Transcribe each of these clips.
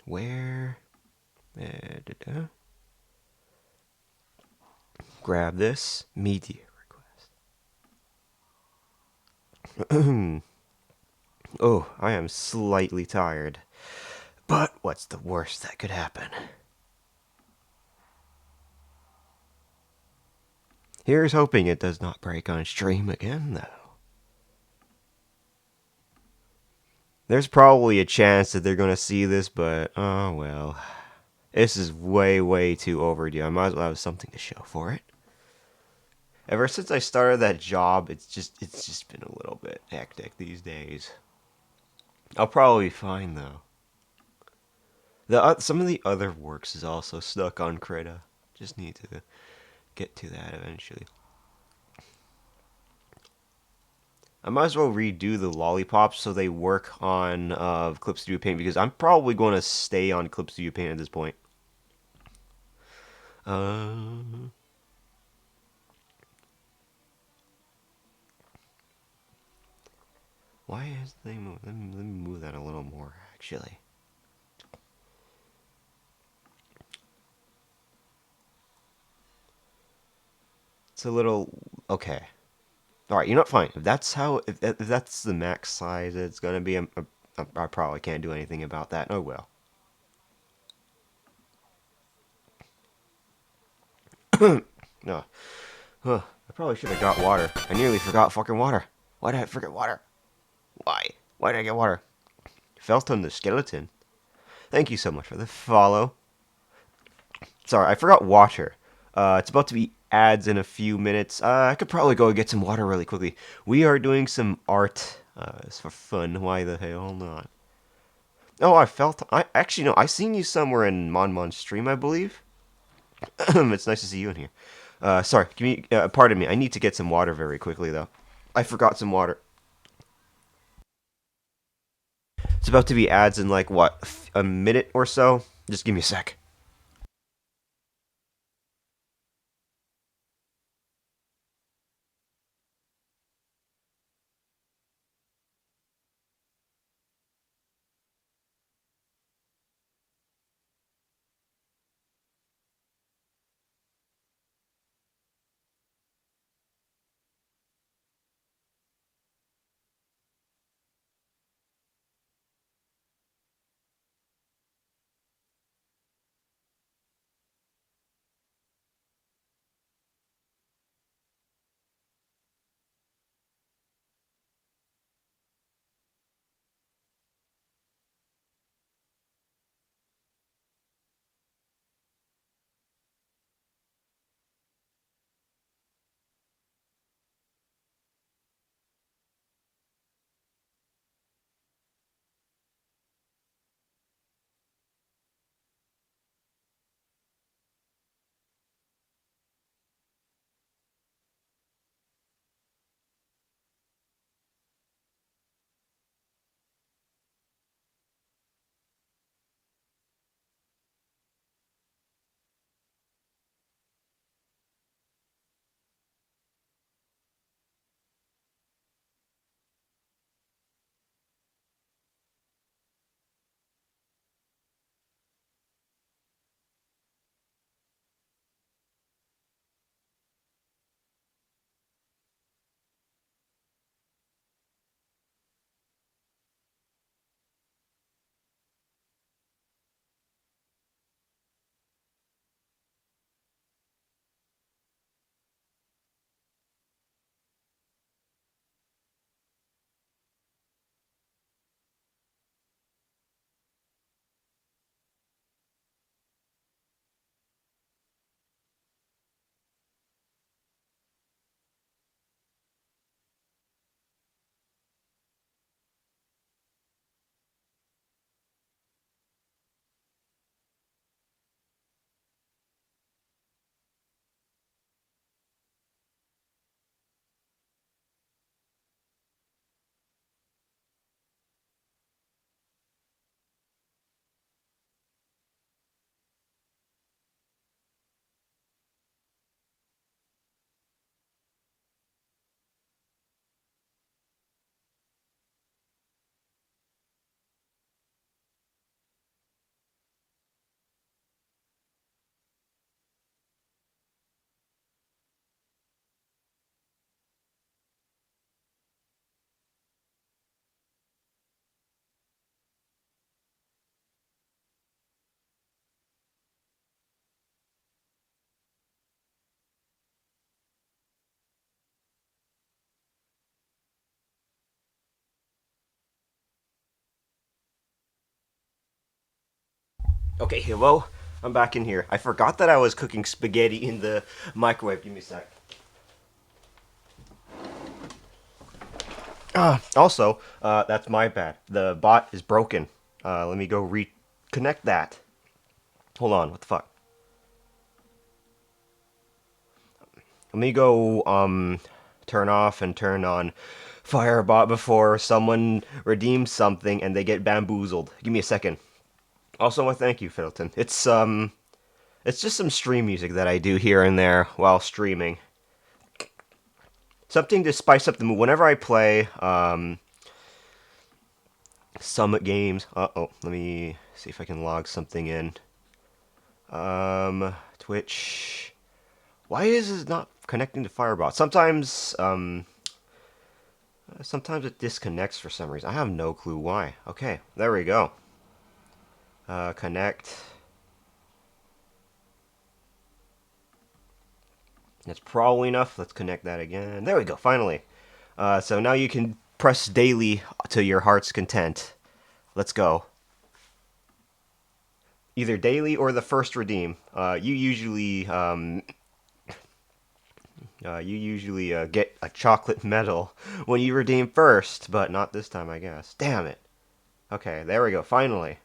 Where? Grab this. Media request. Oh, I am slightly tired. But what's the worst that could happen? Here's hoping it does not break on stream again, though. There's probably a chance that they're gonna see this, but oh well. This is way, way too overdue. I might as well have something to show for it. Ever since I started that job, it's just been a little bit hectic these days. I'll probably be fine though. Some of the other works is also stuck on Krita. Just need to get to that eventually. I might as well redo the lollipops so they work on Clip Studio Paint because I'm probably going to stay on Clip Studio Paint at this point. Uh, why is they move? Let me move that a little more actually. It's a little okay. All right, you know what? Fine. If that's the max size it's gonna be, I probably can't do anything about that. Oh well. No. Huh. I probably should have got water. I nearly forgot fucking water. Why did I forget water? Why? Why did I get water? Felt on the skeleton. Thank you so much for the follow. Sorry, I forgot water. It's about to be ads in a few minutes. I could probably go get some water really quickly. We are doing some art. It's for fun. Why the hell not? Oh, I felt. I actually no. I seen you somewhere in Monmon's stream, I believe. It's nice to see you in here. Sorry, give me. Pardon me. I need to get some water very quickly though. I forgot some water. It's about to be ads in like what a minute or so. Just give me a sec. Okay, hello. I'm back in here. I forgot that I was cooking spaghetti in the microwave. Give me a sec. Also, that's my bad. The bot is broken. Let me go reconnect that. Hold on. What the fuck? Let me go turn off and turn on Firebot before someone redeems something and they get bamboozled. Give me a second. Also, I thank you, Fiddleton. It's just some stream music that I do here and there while streaming. Something to spice up the mood. Whenever I play Summit games. Oh, let me see if I can log something in. Twitch. Why is it not connecting to Firebot? Sometimes it disconnects for some reason. I have no clue why. Okay, there we go. Connect. That's probably enough. Let's connect that again. There we go, finally. So now you can press daily to your heart's content. Let's go. Either daily or the first redeem. You usually get a chocolate medal when you redeem first, but not this time, I guess. Damn it. Okay, there we go. Finally.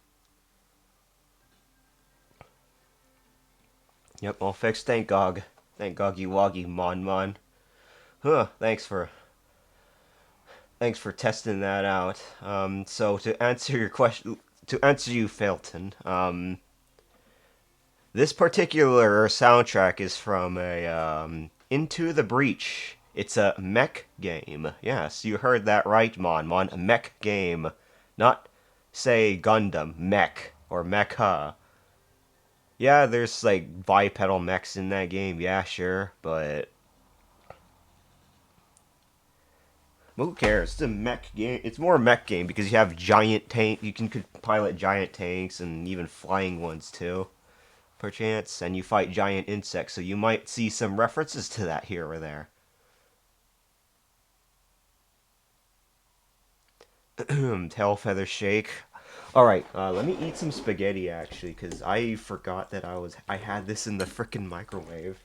Yep, all fixed. Thank God. Thank Goggy Woggy Mon Mon. Huh. Thanks for testing that out. So to answer your question, to answer you, Felton, this particular soundtrack is from a Into the Breach. It's a mech game. Yes, you heard that right, Mon Mon. A mech game, not say Gundam mech or mecha. Yeah, there's like bipedal mechs in that game. Yeah, sure, but who cares? It's a mech game. It's more a mech game because you have giant tank. You can pilot giant tanks and even flying ones too, perchance. And you fight giant insects, so you might see some references to that here or there. Tail feather shake. All right, let me eat some spaghetti actually, cause I forgot that I had this in the frickin' microwave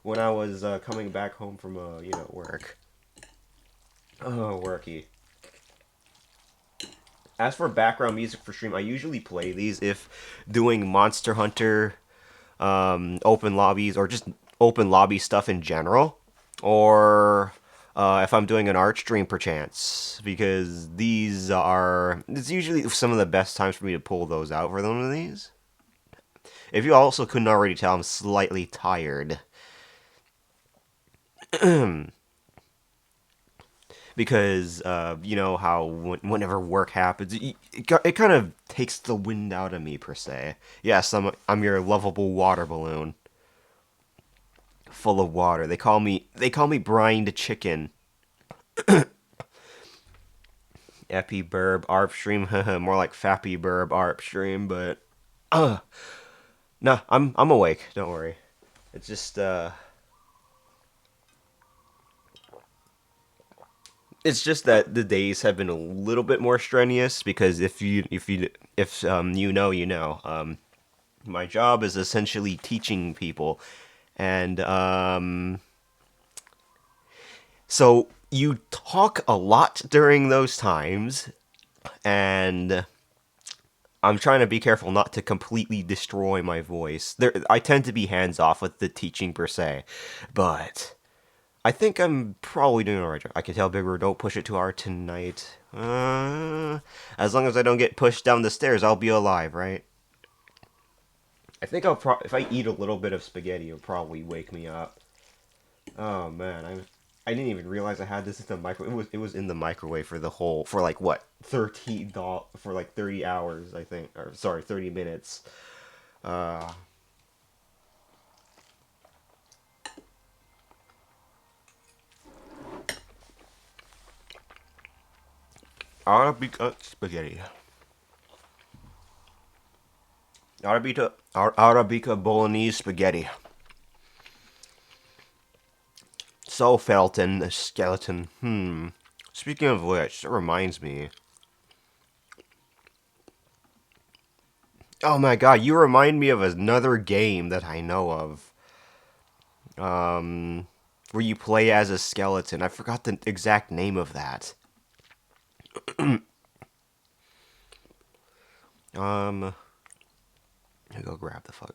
when I was coming back home from work. Oh, worky. As for background music for stream, I usually play these if doing Monster Hunter open lobbies or just open lobby stuff in general, or if I'm doing an art stream perchance, because it's usually some of the best times for me to pull those out for one of these. If you also couldn't already tell, I'm slightly tired. Because you know how whenever work happens, it kind of takes the wind out of me per se. Yes, I'm your lovable water balloon, full of water. They call me brined chicken. Epi burb arp stream, more like fappy burb arp stream, but nah, I'm awake. Don't worry. It's just it's just that the days have been a little bit more strenuous because if you know you know my job is essentially teaching people, and so you talk a lot during those times, and I'm trying to be careful not to completely destroy my voice. I tend to be hands off with the teaching per se, but I think I'm probably doing alright. I can tell Big Bird don't push it too hard tonight. As long as I don't get pushed down the stairs, I'll be alive, right? I think if I eat a little bit of spaghetti, it'll probably wake me up. Oh man, I didn't even realize I had this in the microwave. It was in the microwave for like what 30 hours I think, or sorry, 30 minutes. Uh, Arabica spaghetti. Arabica bolognese spaghetti. So Felton, the skeleton. Speaking of which, it reminds me. Oh my god, you remind me of another game that I know of. Um, where you play as a skeleton. I forgot the exact name of that. Um, I go grab the fuck.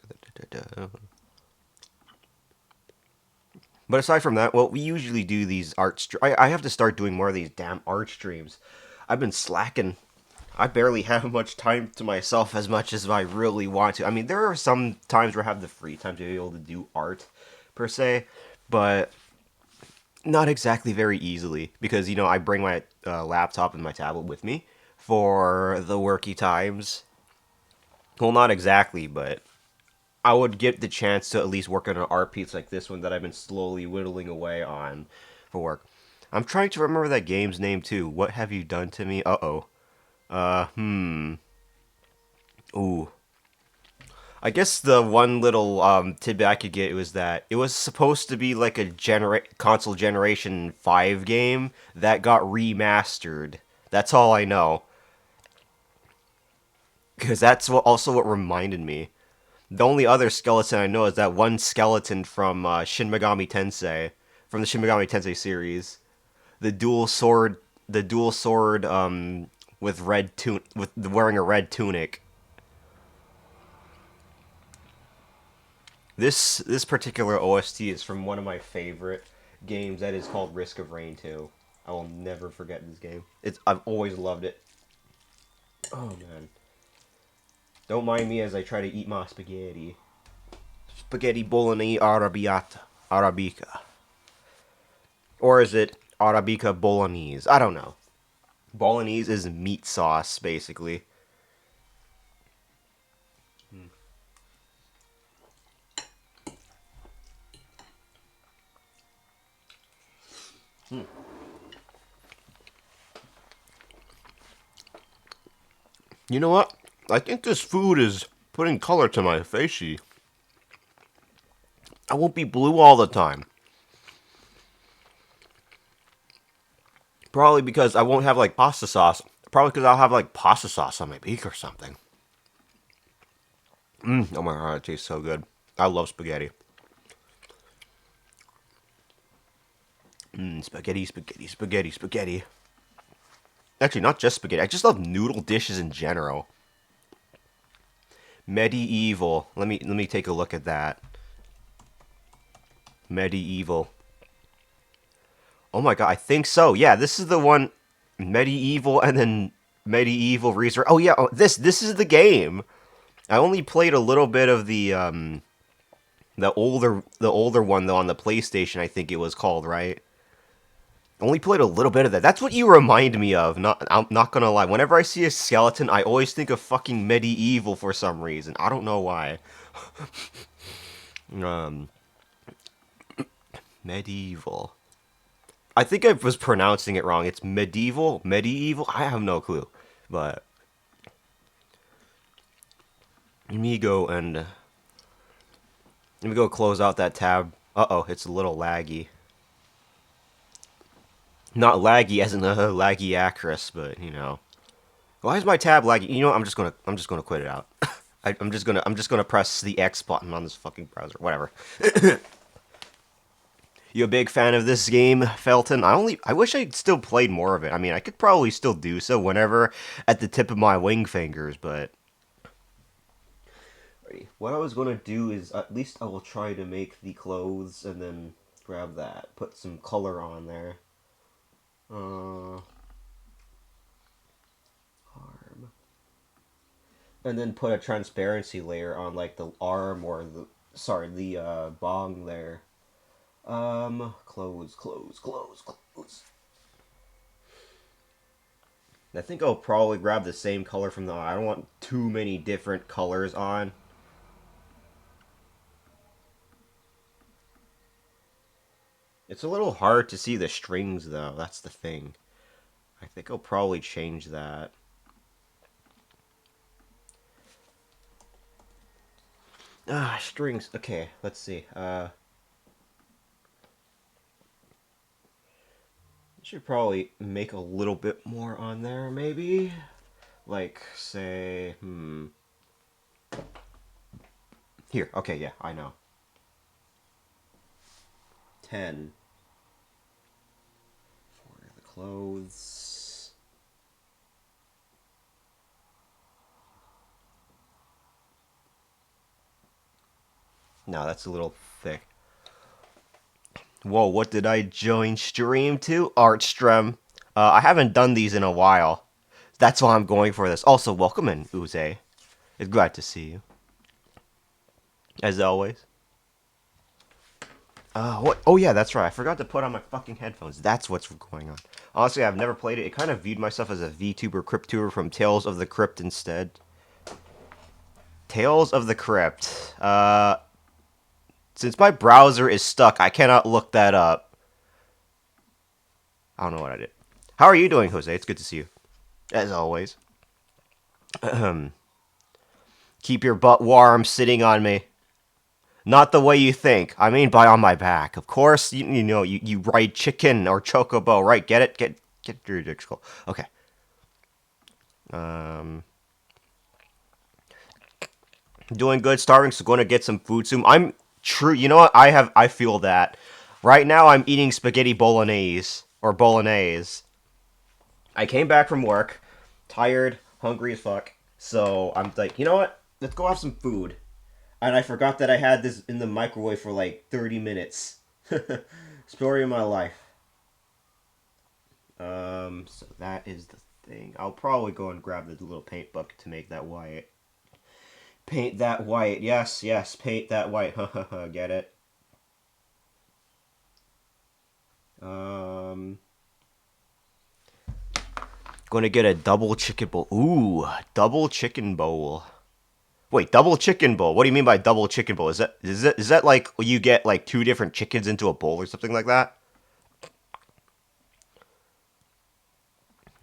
But aside from that, well, we usually do these I have to start doing more of these damn art streams. I've been slacking. I barely have much time to myself as much as I really want to. I mean, there are some times where I have the free time to be able to do art, per se, but not exactly very easily because I bring my laptop and my tablet with me for the worky times. Well, not exactly, but I would get the chance to at least work on an art piece like this one that I've been slowly whittling away on for work. I'm trying to remember that game's name too. What have you done to me? Uh-oh. Hmm. Ooh. I guess the one little tidbit I could get was that it was supposed to be like a console generation 5 game that got remastered. That's all I know. Because that's what reminded me. The only other skeleton I know is that one skeleton from Shin Megami Tensei, from the Shin Megami Tensei series, the dual sword, the dual sword, with wearing a red tunic. This particular OST is from one of my favorite games that is called Risk of Rain 2. I will never forget this game. I've always loved it. Oh man. Don't mind me as I try to eat my spaghetti. Spaghetti bolognese arabica. Or is it arabica bolognese? I don't know. Bolognese is meat sauce, basically. You know what? I think this food is putting color to my facey. I won't be blue all the time. Probably because I won't have like pasta sauce. Probably because I'll have like pasta sauce on my beak or something. Oh my god, it tastes so good. I love spaghetti. Spaghetti, spaghetti, spaghetti, spaghetti. Actually, not just spaghetti. I just love noodle dishes in general. Medieval. Let me take a look at that. Medieval. Oh my god, I think so. Yeah, this is the one. Medieval and then Medieval Research. Oh yeah, this is the game. I only played a little bit of the older one though on the PlayStation. I think it was called, right. Only played a little bit of that. That's what you remind me of. I'm not gonna lie. Whenever I see a skeleton, I always think of fucking Medieval for some reason. I don't know why. Um, Medieval. I think I was pronouncing it wrong. It's medieval, medieval. I have no clue. But let me go close out that tab. Uh-oh, it's a little laggy. Not laggy as in a laggy actress, but Why is my tab laggy? You know what? I'm just gonna quit it out. I'm just gonna press the X button on this fucking browser. Whatever. You a big fan of this game, Felton? I wish I still played more of it. I mean, I could probably still do so whenever at the tip of my wing fingers, but what I was gonna do is at least I will try to make the clothes and then grab that, put some color on there. Uh, arm, and then put a transparency layer on like the arm or the bong there. Clothes, clothes, clothes, clothes. I think I'll probably grab the same color from the. I don't want too many different colors on. It's a little hard to see the strings though. That's the thing. I think I'll probably change that. Strings. Okay, let's see. Should probably make a little bit more on there, maybe. Like, say, Here, okay, yeah, I know. 10 for the clothes. No, that's a little thick. Whoa, what did I join stream to? Artstrum. I haven't done these in a while. That's why I'm going for this. Also, welcome in, Uze. It's glad to see you. As always. What? Oh yeah, that's right. I forgot to put on my fucking headphones. That's what's going on. Honestly, I've never played it. It kind of viewed myself as a VTuber Cryptuber from Tales of the Crypt instead. Tales of the Crypt. Since my browser is stuck, I cannot look that up. I don't know what I did. How are you doing, Jose? It's good to see you. As always. Keep your butt warm sitting on me. Not the way you think. I mean by on my back. Of course, you know, you ride chicken or chocobo, right? Get it? Get your dick skull. Okay. Doing good, starving, so going to get some food soon. I'm true. You know what? I feel that. Right now I'm eating spaghetti bolognese or bolognese. I came back from work, tired, hungry as fuck. So I'm like, you know what? Let's go have some food. And I forgot that I had this in the microwave for like 30 minutes. Story of my life. So that is the thing. I'll probably go and grab the little paint bucket to make that white. Paint that white. Yes, yes, paint that white. Get it? Um, Going to get a double chicken bowl. Ooh, double chicken bowl. Wait, double chicken bowl. What do you mean by double chicken bowl? Is that like you get like two different chickens into a bowl or something like that?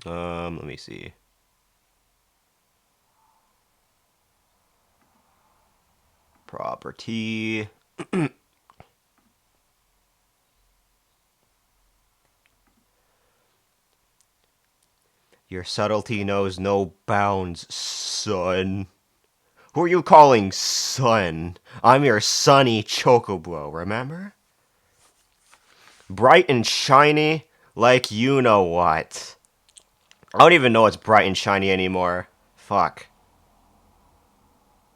Let me see. Property. Your subtlety knows no bounds, son. Who are you calling son? I'm your sunny chocobo, remember? Bright and shiny, like you know what. I don't even know it's bright and shiny anymore. Fuck.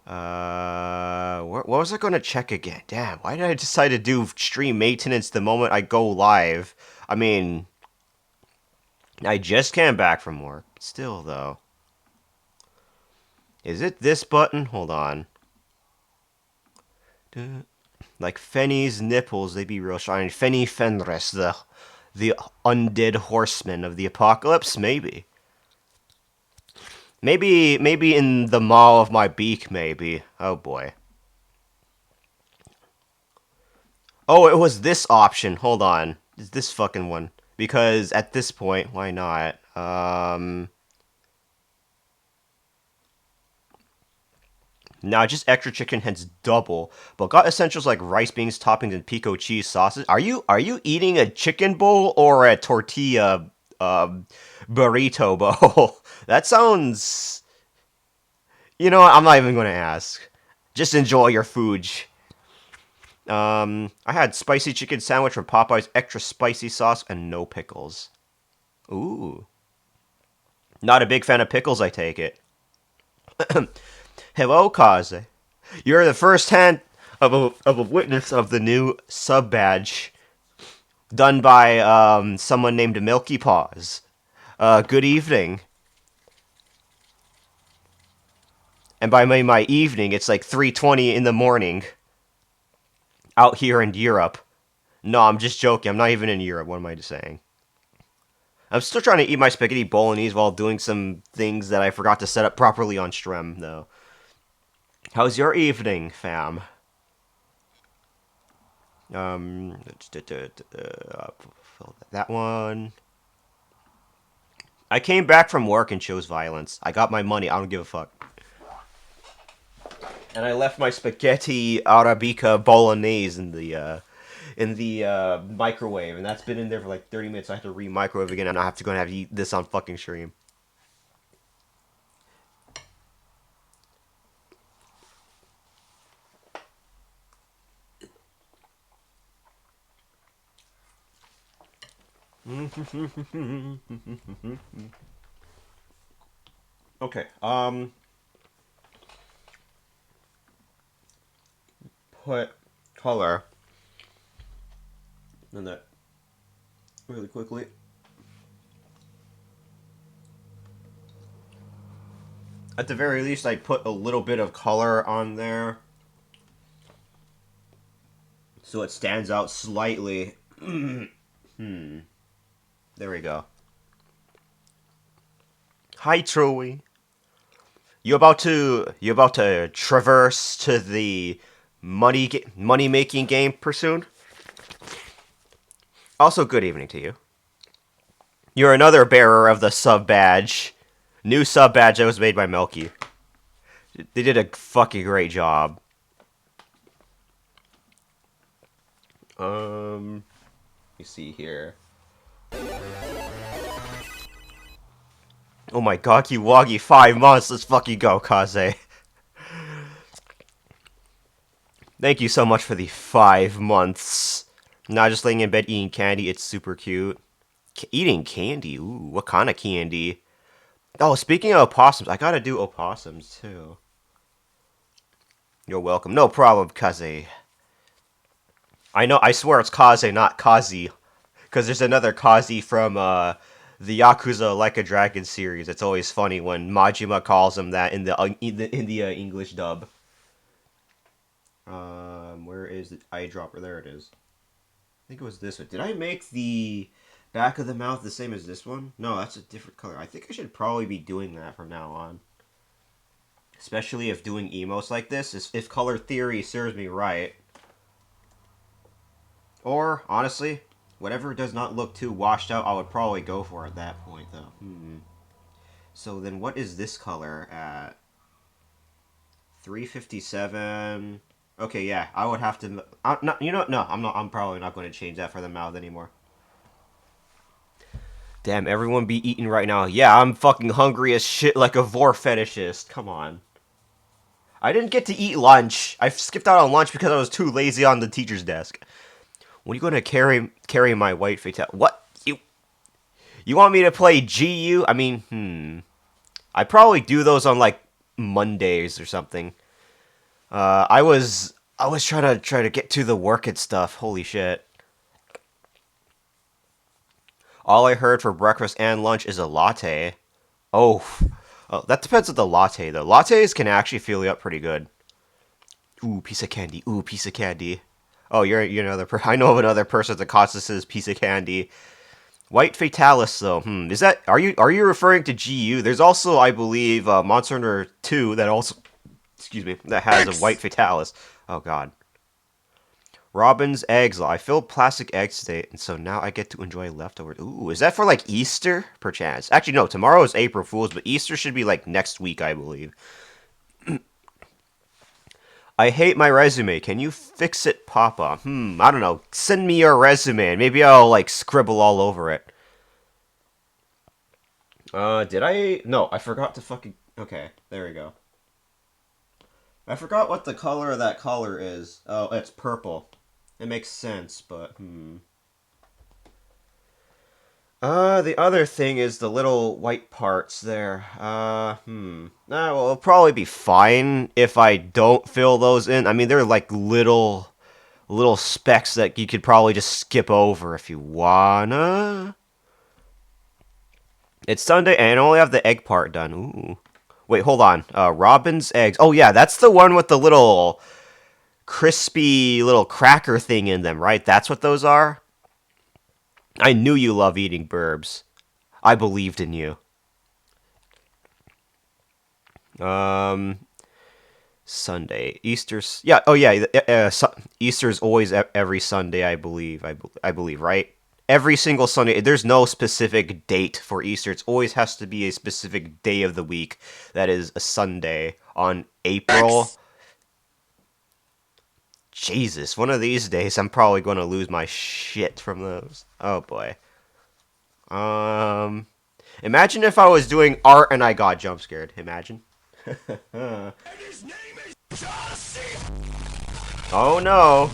What was I gonna check again? Damn, why did I decide to do stream maintenance the moment I go live? I mean, I just came back from work. Still, though. Is it this button? Hold on. Like Fenny's nipples, they be real shiny. Fenny Fenris, the undead horseman of the apocalypse? Maybe. Maybe in the maw of my beak, maybe. Oh boy. Oh, it was this option. Hold on. It's this fucking one. Because at this point, why not? Now just extra chicken hence double, but got essentials like rice, beans, toppings, and pico cheese sauces. Are you eating a chicken bowl or a tortilla burrito bowl? That sounds. You know what? I'm not even going to ask. Just enjoy your food. I had spicy chicken sandwich from Popeyes, extra spicy sauce, and no pickles. Ooh. Not a big fan of pickles, I take it. Hello, Kaze. You're the first hand of a witness of the new sub badge done by someone named Milky Paws. Good evening. And by my evening, it's like 3:20 in the morning out here in Europe. No, I'm just joking. I'm not even in Europe. What am I just saying? I'm still trying to eat my spaghetti bolognese while doing some things that I forgot to set up properly on Strem, though. How's your evening, fam? That one. I came back from work and chose violence. I got my money. I don't give a fuck. And I left my spaghetti arabica bolognese in the microwave, and that's been in there for like 30 minutes. I have to re-microwave again, and I have to go and have to eat this on fucking stream. Okay. Put color in that really quickly. At the very least, I put a little bit of color on there so it stands out slightly. There we go. Hi, Troy. You about to traverse to the money making game pursuit? Also, good evening to you. You're another bearer of the sub badge. New sub badge that was made by Melky. They did a fucking great job. You see here. Oh my god, Woggy, 5 months. Let's fucking go, Kaze. Thank you so much for the 5 months. Not just laying in bed eating candy. It's super cute. Eating candy? Ooh, what kind of candy? Oh, speaking of opossums, I gotta do opossums too. You're welcome. No problem, Kaze. I know, I swear it's Kaze, not Kazi. Because there's another Kazi from the Yakuza Like a Dragon series. It's always funny when Majima calls him that in the English dub. Where is the eyedropper? There it is. I think it was this one. Did I make the back of the mouth the same as this one? No, that's a different color. I think I should probably be doing that from now on. Especially if doing emotes like this, if color theory serves me right. Or, honestly, whatever does not look too washed out, I would probably go for at that point, though. So then what is this color at? 357. Okay, yeah, I would have to... no, you know, no, I'm probably not going to change that for the mouth anymore. Damn, everyone be eating right now. Yeah, I'm fucking hungry as shit like a vor fetishist. Come on. I didn't get to eat lunch. I skipped out on lunch because I was too lazy on the teacher's desk. When are you going to carry my white fatal? What? You want me to play GU? I mean, I probably do those on like Mondays or something. I was trying to get to the work and stuff. Holy shit. All I heard for breakfast and lunch is a latte. Oh, that depends on the latte though. Lattes can actually fill you up pretty good. Ooh, piece of candy. Ooh, piece of candy. Oh, you're another. I know of another person that says piece of candy. White Fatalis though. Is that are you referring to GU? There's also, I believe, Monster Hunter 2 that also, excuse me, that has a White Fatalis. Oh god. Robin's eggs. I filled plastic eggs today, and so now I get to enjoy leftovers. Ooh, is that for like Easter, perchance? Actually, no. Tomorrow is April Fool's, but Easter should be like next week, I believe. I hate my resume. Can you fix it, Papa? I don't know. Send me your resume, and maybe I'll like scribble all over it. Did I? No, I forgot to fucking. Okay, there we go. I forgot what the color of that color is. Oh, it's purple. It makes sense, but the other thing is the little white parts there. Well, it'll probably be fine if I don't fill those in. I mean, they're like little specks that you could probably just skip over if you wanna. It's Sunday and I only have the egg part done. Ooh. Wait, hold on. Robin's eggs. Oh yeah, that's the one with the little crispy little cracker thing in them, right? That's what those are? I knew you love eating burbs. I believed in you. Um, Sunday, Easter's. Yeah. Oh yeah. Easter's always every Sunday, I believe. I believe, right? Every single Sunday. There's no specific date for Easter. It always has to be a specific day of the week that is a Sunday on April. Jesus, one of these days I'm probably going to lose my shit from those. Oh boy. Imagine if I was doing art and I got jump scared. Imagine. Oh no.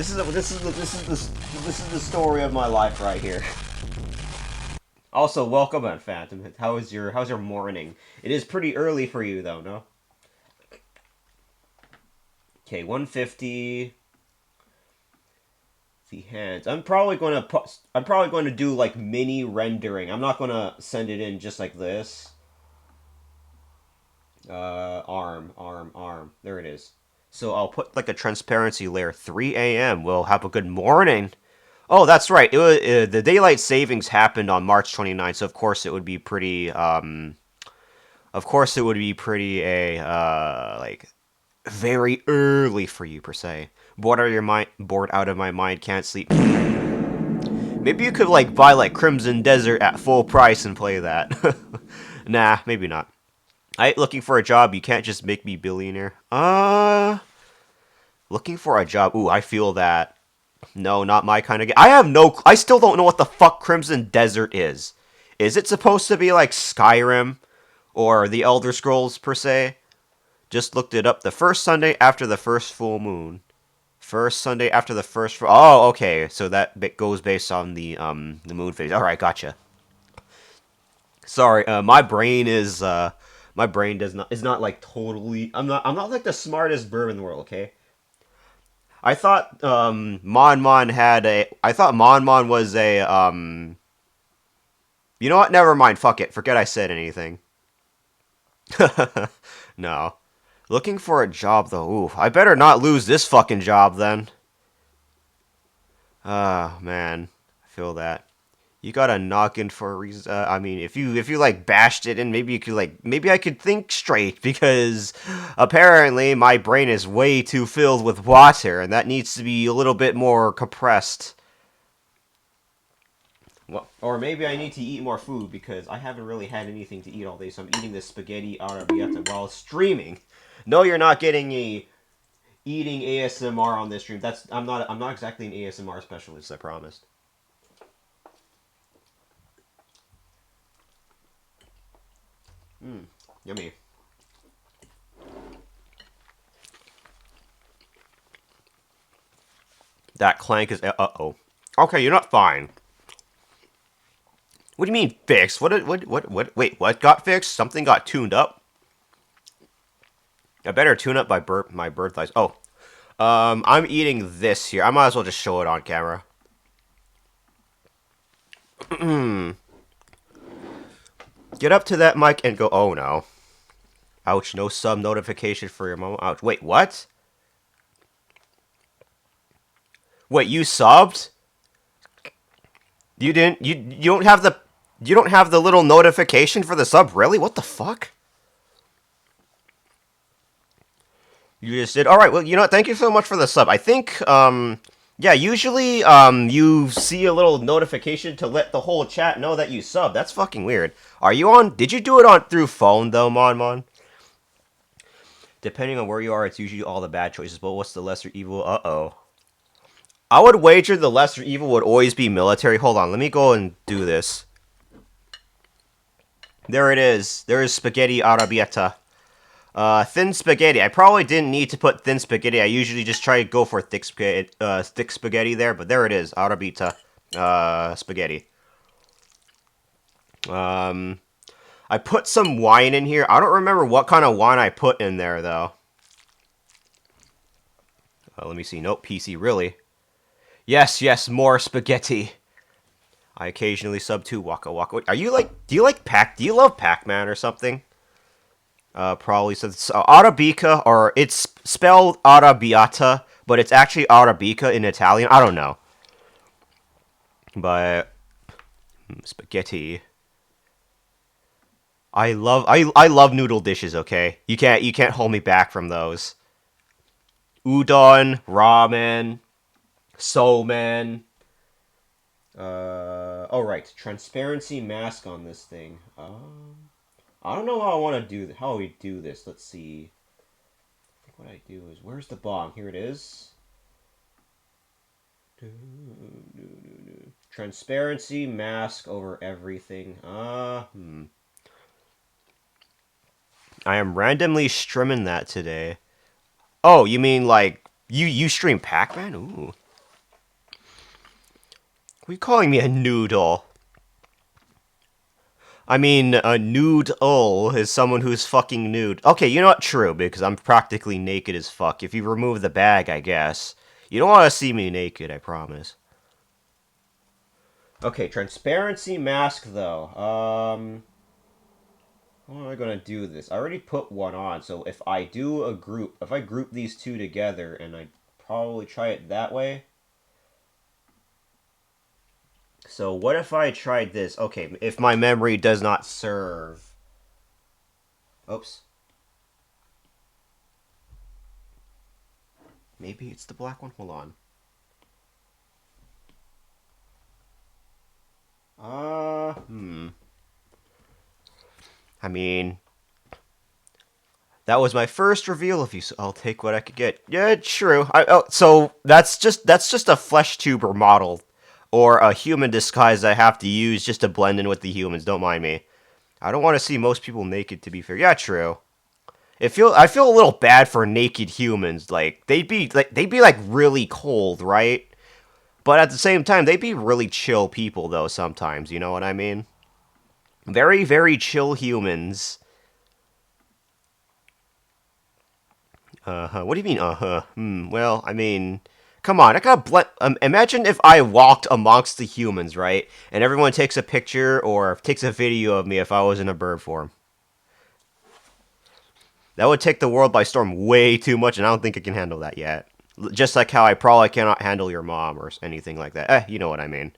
This is the story of my life right here. Also, welcome on Phantom. How's your morning? It is pretty early for you though, no? Okay, 150. The hands. I'm probably going to do like mini rendering. I'm not going to send it in just like this. Arm. There it is. So I'll put like a transparency layer. 3 a.m. We'll have a good morning. Oh, that's right. It was the daylight savings happened on March 29th, so of course it would be pretty. Of course it would be pretty like very early for you per se. Bored out of my mind, can't sleep. Maybe you could like buy like Crimson Desert at full price and play that. Nah, maybe not. I ain't looking for a job. You can't just make me billionaire. Looking for a job. Ooh, I feel that. No, not my kind of game. I still don't know what the fuck Crimson Desert is. Is it supposed to be like Skyrim or the Elder Scrolls per se? Just looked it up. The first Sunday after the first full moon. First Sunday after the first. Oh, okay. So that goes based on the moon phase. All right, gotcha. Sorry, my brain does not is not like totally. I'm not like the smartest bird in the world. Okay. I thought Mon Mon was a You know what? Never mind. Fuck it. Forget I said anything. No. Looking for a job though. Ooh, I better not lose this fucking job then. Ah, man. I feel that. You got a noggin for a reason. I mean, if you like bashed it in, maybe you could like maybe I could think straight because apparently my brain is way too filled with water and that needs to be a little bit more compressed. Well, or maybe I need to eat more food because I haven't really had anything to eat all day, so I'm eating this spaghetti arrabbiata while streaming. No, you're not getting a eating ASMR on this stream. I'm not exactly an ASMR specialist, I promised. Yummy. That clank is uh-oh. Okay, you're not fine. What do you mean fixed? What wait, what got fixed? Something got tuned up? I better tune up my bird thighs. Oh. I'm eating this here. I might as well just show it on camera. Get up to that mic and go, oh no. Ouch, no sub notification for your mom. Ouch. Wait, what? Wait, you subbed? You didn't you don't have the little notification for the sub, really? What the fuck? You just did. Alright, well, you know what? Thank you so much for the sub. I think, yeah, usually, you see a little notification to let the whole chat know that you sub. That's fucking weird. Are you on? Did you do it on through phone, though, Mon? Depending on where you are, it's usually all the bad choices, but what's the lesser evil? Uh-oh. I would wager the lesser evil would always be military. Hold on, let me go and do this. There it is. There is spaghetti arrabbiata. Thin spaghetti. I probably didn't need to put thin spaghetti. I usually just try to go for thick spaghetti there, but there it is. Arrabbiata. Spaghetti. I put some wine in here. I don't remember what kind of wine I put in there, though. Let me see. Nope, PC, really. Yes, more spaghetti. I occasionally sub to Waka Waka. Are you like, do you love Pac-Man or something? Probably so. Arabica, or it's spelled Arrabbiata, but it's actually Arabica in Italian. I don't know. But spaghetti. I love noodle dishes, okay? You can't hold me back from those. Udon, ramen, somen. Oh right, transparency mask on this thing. I don't know how I want to do how we do this. Let's see. I think what I do is, where's the bomb? Here it is. Transparency mask over everything. I am randomly streaming that today. Oh, you mean like you stream Pac-Man? Ooh. Are you calling me a noodle? I mean, a nude-ul is someone who's fucking nude. Okay, you know what? True, because I'm practically naked as fuck. If you remove the bag, I guess. You don't want to see me naked, I promise. Okay, transparency mask, though. How am I gonna do this? I already put one on, so if I do a group, if I group these two together, and I probably try it that way. So what if I tried this? Okay, if my memory does not serve. Oops. Maybe it's the black one. Hold on. I mean, that was my first reveal of you, so I'll take what I could get. Yeah, true. So that's just a flesh tuber model, or a human disguise I have to use just to blend in with the humans. Don't mind me. I don't want to see most people naked. To be fair, yeah, true. I feel a little bad for naked humans. Like they'd be like really cold, right? But at the same time, they'd be really chill people though. Sometimes, you know what I mean? Very very chill humans. What do you mean, well, I mean, come on, I gotta imagine if I walked amongst the humans, right? And everyone takes a picture or takes a video of me if I was in a bird form. That would take the world by storm way too much, and I don't think it can handle that yet. Just like how I probably cannot handle your mom or anything like that. You know what I mean.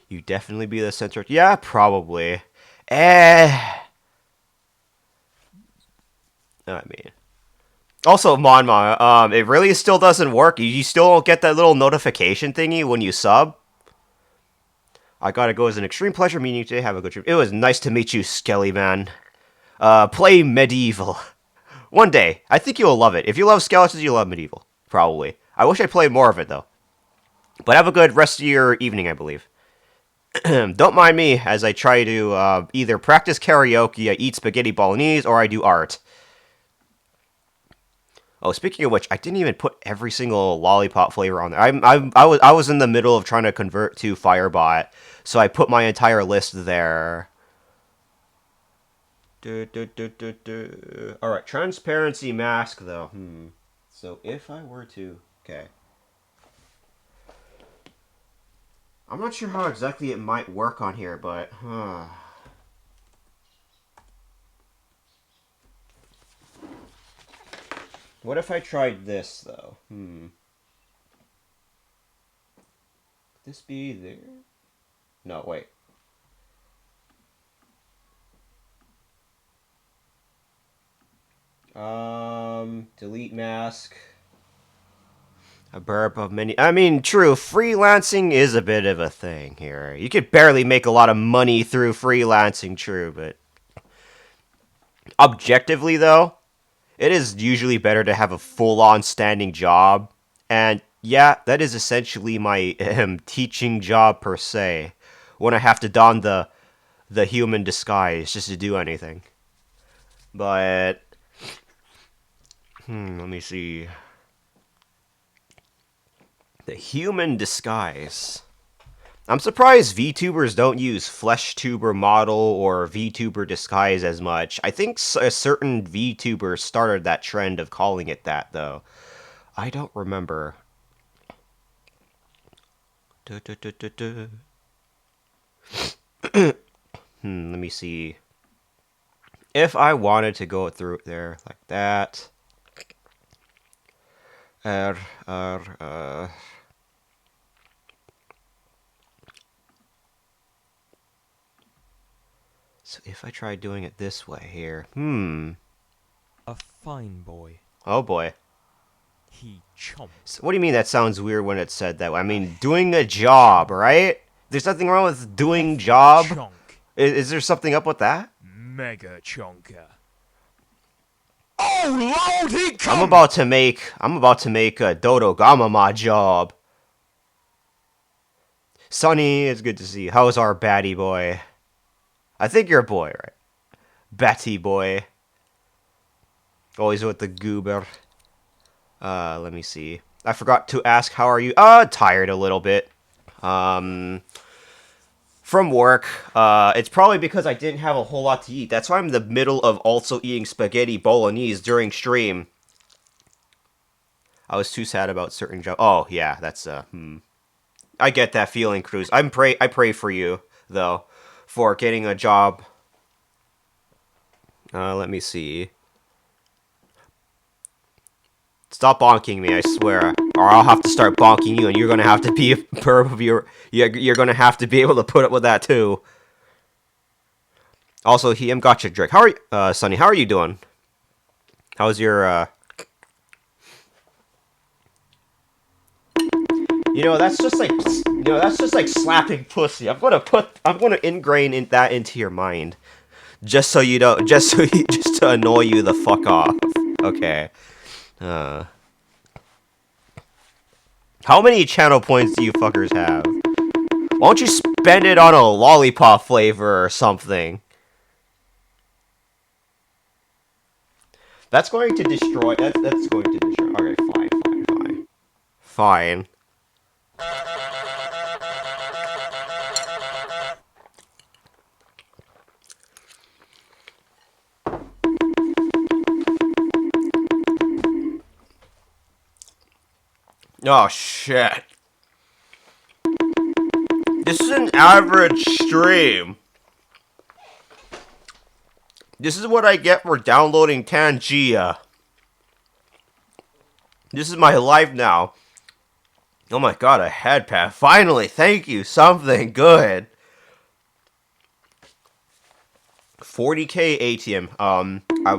You definitely be the center. Yeah, probably. Eh. I mean. Also, Monma, it really still doesn't work. You still don't get that little notification thingy when you sub. I gotta go. It was an extreme pleasure meeting you today. Have a good trip. It was nice to meet you, Skelly Man. Play Medieval. One day. I think you'll love it. If you love skeletons, you'll love Medieval. Probably. I wish I played more of it, though. But have a good rest of your evening, I believe. Don't mind me as I try to either practice karaoke, I eat spaghetti bolognese, or I do art. Oh, speaking of which, I didn't even put every single lollipop flavor on there. I was in the middle of trying to convert to Firebot, so I put my entire list there. All right, transparency mask though. So if I were to, okay, I'm not sure how exactly it might work on here, but what if I tried this though? Could this be there? No, wait. Delete mask. A burp of many. I mean, true, freelancing is a bit of a thing here. You could barely make a lot of money through freelancing, true, but objectively, though, it is usually better to have a full-on standing job. And yeah, that is essentially my teaching job per se. When I have to don the human disguise just to do anything. But let me see. The human disguise. I'm surprised VTubers don't use flesh tuber model or VTuber disguise as much. I think a certain VTubers started that trend of calling it that, though. I don't remember. Let me see. If I wanted to go through there like that. So if I try doing it this way here, A fine boy. Oh boy. He chomps. So what do you mean that sounds weird when it's said that way? I mean, doing a job, right? There's nothing wrong with doing job. Chonk. Is there something up with that? Mega chonker. Oh Lord, he comes! I'm about to make a Dodo Gama my job. Sonny, it's good to see you. How's our baddie boy? I think you're a boy, right? Batty boy. Always with the goober. Let me see. I forgot to ask, how are you? Tired a little bit. From work. It's probably because I didn't have a whole lot to eat. That's why I'm in the middle of also eating spaghetti bolognese during stream. I was too sad about certain job. Oh yeah, that's I get that feeling, Cruz. I pray for you though, for getting a job. Let me see. Stop bonking me, I swear, or I'll have to start bonking you, and you're gonna have to be you're gonna have to be able to put up with that too. Also, he got you drink. How are you, Sonny? How are you doing? How's your that's just like that's just like slapping pussy. I'm gonna ingrain that into your mind, just so you don't, just to annoy you the fuck off. Okay. How many channel points do you fuckers have? Why don't you spend it on a lollipop flavor or something? That's going to destroy. That's going to destroy. Okay, fine. Oh shit. This is an average stream. This is what I get for downloading Tangia. This is my life now. Oh my god, a head pad. Finally, thank you. Something good. 40k ATM. I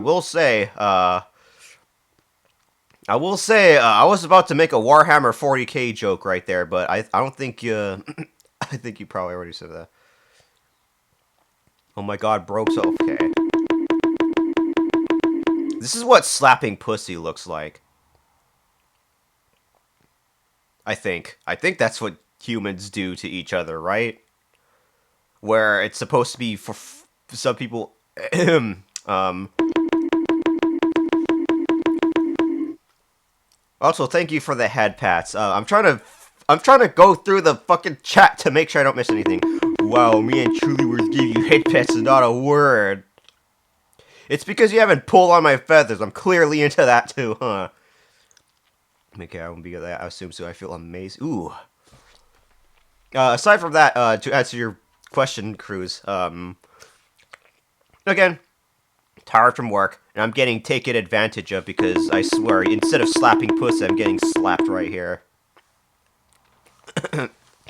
will say, I was about to make a Warhammer 40k joke right there, but I don't think I think you probably already said that. Oh my god, broke's okay. This is what slapping pussy looks like. I think that's what humans do to each other, right? Where it's supposed to be for some people. Also, thank you for the head pats. I'm trying to go through the fucking chat to make sure I don't miss anything. Wow, me and Trulyworth gave you head pats and not a word. It's because you haven't pulled on my feathers. I'm clearly into that too, huh? Okay, I won't be that. I assume so. I feel amazed. Ooh. Aside from that, to answer your question, Cruz, again, tired from work, and I'm getting taken advantage of because I swear, instead of slapping pussy, I'm getting slapped right here.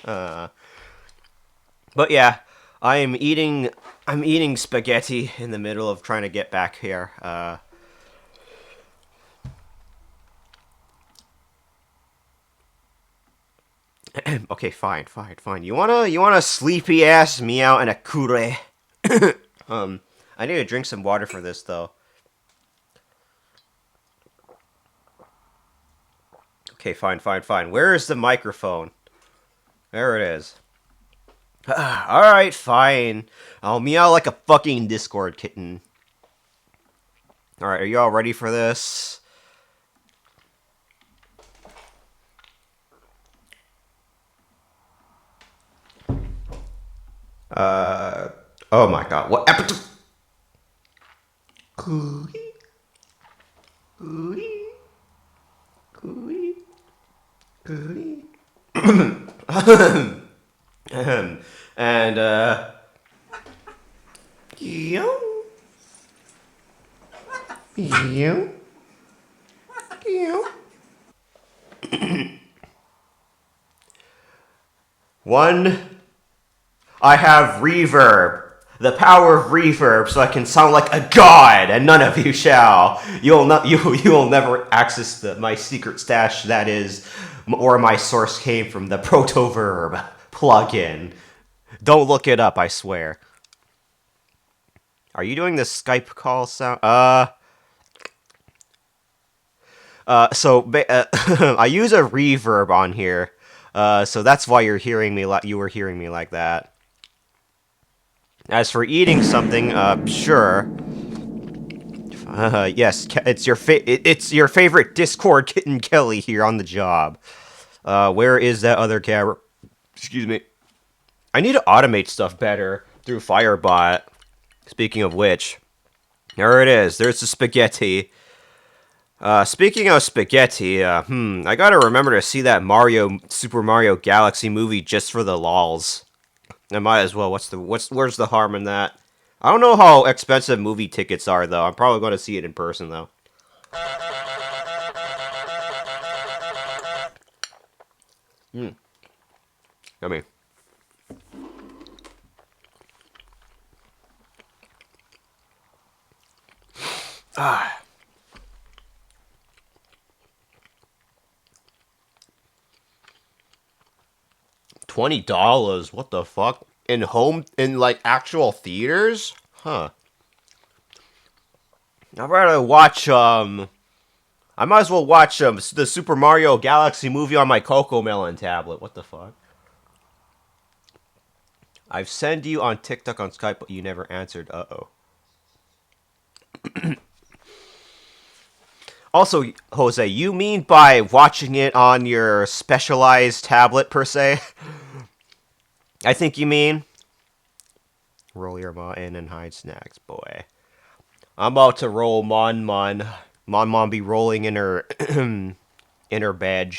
But yeah, I'm eating spaghetti in the middle of trying to get back here. Okay, fine. You wanna sleepy ass meow and a kure? I need to drink some water for this though. Okay, fine. Where is the microphone? There it is. Alright, fine. I'll meow like a fucking Discord kitten. Alright, are you all ready for this? Oh my god, what happened to... And, One, I have reverb. The power of reverb, so I can sound like a god, and none of you shall. You'll never access my secret stash. That is, or my source came from the Protoverb plugin. Don't look it up, I swear. Are you doing the Skype call sound? So I use a reverb on here, so that's why you were hearing me like that. As for eating something, sure. Yes, it's your favorite Discord kitten Kelly here on the job. Where is that other camera? Excuse me. I need to automate stuff better through Firebot. Speaking of which, there it is. There's the spaghetti. Speaking of spaghetti, I gotta remember to see that Super Mario Galaxy movie just for the lols. I might as well. Where's the harm in that? I don't know how expensive movie tickets are though. I'm probably gonna see it in person though. I mean, $20. What the fuck? In like actual theaters? Huh. I'd rather watch I might as well watch the Super Mario Galaxy movie on my Coco Melon tablet. What the fuck? I've sent you on TikTok on Skype, but you never answered. Uh-oh. Also, Jose, you mean by watching it on your specialized tablet, per se? I think you mean. Roll your ma in and hide snacks, boy. I'm about to roll Mon Mon. Mon Mon be rolling in her in her bed.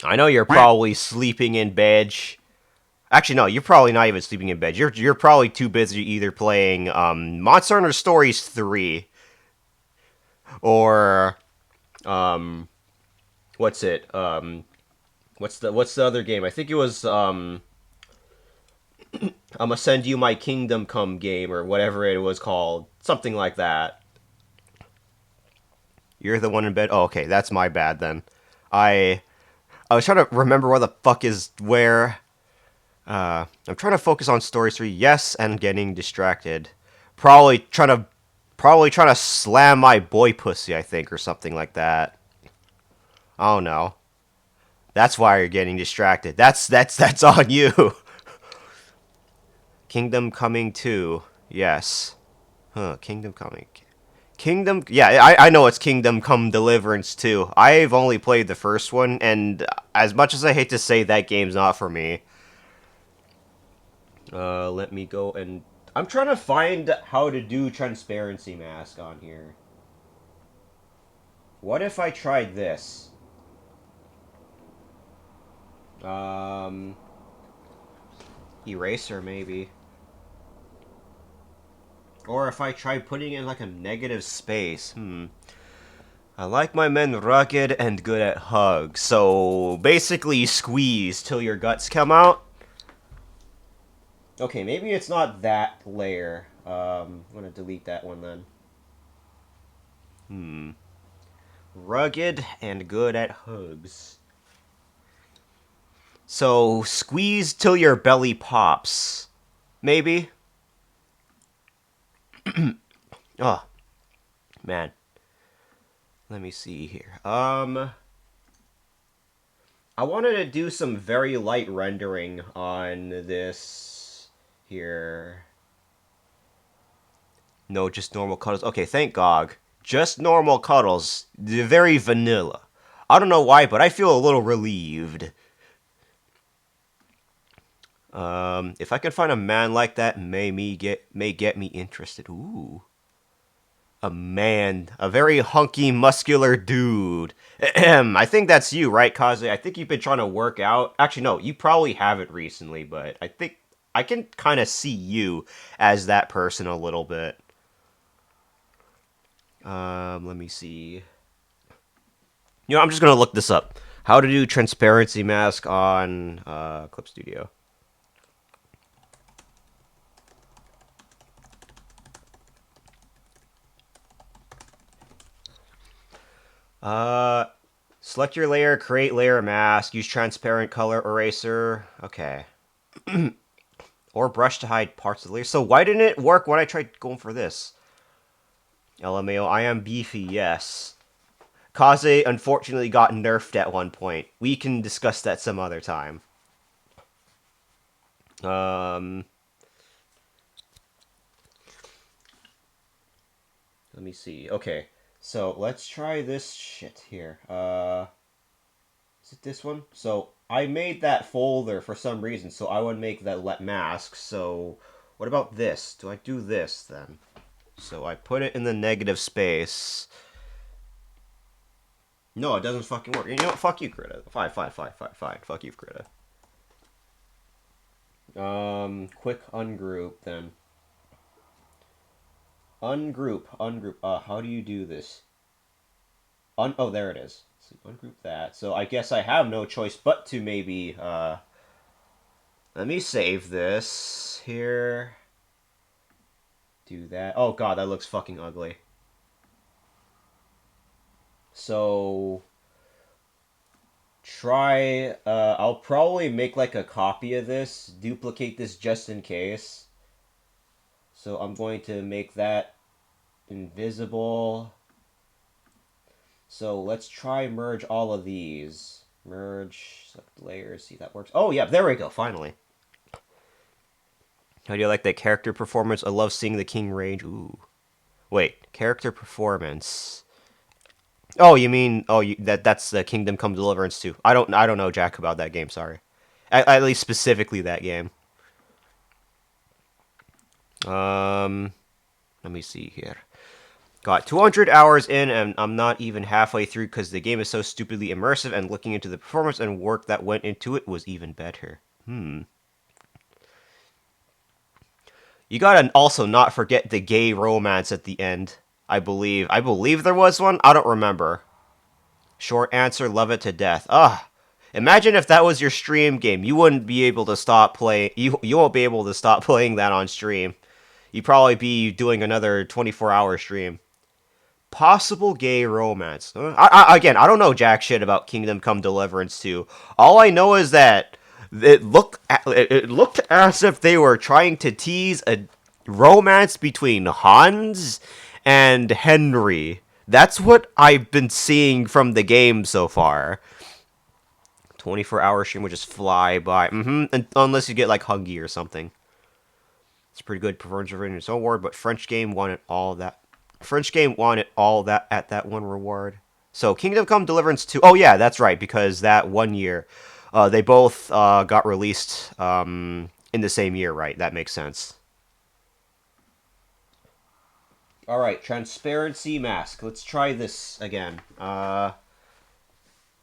I know you're probably sleeping in bed. Actually, no, you're probably not even sleeping in bed. You're probably too busy either playing Monster Hunter Stories 3 or what's it? What's the other game? I think it was I'ma send you my Kingdom Come game or whatever it was called. Something like that. You're the one in bed? Oh, okay, that's my bad then. I was trying to remember where the fuck is where. I'm trying to focus on Story 3, yes, and getting distracted. Probably trying to slam my boy pussy, I think, or something like that. I don't know. That's why you're getting distracted. That's on you. Kingdom Coming 2. Yes. Huh, Kingdom Coming. Yeah, I know it's Kingdom Come Deliverance 2. I've only played the first one, and as much as I hate to say that game's not for me. Let me go and... I'm trying to find how to do Transparency Mask on here. What if I tried this? Eraser, maybe. Or if I try putting in like a negative space. I like my men rugged and good at hugs. So basically squeeze till your guts come out. Okay, maybe it's not that layer. I'm gonna delete that one then. Rugged and good at hugs. So squeeze till your belly pops. Maybe? Oh, man. Let me see here. I wanted to do some very light rendering on this here. No, just normal cuddles. Okay, thank God. Just normal cuddles. Very vanilla. I don't know why, but I feel a little relieved. If I can find a man like that, may get me interested. Ooh. A man. A very hunky, muscular dude. Ahem. I think that's you, right, Kaze? I think you've been trying to work out. Actually, no, you probably haven't recently, but I think I can kind of see you as that person a little bit. Let me see. I'm just gonna look this up. How to do transparency mask on Clip Studio. Select your layer, create layer mask, use transparent color eraser. Okay. Or brush to hide parts of the layer. So why didn't it work when I tried going for this? LMAO, I am beefy, yes. Kaze unfortunately got nerfed at one point. We can discuss that some other time. Let me see. Okay. So let's try this shit here. Is it this one? So I made that folder for some reason, so I would make that let mask. So what about this? Do I do this then? So I put it in the negative space. No, it doesn't fucking work. You know what? Fuck you, Krita. Fine. Fuck you, Krita. Quick ungroup then. Ungroup. How do you do this? Oh, there it is. So ungroup that. So I guess I have no choice but to maybe, let me save this here. Do that. Oh god, that looks fucking ugly. So I'll probably make like a copy of this, duplicate this just in case. So I'm going to make that invisible. So let's try merge all of these. Merge, select layers, see if that works. Oh yeah, there we go, finally. How do you like that character performance? I love seeing the king rage. Ooh. Wait, character performance. Oh, you mean that's the Kingdom Come Deliverance 2. I don't know jack about that game, sorry. At least specifically that game. Let me see here. Got 200 hours in, and I'm not even halfway through because the game is so stupidly immersive, and looking into the performance and work that went into it was even better. You gotta also not forget the gay romance at the end. I believe there was one. I don't remember. Short answer, love it to death. Imagine if that was your stream game. You wouldn't be able to stop playing. You won't be able to stop playing that on stream. You'd probably be doing another 24-hour stream. Possible gay romance. Again, I don't know jack shit about Kingdom Come Deliverance 2. All I know is that it looked as if they were trying to tease a romance between Hans and Henry. That's what I've been seeing from the game so far. 24-hour stream would just fly by. Unless you get like Huggy or something. It's pretty good performance in its own word, but French game wanted all that. French game wanted all that at that one reward. So Kingdom Come Deliverance 2. Oh yeah, that's right, because that 1 year, they both got released in the same year, right? That makes sense. All right, transparency mask. Let's try this again.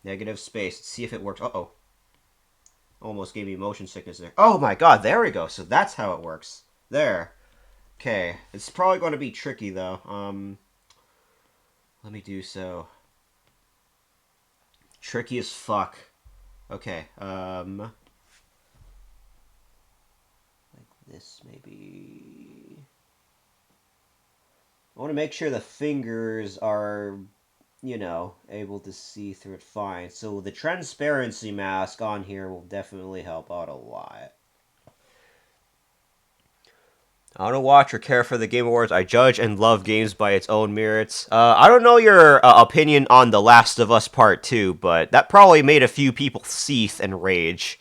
Negative space. Let's see if it works. Uh-oh. Almost gave me motion sickness there. Oh my god, there we go. So that's how it works. There. Okay. It's probably going to be tricky, though. Let me do so. Tricky as fuck. Okay. Like this, maybe. I want to make sure the fingers are, you know, able to see through it fine. So the transparency mask on here will definitely help out a lot. I don't watch or care for the Game Awards. I judge and love games by its own merits. I don't know your opinion on The Last of Us Part 2, but that probably made a few people seethe and rage.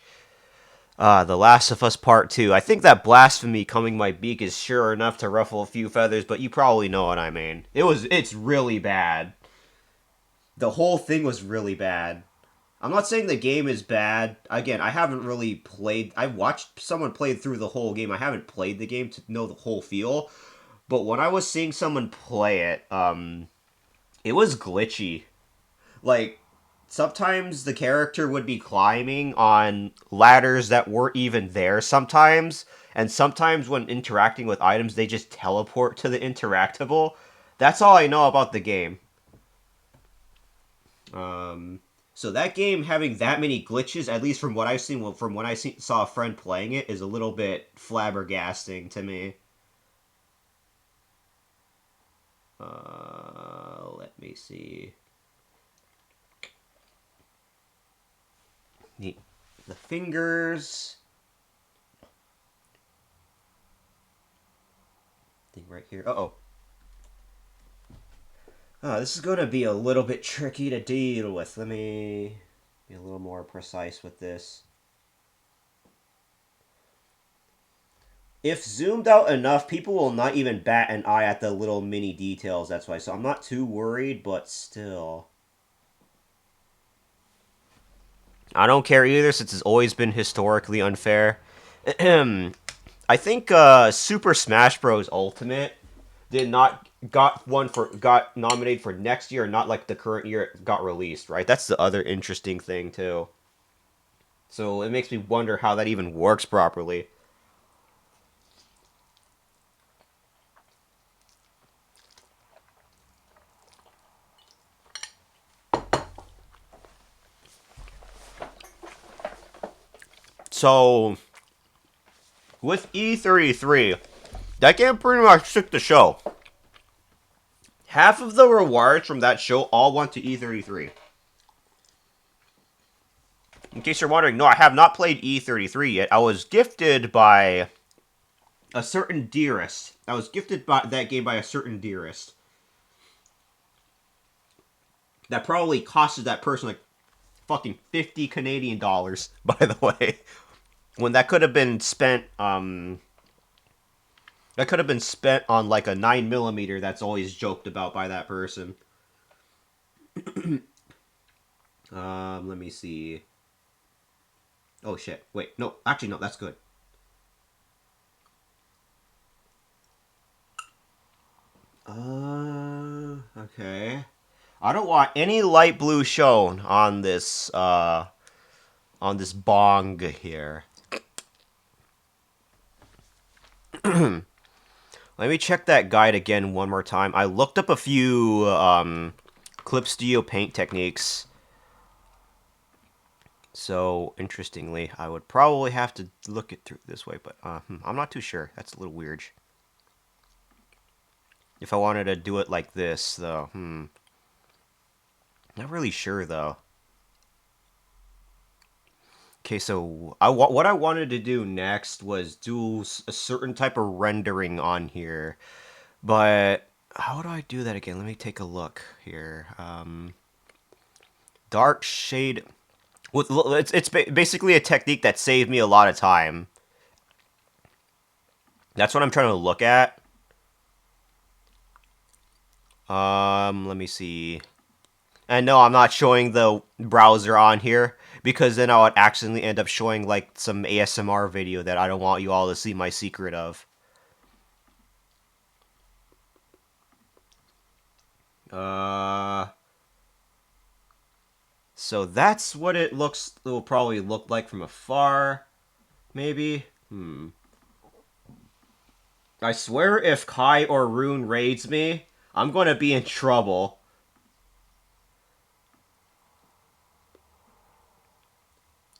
The Last of Us Part 2. I think that blasphemy coming my beak is sure enough to ruffle a few feathers, but you probably know what I mean. It's really bad. The whole thing was really bad. I'm not saying the game is bad. Again, I haven't really played. I watched someone play through the whole game. I haven't played the game to know the whole feel. But when I was seeing someone play it, it was glitchy. Like, sometimes the character would be climbing on ladders that weren't even there sometimes. And sometimes when interacting with items, they just teleport to the interactable. That's all I know about the game. So that game having that many glitches, at least from what I've seen, from when I saw a friend playing it, is a little bit flabbergasting to me. Let me see. The fingers. Thing right here. Uh-oh. This is going to be a little bit tricky to deal with. Let me be a little more precise with this. If zoomed out enough, people will not even bat an eye at the little mini details, that's why. So I'm not too worried, but still. I don't care either, since it's always been historically unfair. I think Super Smash Bros. Ultimate did not got nominated for next year, not like the current year it got released, right? That's the other interesting thing too. So it makes me wonder how that even works properly. So with E33, that game pretty much took the show. Half of the rewards from that show all went to E33. In case you're wondering, no, I have not played E33 yet. I was gifted by a certain dearest. I was gifted by that game by a certain dearest. That probably costed that person like fucking 50 Canadian dollars, by the way. When that could have been spent, that could have been spent on like a 9mm that's always joked about by that person. Let me see. Oh shit. Wait, no, actually no, that's good. Okay. I don't want any light blue shown on this bong here. Let me check that guide again one more time. I looked up a few Clip Studio paint techniques. So, interestingly, I would probably have to look it through this way, but I'm not too sure. That's a little weird. If I wanted to do it like this, though, Not really sure, though. Okay, so what I wanted to do next was do a certain type of rendering on here. But how do I do that again? Let me take a look here. Dark shade. It's basically a technique that saved me a lot of time. That's what I'm trying to look at. Let me see. And no, I'm not showing the browser on here because then I would accidentally end up showing like some ASMR video that I don't want you all to see my secret of. So that's what it will probably look like from afar. Maybe? I swear if Kai or Rune raids me, I'm gonna be in trouble.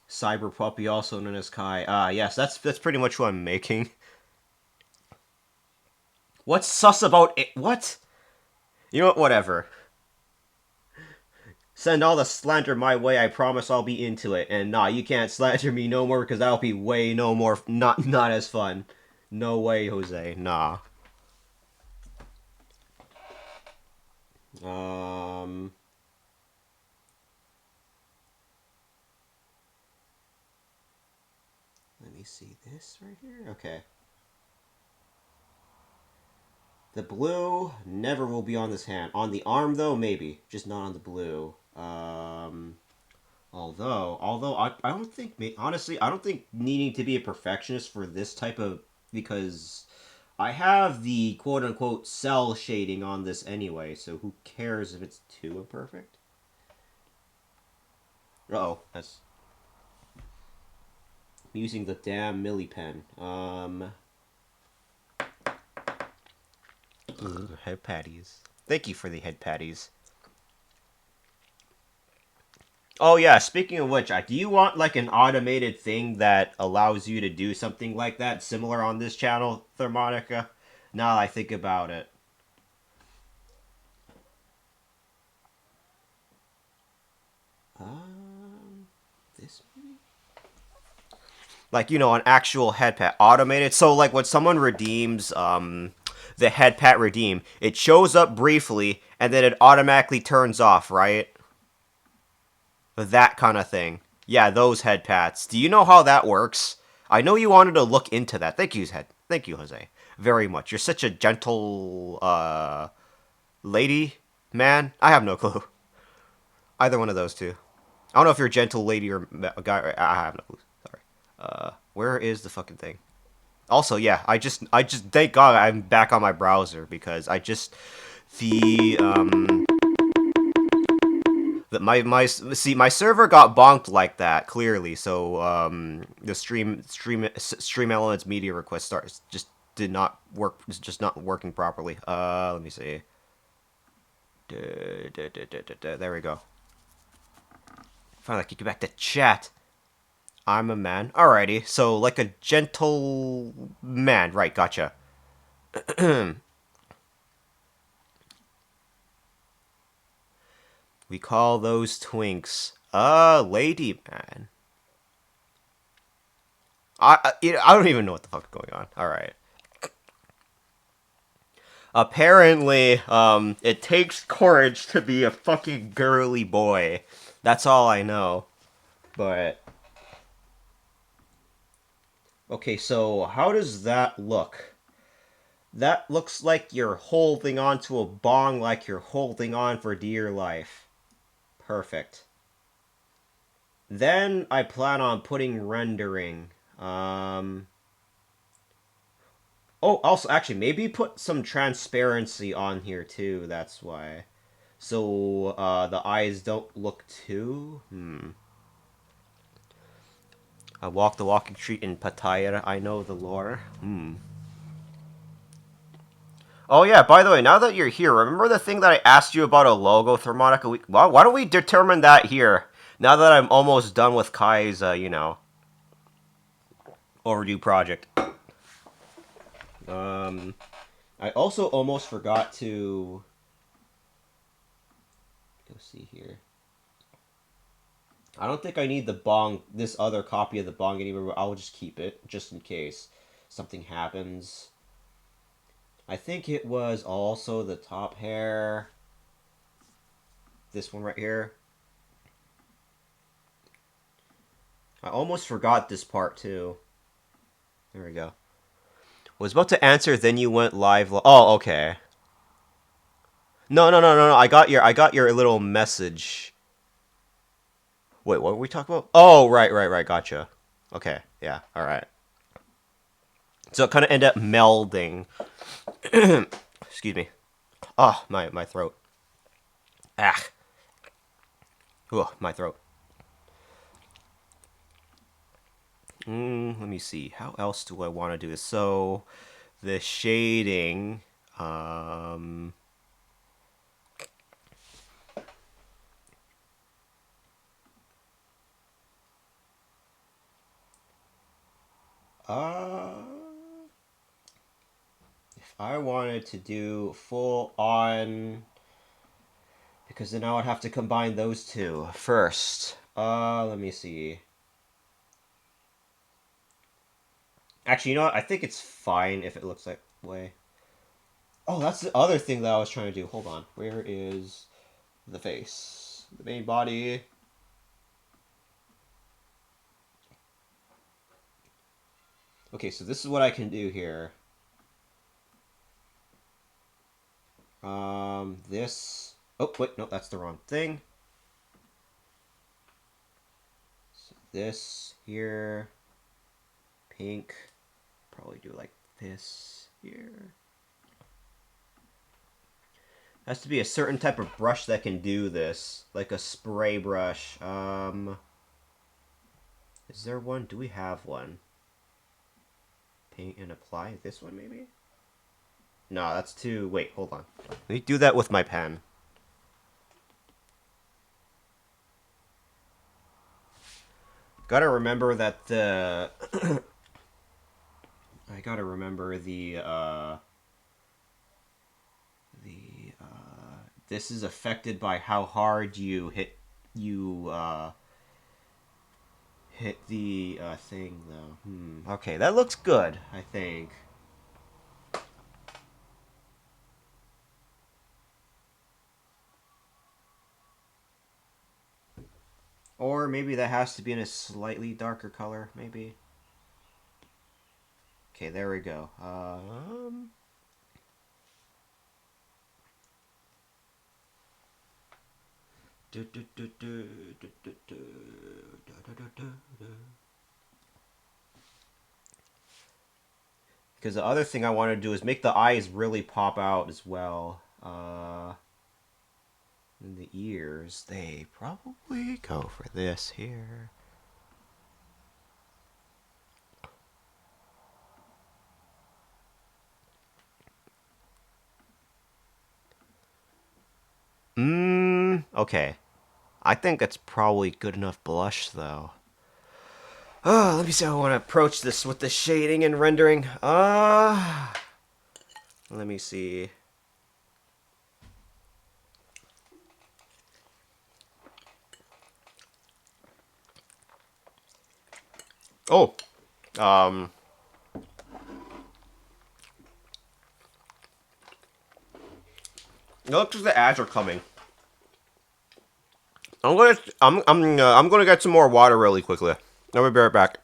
Cyber Puppy, also known as Kai. Yes, that's pretty much what I'm making. What's sus about it? What? You know what? Whatever. Send all the slander my way. I promise I'll be into it. And nah, you can't slander me no more because that'll be way no more not as fun. No way, Jose. Nah. Let me see this right here. Okay. The blue never will be on this hand. On the arm, though, maybe. Just not on the blue. Although I don't think, honestly, I don't think needing to be a perfectionist for this type of, because I have the quote-unquote cell shading on this anyway, so who cares if it's too imperfect? Uh-oh, that's... I'm using the damn Millipen. Head patties. Thank you for the head patties. Oh yeah, speaking of which, do you want like an automated thing that allows you to do something like that, similar on this channel, Thermonica? Now I think about it. This maybe? Like, you know, an actual head pat, automated. So like when someone redeems, the head pat redeem, it shows up briefly and then it automatically turns off, right? That kind of thing. Yeah, those head pats. Do you know how that works? I know you wanted to look into that. Thank you, Thank you, Jose. Very much. You're such a gentle, lady, man. I have no clue. Either one of those two. I don't know if you're a gentle lady or a guy. I have no clue. Sorry. Where is the fucking thing? Also, yeah, I just thank God I'm back on my browser because I just the my server got bonked like that clearly. So the stream elements media request starts just did not work. It's just not working properly. Let me see. There we go. Finally, I can get back to chat. I'm a man. Alrighty, so like a gentle man. Right, gotcha. We call those twinks. Lady man. I don't even know what the fuck is going on. Alright. Apparently, it takes courage to be a fucking girly boy. That's all I know. But okay, so how does that look? That looks like you're holding onto a bong like you're holding on for dear life. Perfect. Then I plan on putting rendering. Oh, also, actually, maybe put some transparency on here too. That's why. So the eyes don't look too. I walk the walking street in Pattaya. I know the lore. Oh yeah, by the way, now that you're here, remember the thing that I asked you about a logo, Thermonica? Why don't we determine that here? Now that I'm almost done with Kai's, overdue project. I also almost forgot to go see here. I don't think I need the bong, this other copy of the bong anymore, but I'll just keep it, just in case something happens. I think it was also the top hair. This one right here. I almost forgot this part, too. There we go. Was about to answer, then you went live. Oh, okay. No. I got your little message. Wait, what were we talking about? Oh, right. Gotcha. Okay, yeah, all right. So it kind of ended up melding. Excuse me. Ah, my throat. Ah. Ugh, my throat. Let me see. How else do I want to do this? So, the shading. Um. Uh. If I wanted to do full on, because then I would have to combine those two first. Let me see. Actually, you know what? I think it's fine if it looks that way. Oh, that's the other thing that I was trying to do. Hold on. Where is the face? The main body. Okay, so this is what I can do here. This. Oh, wait, no, that's the wrong thing. So this here. Pink. Probably do like this here. Has to be a certain type of brush that can do this. Like a spray brush. Is there one? Do we have one? Paint and apply. This one, maybe? No, that's too... Wait, hold on. Let me do that with my pen. Gotta remember that the... I gotta remember this is affected by how hard you hit the thing, though. Okay, that looks good, I think. Or maybe that has to be in a slightly darker color, maybe. Okay, there we go. Because the other thing I want to do is make the eyes really pop out as well. And the ears, they probably go for this here. Okay. I think that's probably good enough blush, though. Oh, let me see how I want to approach this with the shading and rendering. Let me see. Oh, um, it looks like the ads are coming. I'm gonna get some more water really quickly. I'll be right back.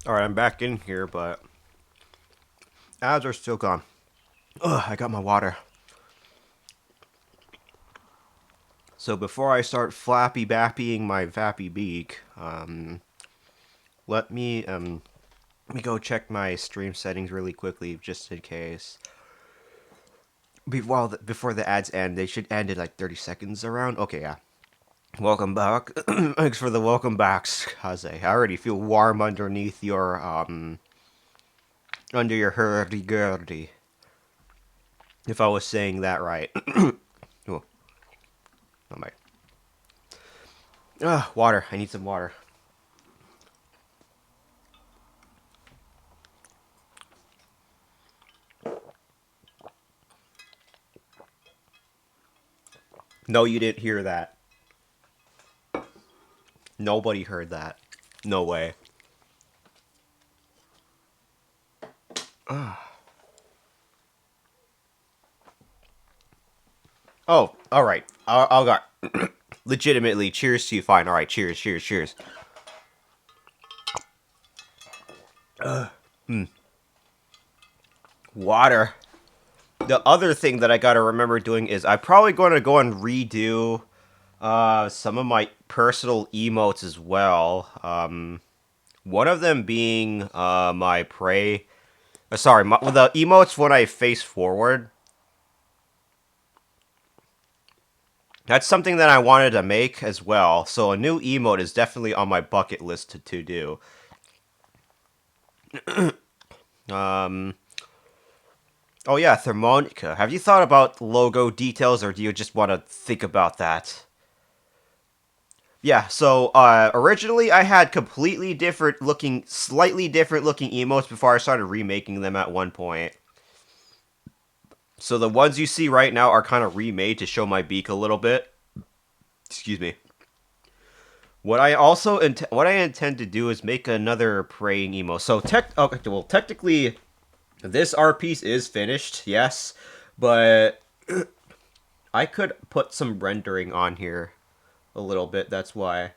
All right, I'm back in here, but ads are still gone. Ugh, I got my water. So before I start flappy bappying my vappy beak, let me let me go check my stream settings really quickly, just in case. Before the ads end, they should end in like 30 seconds around. Okay, yeah. Welcome back. Thanks for the welcome backs, Kaze. I already feel warm underneath your, under your hurdy-gurdy. If I was saying that right. Oh, oh my. Water. I need some water. No, you didn't hear that. Nobody heard that. No way. Oh, all right. I'll got legitimately. Cheers to you. Fine. All right. Cheers. Cheers. Cheers. Water. The other thing that I gotta remember doing is I'm probably going to go and redo some of my personal emotes as well. One of them being my pray. Sorry, the emotes when I face forward. That's something that I wanted to make as well. So a new emote is definitely on my bucket list to do. Um. Oh yeah, Thermonica. Have you thought about logo details, or do you just want to think about that? Yeah, so originally I had completely different looking, slightly different looking emotes before I started remaking them at one point. So the ones you see right now are kind of remade to show my beak a little bit. Excuse me. What I intend to do is make another praying emo. So technically this art piece is finished, yes, but I could put some rendering on here a little bit. That's why.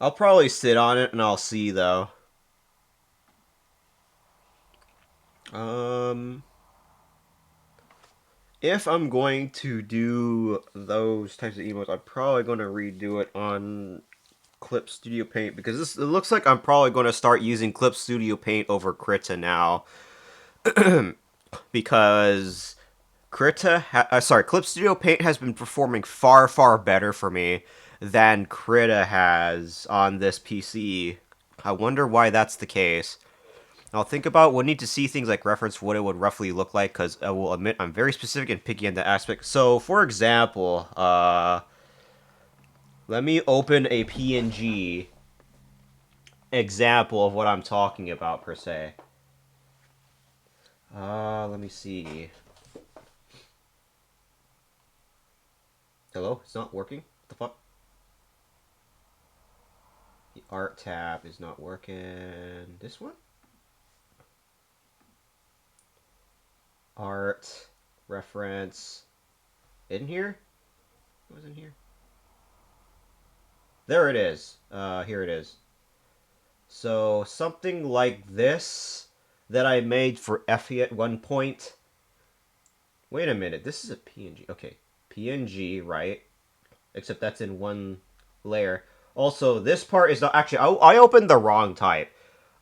I'll probably sit on it and I'll see though. Um, if I'm going to do those types of emotes, I'm probably going to redo it on Clip Studio Paint because it looks like I'm probably going to start using Clip Studio Paint over Krita now because Clip Studio Paint has been performing far better for me than Krita has on this PC. I wonder why that's the case. I'll think about we'll need to see things like reference what it would roughly look like because I will admit I'm very specific and picky in that aspect. So, for example, let me open a PNG example of what I'm talking about per se. Let me see. Hello, it's not working. What the fuck? The art tab is not working. This one? Art reference in here? It was in here. There it is. Here it is. So something like this that I made for Effie at one point. Wait a minute, this is a PNG. Okay, PNG, right? Except that's in one layer. Also, this part is not actually. I opened the wrong type.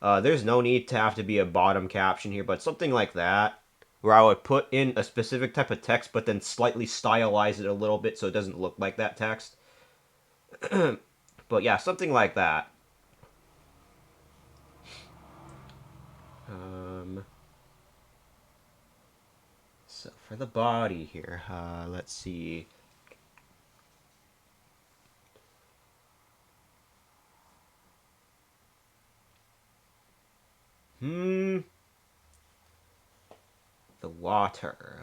There's no need to have to be a bottom caption here, but something like that, where I would put in a specific type of text, but then slightly stylize it a little bit so it doesn't look like that text. But yeah, something like that. So for the body here, let's see. The water.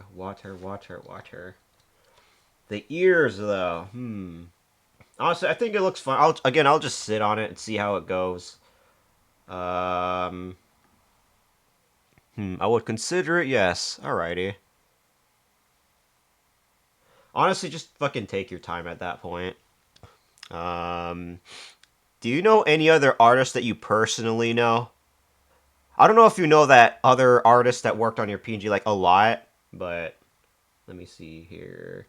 The ears, though. Honestly, I think it looks fun. I'll just sit on it and see how it goes. I would consider it, yes. Alrighty. Honestly, just fucking take your time at that point. Do you know any other artists that you personally know? I don't know if you know that other artists that worked on your PNG like a lot, but let me see here.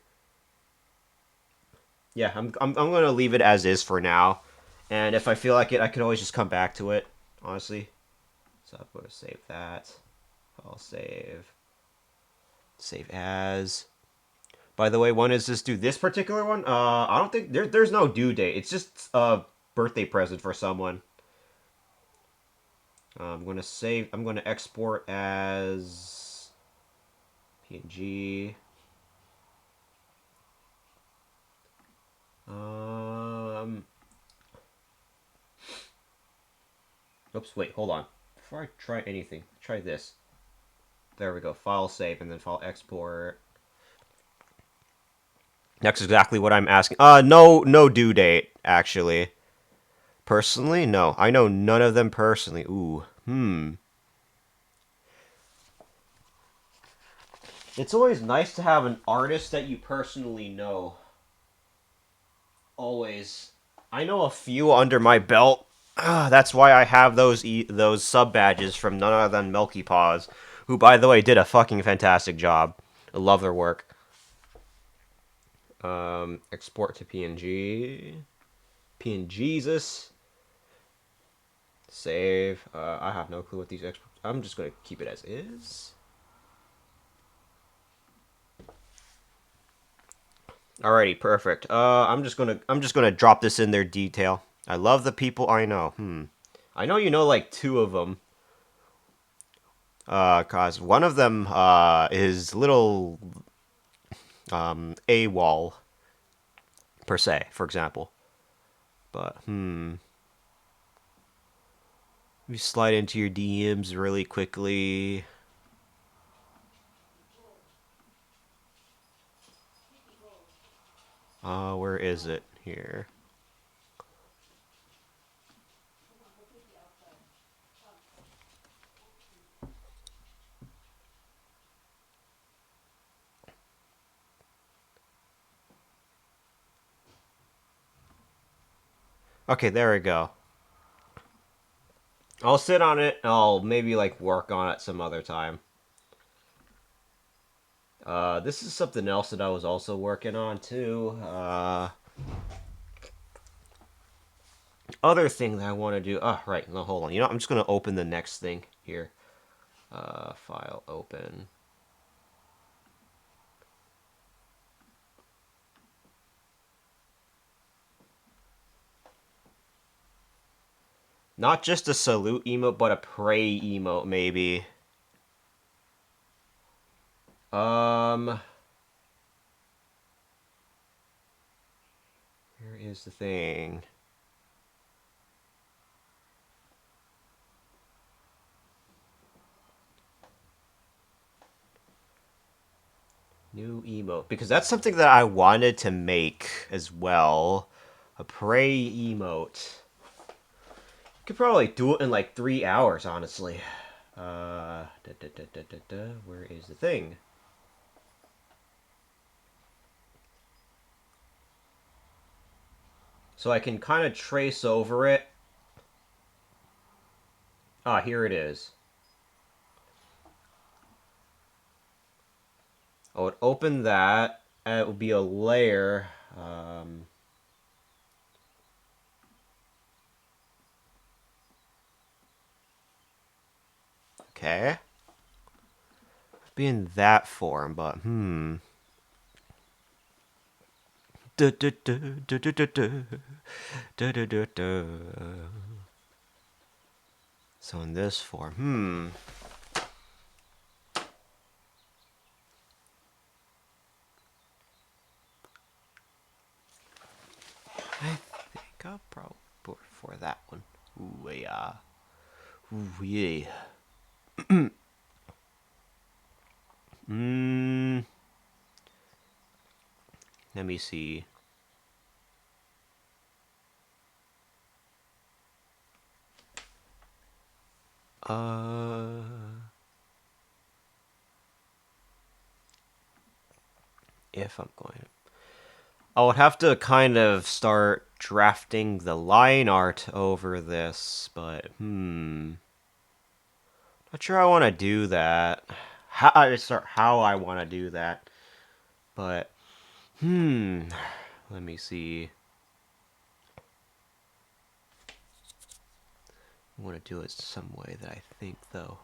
Yeah, I'm gonna leave it as is for now, and if I feel like it, I can always just come back to it. Honestly, so I'm gonna save that. I'll save as. By the way, when is this due? This particular one? I don't think there's no due date. It's just a birthday present for someone. I'm gonna save. I'm gonna export as PNG. Um. Oops. Wait. Hold on. Before I try anything, try this. There we go. File save and then file export. That's exactly what I'm asking. No due date actually. Personally, no. I know none of them personally. Ooh. It's always nice to have an artist that you personally know. Always. I know a few under my belt. That's why I have those sub badges from none other than Milky Paws, who, by the way, did a fucking fantastic job. I love their work. Export to PNG. PNGesus. Save. I have no clue what these exports. I'm just gonna keep it as is. Alrighty, perfect. I'm just gonna drop this in their detail. I love the people I know. I know you know like two of them. Cause one of them is little AWOL per se, for example. But we slide into your DMs really quickly. Where is it here? Okay, there we go. I'll sit on it. I'll maybe like work on it some other time. This is something else that I was also working on too. Other thing that I want to do. Oh, right. No, hold on. You know, I'm just gonna open the next thing here. File open. Not just a salute emote, but a pray emote, maybe. Here is the thing. New emote. Because that's something that I wanted to make as well. A pray emote. Could probably do it in like 3 hours, honestly. Where is the thing? So I can kind of trace over it. Ah, here it is. I would open that, and it would be a layer. Okay. Be in that form, but So in this form, I think I'll probably go for that one. Ooh, yeah. Ooh, yeah. Let me see. If I'm going to... I would have to kind of start drafting the line art over this, but not sure I want to do that. How I want to do that, but let me see. I want to do it some way that I think though.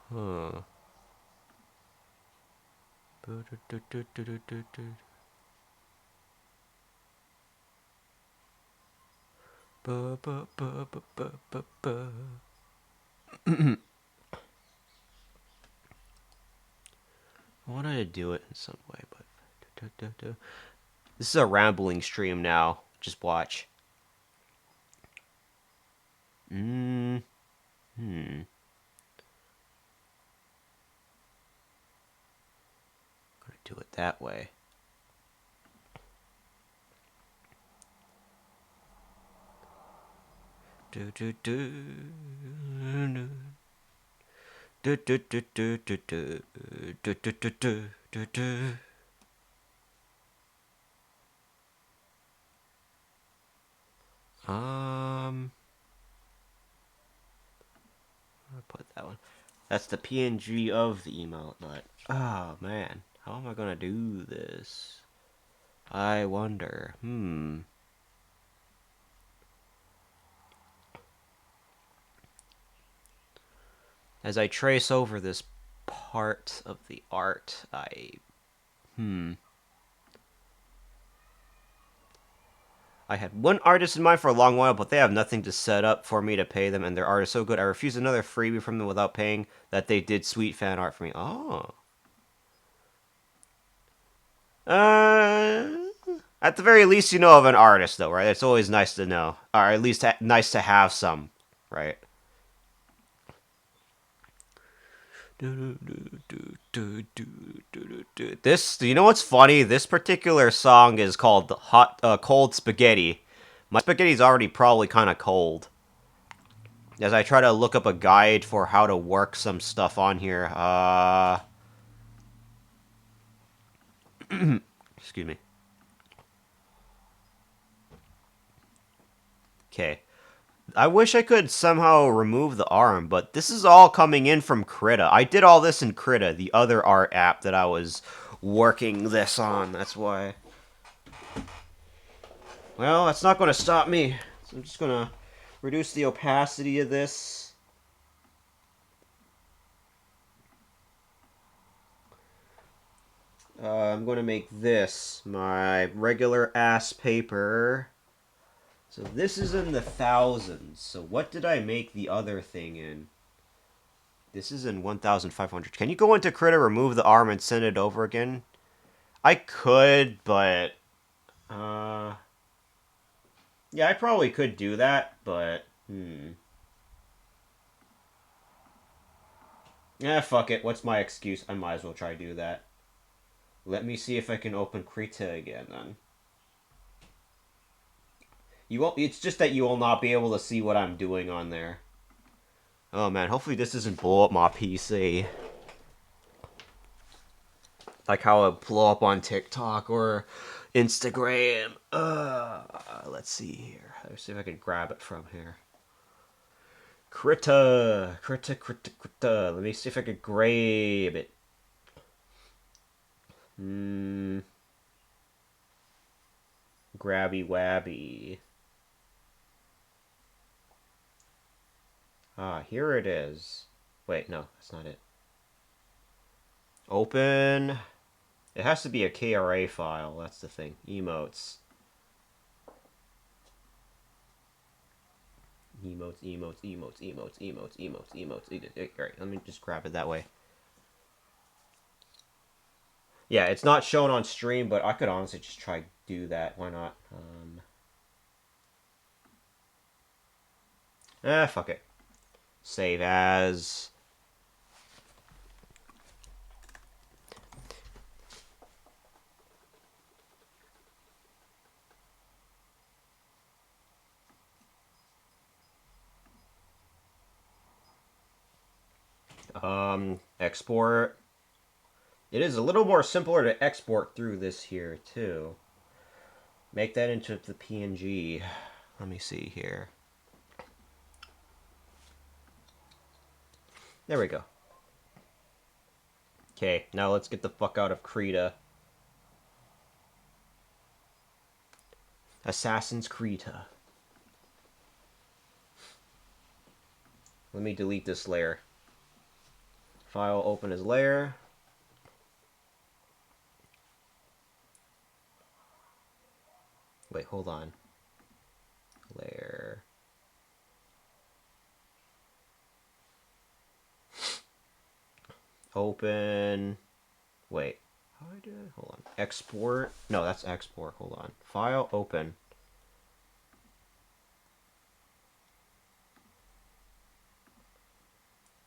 Ba, ba, ba, ba, ba, ba, ba. I wanted to do it in some way, but this is a rambling stream now. Just watch. Gonna do it that way. Do do do do do do do do do do do do do do. I'll put that one. That's the PNG of the emote, but oh man, how am I gonna do this? I wonder. As I trace over this part of the art, I had one artist in mind for a long while, but they have nothing to set up for me to pay them, and their art is so good, I refused another freebie from them without paying that they did sweet fan art for me. Oh. At the very least, you know of an artist, though, right? It's always nice to know. Or at least nice to have some, right? This, you know what's funny? This particular song is called Cold Spaghetti. My spaghetti's already probably kind of cold. As I try to look up a guide for how to work some stuff on here, excuse me. Okay. I wish I could somehow remove the arm, but this is all coming in from Krita. I did all this in Krita, the other art app that I was working this on. That's why. Well, that's not going to stop me. So I'm just going to reduce the opacity of this. I'm going to make this my regular ass paper. So this is in the thousands. So what did I make the other thing in? This is in 1,500. Can you go into Krita, remove the arm, and send it over again? I could, but... yeah, I probably could do that, but... fuck it. What's my excuse? I might as well try to do that. Let me see if I can open Krita again, then. You won't... It's just that you will not be able to see what I'm doing on there. Oh, man. Hopefully this doesn't blow up my PC. Like how it blow up on TikTok or Instagram. Let's see here. Let's see if I can grab it from here. Krita. Let me see if I can grab it. Grabby wabby. Here it is. Wait, no, that's not it. Open. It has to be a KRA file, that's the thing. Emotes. Emotes. Alright, let me just grab it that way. Yeah, it's not shown on stream, but I could honestly just try to do that. Why not? Fuck it. Save as. Export. It is a little more simpler to export through this here, too. Make that into the PNG. Let me see here. There we go. Okay, now let's get the fuck out of Krita. Assassin's Krita. Let me delete this layer. File, open as layer. Wait, hold on. Claire. Open. Wait. How do I do it? Hold on. Export. No, that's export. Hold on. File. Open.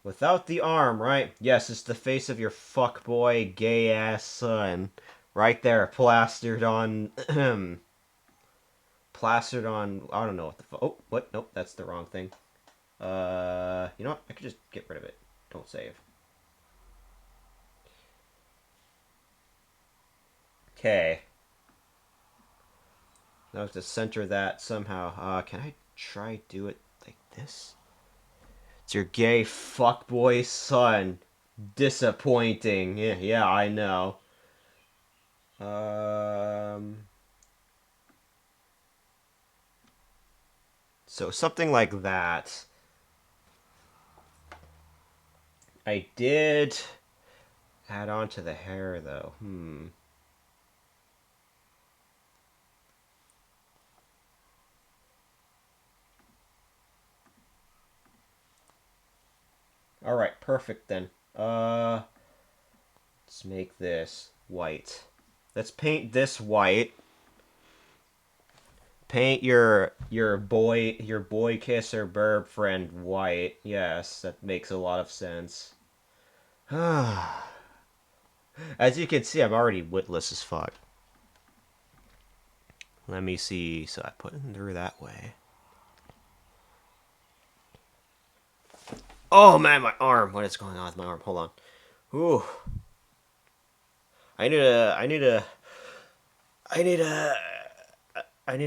Without the arm, right? Yes, it's the face of your fuckboy, gay-ass son. Right there, plastered on... plastered on... I don't know what the fuck... Oh, what? Nope, that's the wrong thing. You know what? I could just get rid of it. Don't save. Okay. Now I have to center that somehow. Can I try do it like this? It's your gay fuckboy son. Disappointing. Yeah, I know. So something like that. I did add on to the hair though. Alright, perfect then. Let's make this white. Let's paint this white. Paint your boy kisser burb friend white. Yes, that makes a lot of sense. As you can see, I'm already witless as fuck. Let me see. So I put it through that way. Oh man, my arm. What is going on with my arm? Hold on. Ooh. I need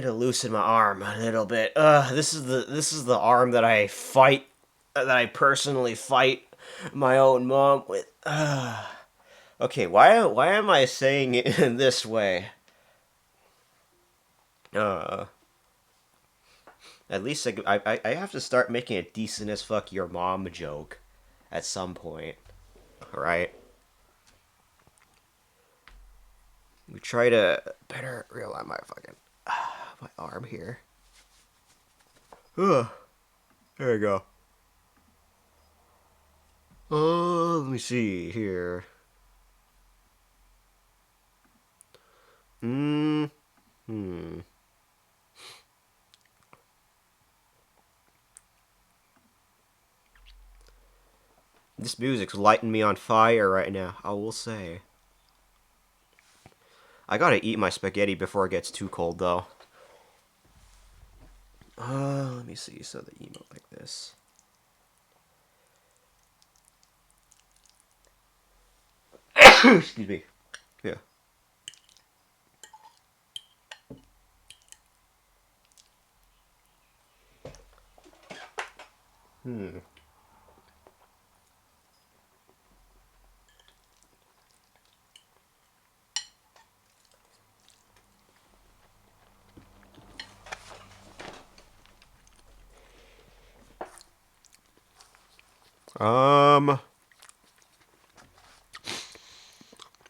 to loosen my arm a little bit. This is the arm that I fight, that I personally fight my own mom with. Okay, why am I saying it in this way? At least I have to start making a decent as fuck your mom joke at some point, right? We try to better realign my fucking my arm here. There you go. Let me see here. This music's lighting me on fire right now, I will say. I gotta eat my spaghetti before it gets too cold, though. Let me see. So the emote like this. Excuse me. Yeah.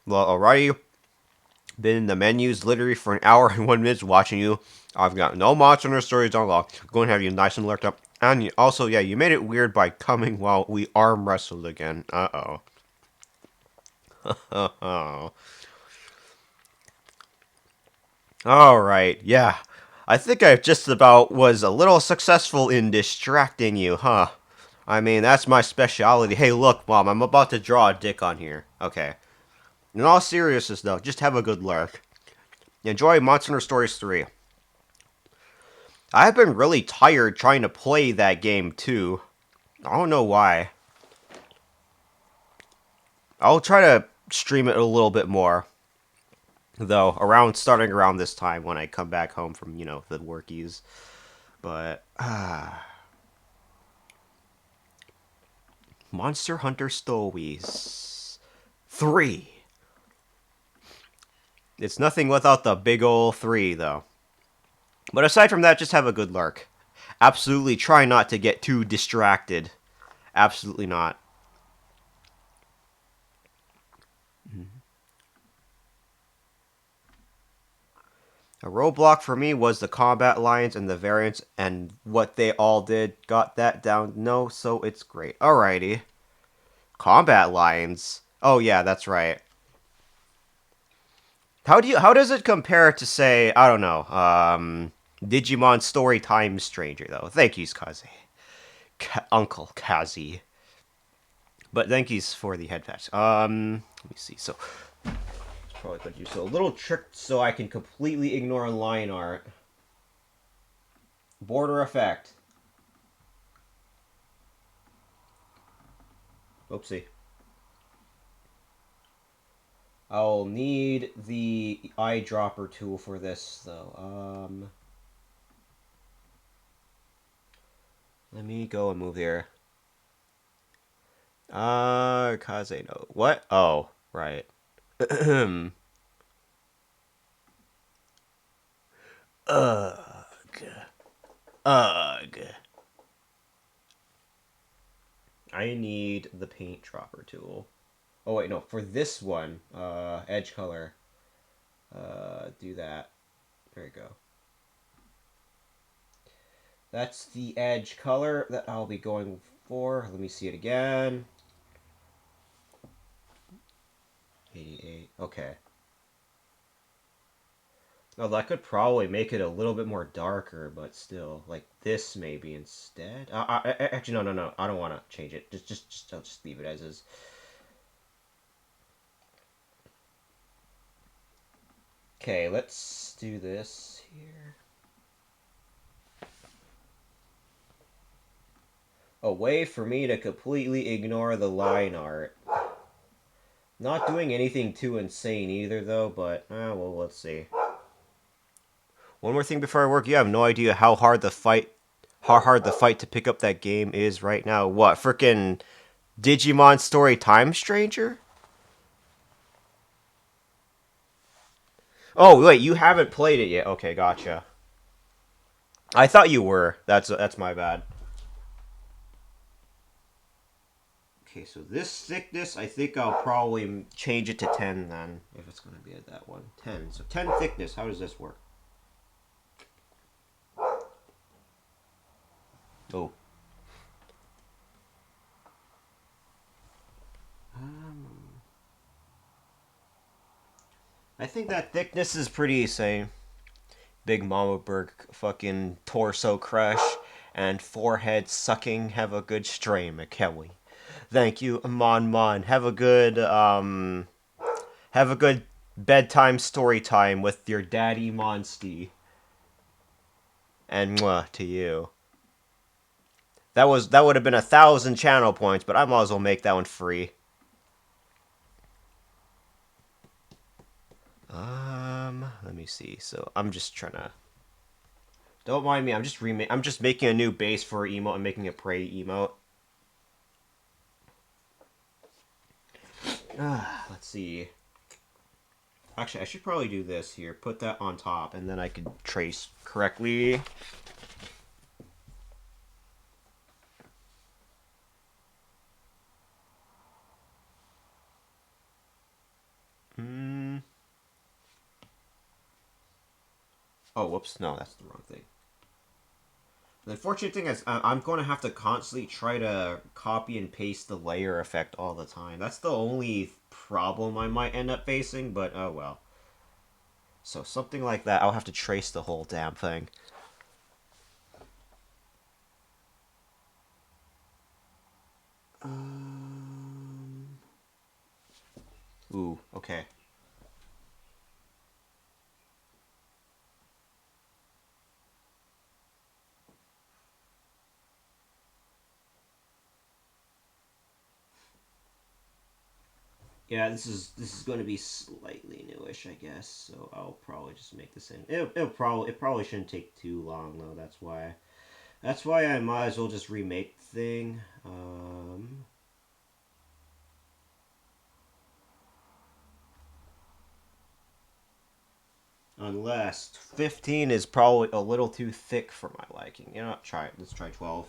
Well, alrighty. Been in the menus literally for an hour and 1 minute watching you. I've got no Monster Hunter stories unlocked. Going to have you nice and lurked up. And also, yeah, you made it weird by coming while we arm wrestled again. Uh-oh. Oh. Alright, yeah. I think I just about was a little successful in distracting you, huh? I mean, that's my specialty. Hey, look, Mom, I'm about to draw a dick on here. Okay. In all seriousness, though, just have a good lurk. Enjoy Monster Hunter Stories 3. I've been really tired trying to play that game, too. I don't know why. I'll try to stream it a little bit more. Though, starting around this time when I come back home from, the workies. But, Monster Hunter Stories 3. It's nothing without the big ol' 3, though. But aside from that, just have a good lurk. Absolutely try not to get too distracted. Absolutely not. A roadblock for me was the combat lines and the variants and what they all did. Got that down? No, so it's great. Alrighty. Combat lines. Oh yeah, that's right. How does it compare to say, I don't know, Digimon Story Time Stranger though? Thank yous, Kaze. Uncle Kazi. But thank yous for the head patch. Let me see. So probably could use a little trick so I can completely ignore line art. Border effect. Oopsie. I'll need the eyedropper tool for this though. Let me go and move here. Kaze no. What? Oh, right. Ugh. Ugh. Ugh. I need the paint dropper tool. Oh wait, no, for this one, edge color. Do that. There you go. That's the edge color that I'll be going for. Let me see it again. 88. Okay. Oh, that could probably make it a little bit more darker, but still, like this maybe instead. Actually, no. I don't want to change it. I'll just leave it as is. Okay, let's do this here. A way for me to completely ignore the line art. Not doing anything too insane either, though, but, well, let's see. One more thing before I work. You have no idea how hard the fight to pick up that game is right now. What, frickin' Digimon Story Time Stranger? Oh, wait, you haven't played it yet. Okay, gotcha. I thought you were. That's my bad. Okay, so this thickness, I think I'll probably change it to 10 then, if it's going to be at that one. 10. So 10 thickness, how does this work? Oh. I think that thickness is pretty same. Big Mama Berg fucking torso crush and forehead sucking. Have a good strain, McKelly. Thank you, Mon. Have a good bedtime story time with your daddy Monsty. And mwah to you. That would have been 1,000 channel points, but I might as well make that one free. Let me see. So I'm just trying to. Don't mind me. I'm just making a new base for emote and making a prey emote. Let's see. Actually, I should probably do this here. Put that on top, and then I could trace correctly. Oh, whoops. No, that's the wrong thing. The unfortunate thing is I'm going to have to constantly try to copy and paste the layer effect all the time. That's the only problem I might end up facing, but oh well. So something like that, I'll have to trace the whole damn thing. Ooh, okay. Yeah, this is going to be slightly newish, I guess. So I'll probably just make this in. It probably shouldn't take too long though. That's why I might as well just remake the thing. Unless 15 is probably a little too thick for my liking. You know, let's try 12.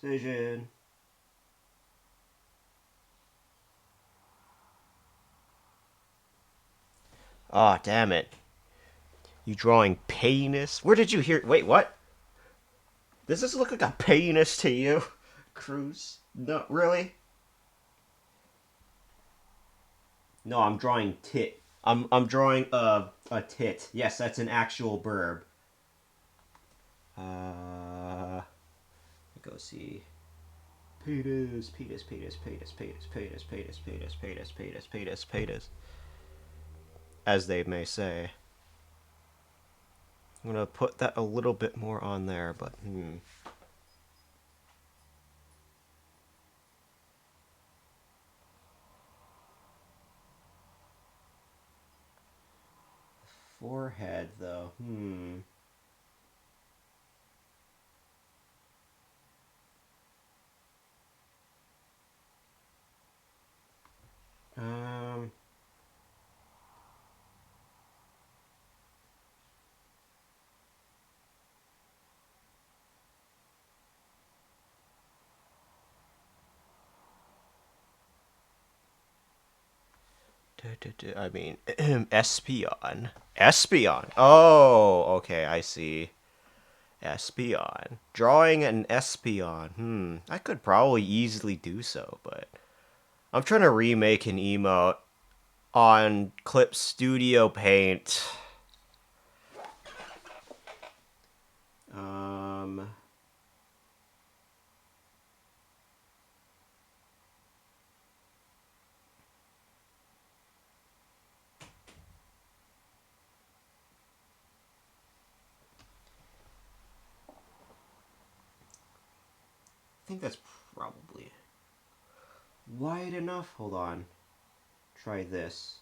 Vision. Ah, oh, damn it. You drawing penis? Where did you hear? Wait, what? Does this look like a penis to you, Cruz? No, really? No, I'm drawing tit. I'm drawing a tit. Yes, that's an actual verb. Go see. Penis, penis, penis, penis, penis, penis, penis, penis, penis, penis, penis, penis. As they may say. I'm gonna put that a little bit more on there, but forehead though. Um I mean, Espeon. Espeon. Oh, okay, I see. Espeon. Drawing an Espeon. I could probably easily do so, but I'm trying to remake an emote on Clip Studio Paint. I think that's probably wide enough. Hold on. Try this.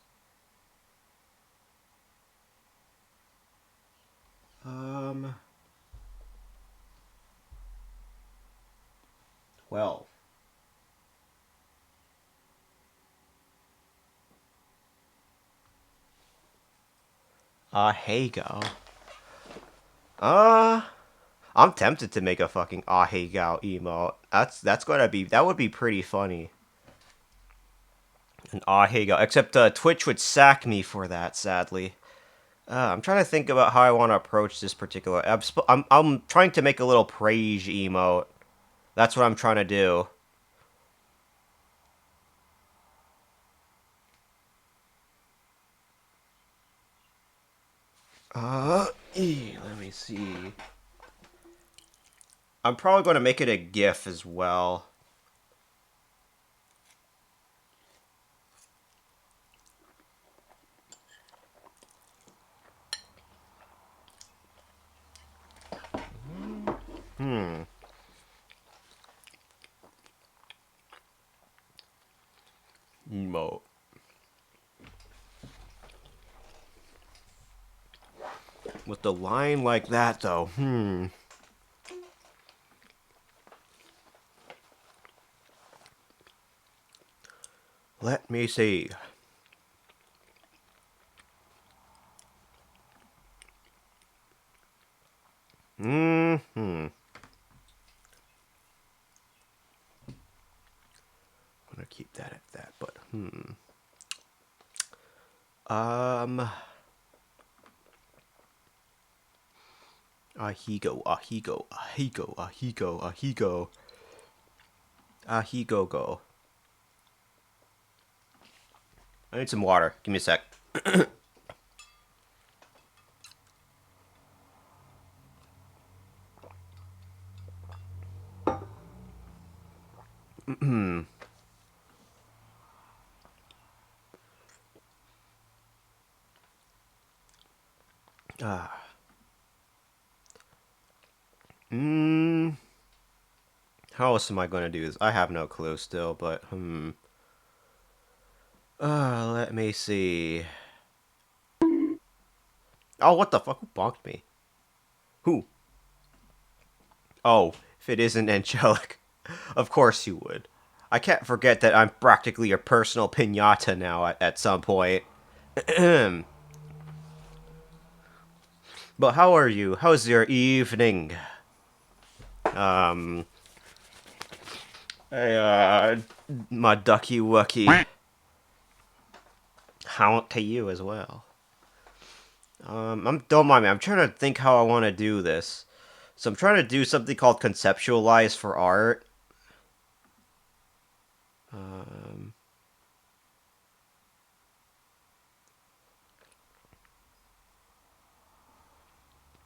12. Hey go. I'm tempted to make a fucking hey go emote. That would be pretty funny. An hey go. Except Twitch would sack me for that, sadly. I'm trying to think about how I want to approach this particular. I'm trying to make a little praise emote. That's what I'm trying to do. Let me see. I'm probably going to make it a GIF as well. Emote. With the line like that, though, Let me see. I'm gonna keep that at that, but Ahigo, Ahigo, Ahigo, Ahigo, Ahigo. Ahigo go. I need some water. Give me a sec. How else am I going to do this? I have no clue still, but let me see. Oh, what the fuck? Who bonked me? Who? Oh, if it isn't Angelic. Of course you would. I can't forget that I'm practically your personal pinata now at some point. But how are you? How's your evening? Hey, my ducky wucky. How to you as well. Don't mind me. I'm trying to think how I want to do this. So I'm trying to do something called conceptualize for art. Um,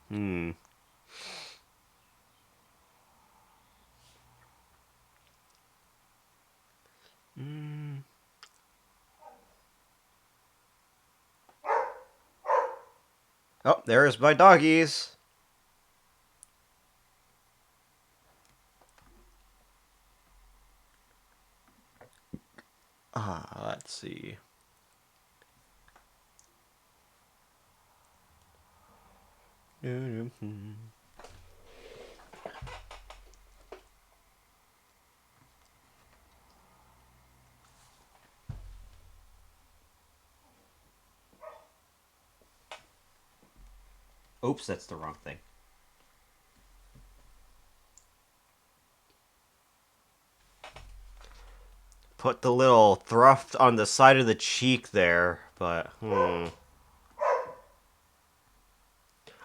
hmm. Mm. Oh, there's my doggies. Let's see. Oops, that's the wrong thing. Put the little thruft on the side of the cheek there, but I'm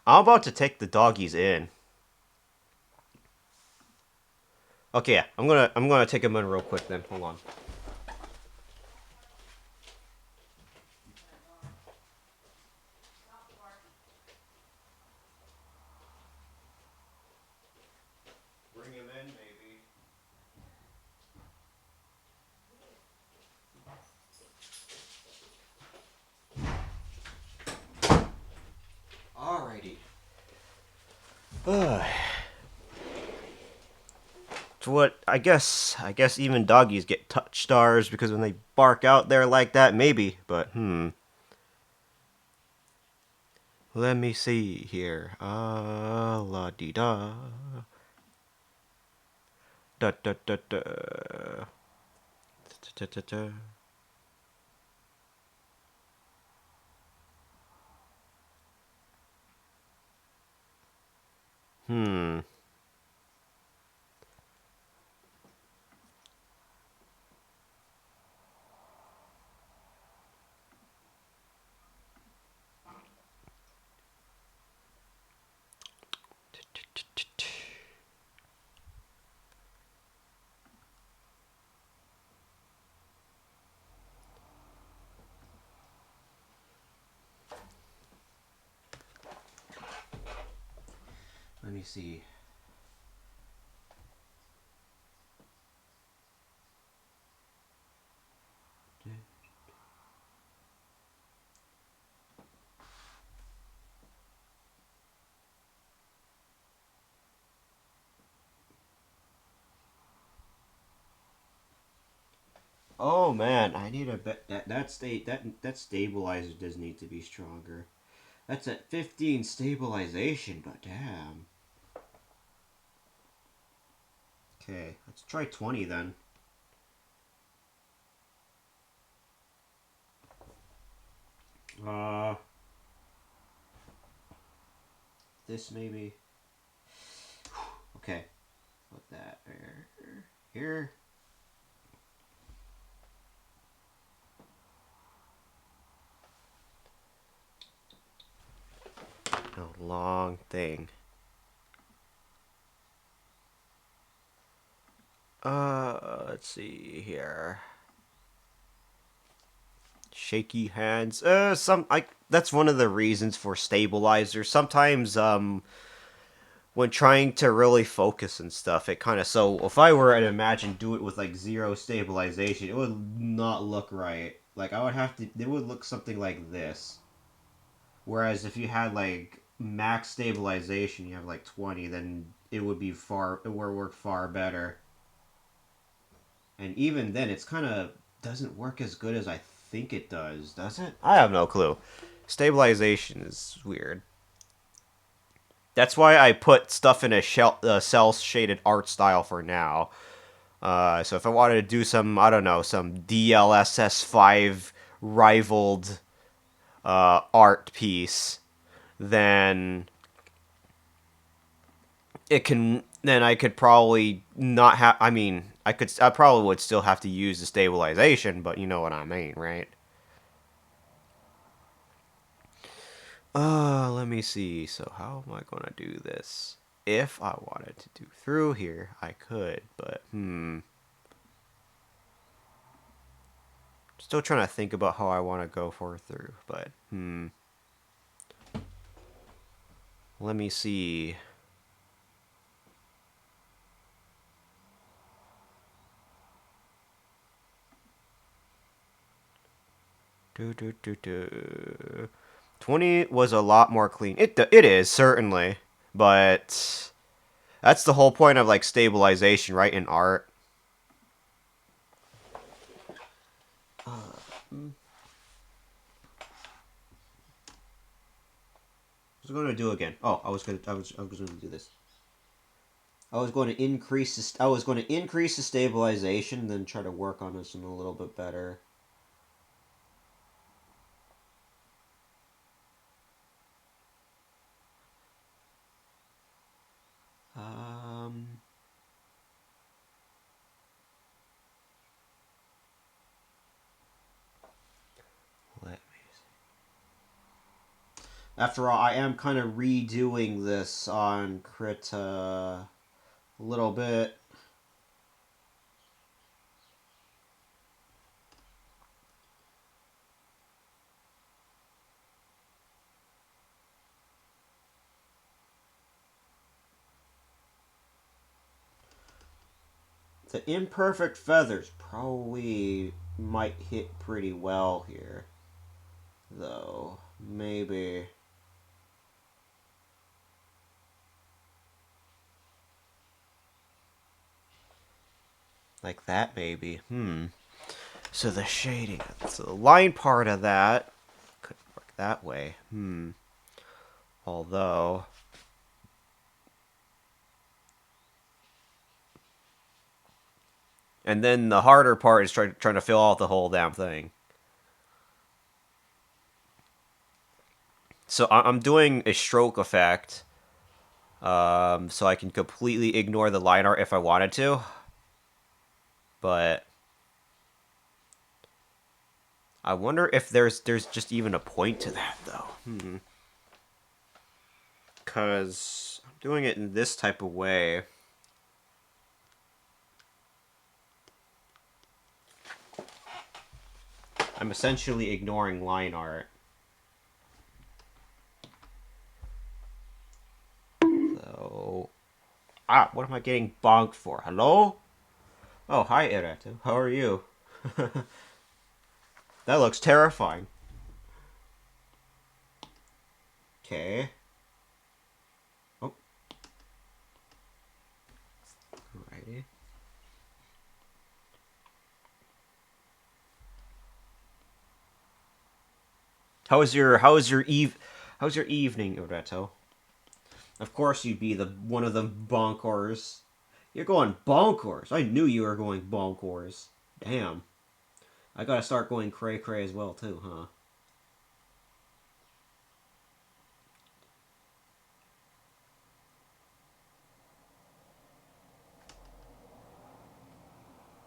about to take the doggies in. Okay, yeah, I'm gonna take them in real quick then. Hold on. Bring him in, maybe. Alrighty. So what? I guess even doggies get touch stars because when they bark out there like that, maybe. But let me see here. La di da. Da da da da. Da, da, da. Hmm. Let me see. Oh man, I need a bet that stabilizer does need to be stronger. That's at 15 stabilization, but damn. Okay, let's try 20 then. Uh, this maybe. Okay, put that here. A long thing. Let's see here. Shaky hands. That's one of the reasons for stabilizers. Sometimes when trying to really focus and stuff, it kind of so if I were to imagine do it with like zero stabilization, it would not look right. Like I would have to it would look something like this. Whereas if you had like max stabilization, you have like 20, then it would work far better. And even then, it's kind of doesn't work as good as I think it does it? I have no clue. Stabilization is weird. That's why I put stuff in a cell shaded art style for now. So if I wanted to do some, I don't know, some DLSS5 rivaled art piece, then it can then I could probably not have. I mean, I probably would still have to use the stabilization, but you know what I mean, right? Let me see. So how am I gonna do this? If I wanted to do through here, I could, but still trying to think about how I want to go for through, but let me see. Do. 20 was a lot more clean. It is certainly, but that's the whole point of like stabilization, right? In art. What was I going to do again? Oh, I was going to do this. I was going to increase this. I was going to increase the stabilization, and then try to work on this one a little bit better. Um. Let me see. After all, I am kind of redoing this on Krita a little bit. The imperfect feathers probably might hit pretty well here, though. Maybe. Like that, maybe. So the shading. So the line part of that could work that way. Although. And then the harder part is trying to fill out the whole damn thing. So I'm doing a stroke effect. So I can completely ignore the line art if I wanted to. But I wonder if there's just even a point to that, though. Because I'm doing it in this type of way. I'm essentially ignoring line art. So... what am I getting bonked for? Hello? Oh, hi, Ereto. How are you? That looks terrifying. Okay. Oh. Alrighty. How's your evening, Ereto? Of course you'd be the one of the bonkers. You're going bonkers. I knew you were going bonkers. Damn. I gotta start going cray cray as well too, huh?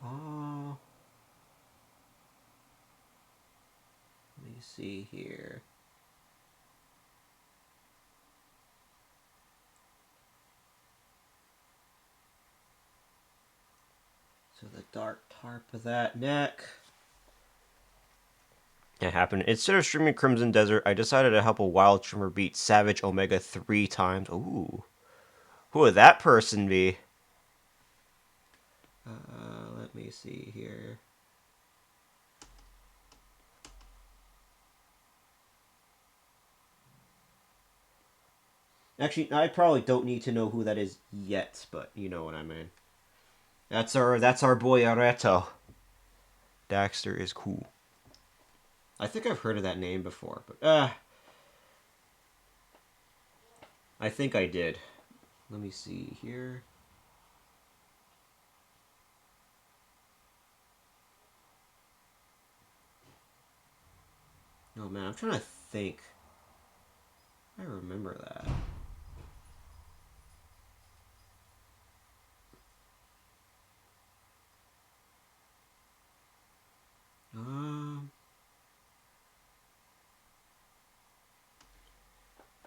Oh, let me see here. So the dark tarp of that neck. It happened. Instead of streaming Crimson Desert, I decided to help a wild trimmer beat Savage Omega 3 times. Ooh. Who would that person be? Let me see here. Actually, I probably don't need to know who that is yet, but you know what I mean. That's our boy Areto. Daxter is cool. I think I've heard of that name before, but I think I did. Let me see here. Oh man, I'm trying to think. I remember that.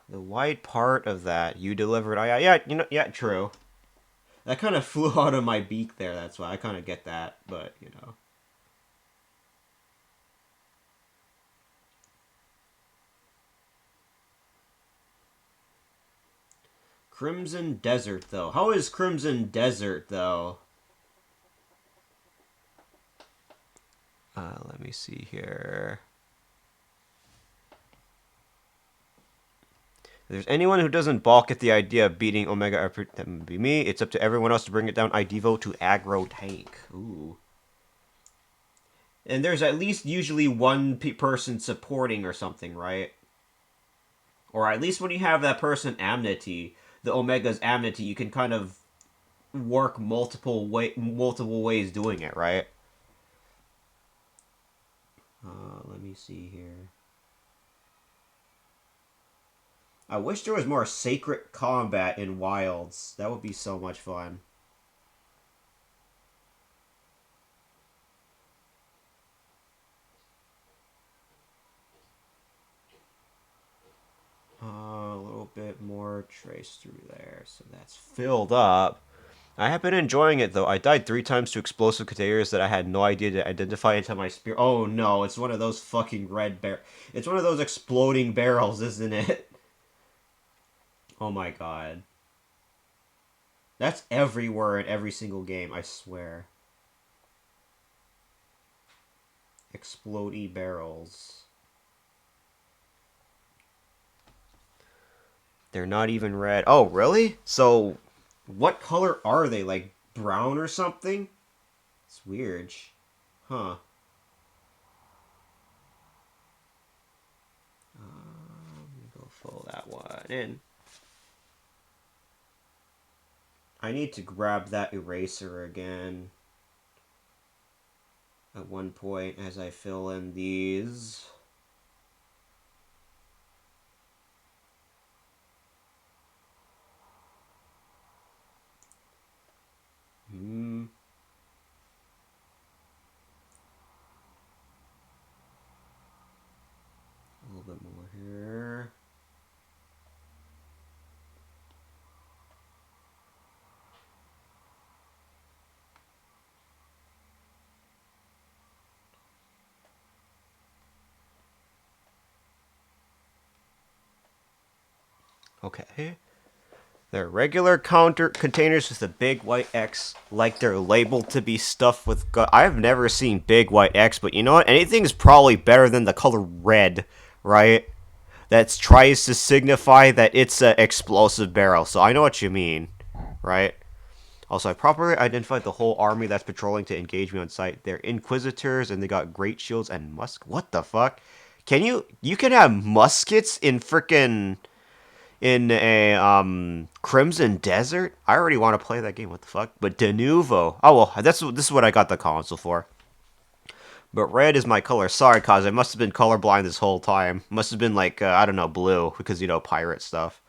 The white part of that you delivered. Yeah, you know, yeah, true. That kind of flew out of my beak there. That's why I kind of get that, but you know. Crimson Desert, though. How is Crimson Desert, though? Let me see here. If there's anyone who doesn't balk at the idea of beating Omega, that would be me. It's up to everyone else to bring it down. I devo to aggro tank. Ooh. And there's at least usually one person supporting or something, right? Or at least when you have that person Amnesty, the Omega's Amnesty, you can kind of work multiple ways doing it, right? Let me see here. I wish there was more sacred combat in Wilds. That would be so much fun. A little bit more trace through there, so that's filled up. I have been enjoying it though. I died 3 times to explosive containers that I had no idea to identify until my spear. Oh no, it's one of those fucking red bear. It's one of those exploding barrels, isn't it? Oh my god. That's everywhere in every single game, I swear. Explodey barrels. They're not even red. Oh, really? So, what color are they? Like brown or something? It's weird. Huh. Go fill that one in. I need to grab that eraser again. At one point as I fill in these. A little bit more here. Okay. They're regular counter containers with a big white X, like they're labeled to be stuffed with. I've never seen big white X, but you know what? Anything's probably better than the color red, right? That tries to signify that it's an explosive barrel. So I know what you mean, right? Also, I properly identified the whole army that's patrolling to engage me on sight. They're Inquisitors, and they got great shields and What the fuck? You can have muskets in frickin' in a Crimson Desert? I already want to play that game. What the fuck? But De Novo. Oh well, this is what I got the console for. But red is my color. Sorry, cause I must have been colorblind this whole time. Must have been like I don't know, blue because you know pirate stuff.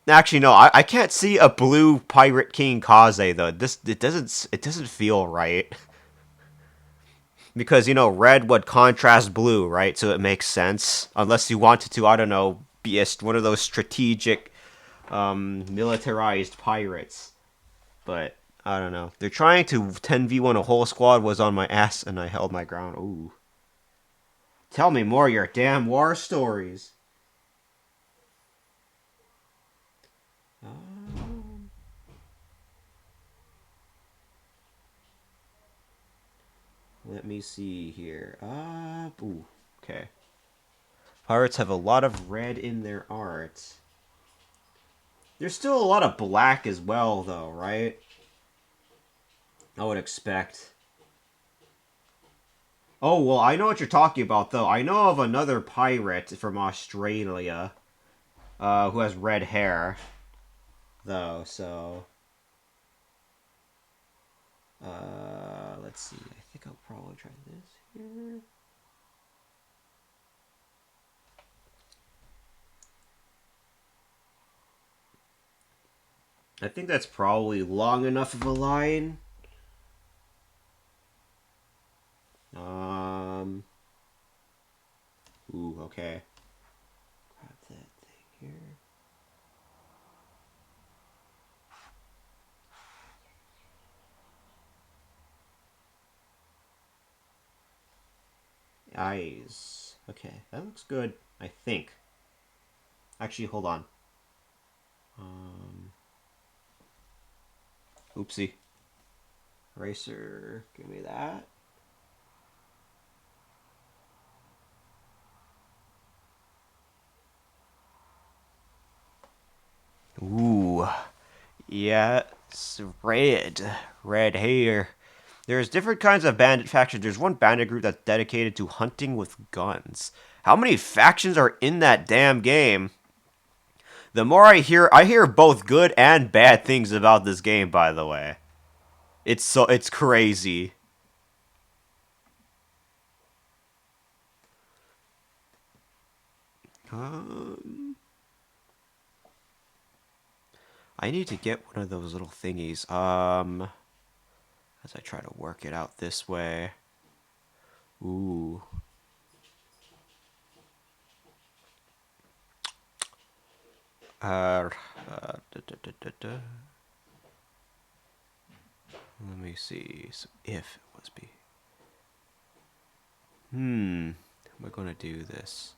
Actually, no, I can't see a blue Pirate King Kaze though. It doesn't feel right. Because you know red would contrast blue, right? So it makes sense. Unless you wanted to, I don't know, be one of those strategic, militarized pirates. But I don't know. They're trying to 10v1 a whole squad. Was on my ass, and I held my ground. Ooh. Tell me more of your damn war stories. Let me see here. Ooh, okay. Pirates have a lot of red in their art. There's still a lot of black as well, though, right? I would expect. Oh, well, I know what you're talking about, though. I know of another pirate from Australia who has red hair, though, so... let's see. I think I'll probably try this here. I think that's probably long enough of a line. Okay. Grab that thing here. Eyes. Okay, that looks good, I think. Actually, hold on. Oopsie. Eraser, give me that. Ooh. Yeah, it's red. Red hair. There's different kinds of bandit factions. There's one bandit group that's dedicated to hunting with guns. How many factions are in that damn game? The more I hear both good and bad things about this game, by the way. It's crazy. I need to get one of those little thingies. As I try to work it out this way. Ooh. Let me see. So if it was B. How am I gonna do this?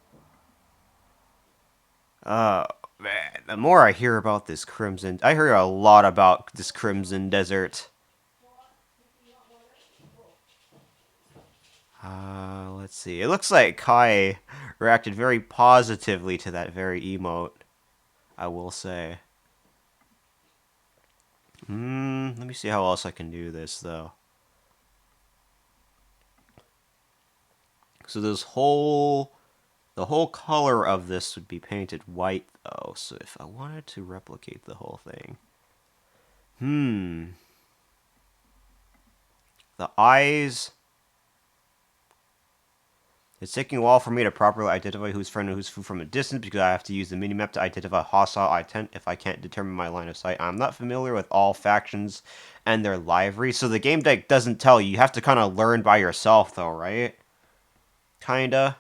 Man, the more I hear about this Crimson, I hear a lot about this Crimson Desert. Let's see. It looks like Kai reacted very positively to that very emote, I will say. Let me see how else I can do this, though. So the whole color of this would be painted white, though. So if I wanted to replicate the whole thing. The eyes. It's taking a while for me to properly identify who's friend and who's foe from a distance because I have to use the minimap to identify hostile intent if I can't determine my line of sight. I'm not familiar with all factions and their livery, so the game deck doesn't tell you. You have to kind of learn by yourself, though, right? Kinda.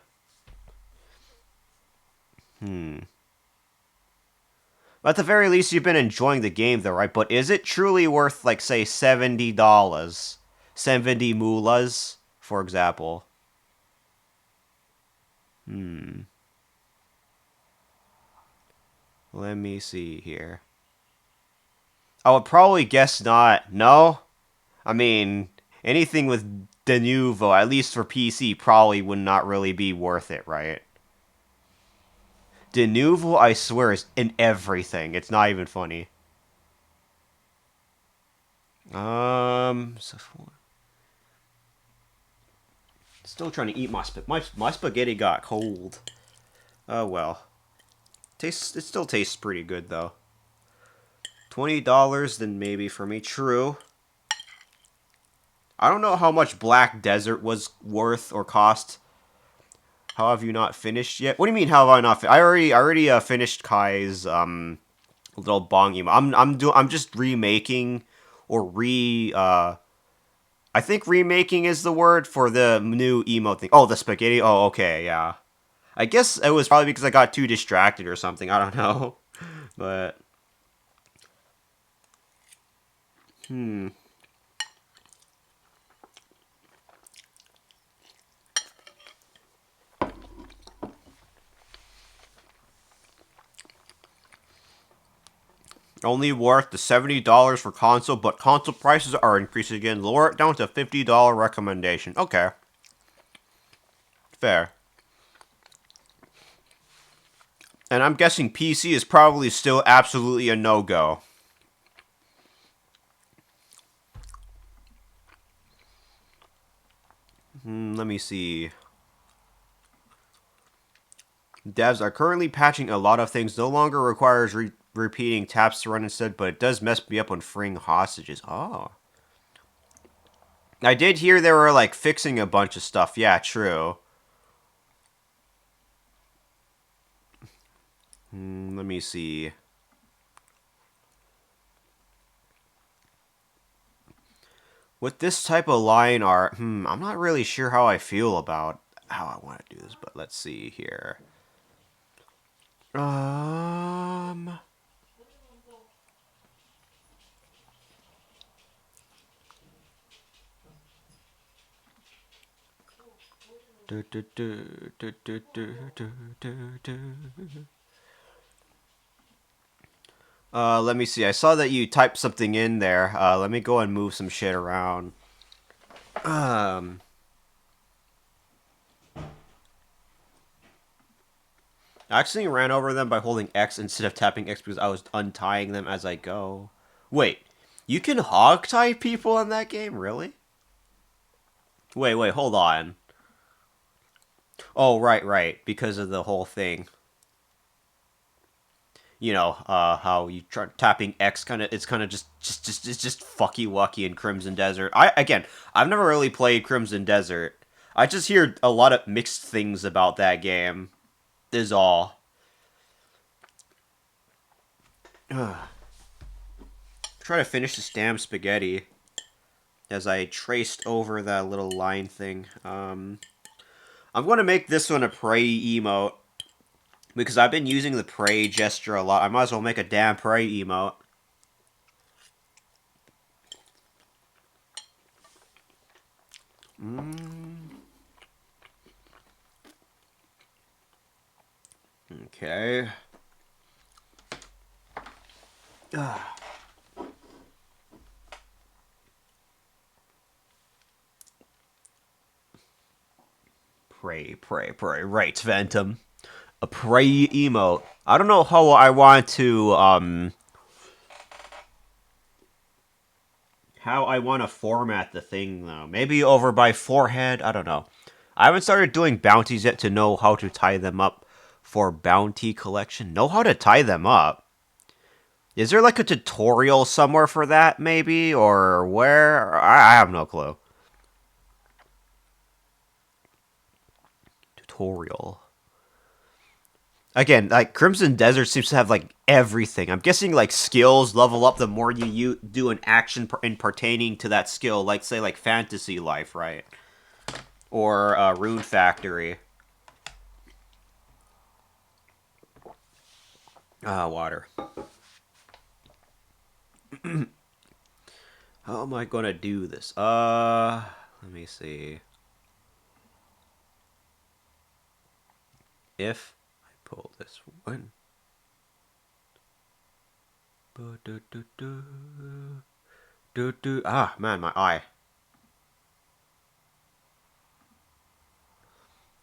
At the very least, you've been enjoying the game, though, right? But is it truly worth, like, say, $70? 70 mulas, for example. Let me see here. I would probably guess not. No? I mean, anything with Denuvo, at least for PC, probably would not really be worth it, right? Denuvo, I swear, is in everything. It's not even funny. Still trying to eat my spaghetti got cold. Oh well. It still tastes pretty good though. $20 then maybe for me. True. I don't know how much Black Desert was worth or cost. How have you not finished yet? What do you mean? How have I not? I already finished Kai's little bong emo. I'm just remaking or I think remaking is the word for the new emo thing. Oh, the spaghetti. Oh, okay, yeah. I guess it was probably because I got too distracted or something. I don't know. But only worth the $70 for console, but console prices are increasing again. Lower it down to $50 recommendation. Okay. Fair. And I'm guessing PC is probably still absolutely a no-go. Let me see. Devs are currently patching a lot of things. No longer requires repeating taps to run instead, but it does mess me up when freeing hostages. Oh. I did hear they were, like, fixing a bunch of stuff. Yeah, true. Let me see. With this type of line art, I'm not really sure how I feel about. how I want to do this, but let's see here. Do, do, do, do, do, do, do, do, do. Let me see. I saw that you typed something in there. Let me go and move some shit around. I actually ran over them by holding X instead of tapping X because I was untying them as I go. Wait, you can hog tie people in that game? Really? Wait, hold on. Oh, right, because of the whole thing. You know, how you try tapping X it's kind of just it's just fucky wucky in Crimson Desert. I've never really played Crimson Desert. I just hear a lot of mixed things about that game. Is all. Try to finish this damn spaghetti as I traced over that little line thing. I'm going to make this one a pray emote because I've been using the pray gesture a lot. I might as well make a damn pray emote. Okay. Pray. Right, Phantom. A pray emote. I don't know how I want to, how I want to format the thing, though. Maybe over by forehead? I don't know. I haven't started doing bounties yet to know how to tie them up for bounty collection. Know how to tie them up? Is there like a tutorial somewhere for that, maybe? Or where? I have no clue. Tutorial. Again, like Crimson Desert seems to have like everything. I'm guessing like skills level up the more you do an action in pertaining to that skill, like say like Fantasy Life, right? Or Rune Factory. Water. How am I gonna do this? Let me see. If I pull this one. Ah, man, my eye.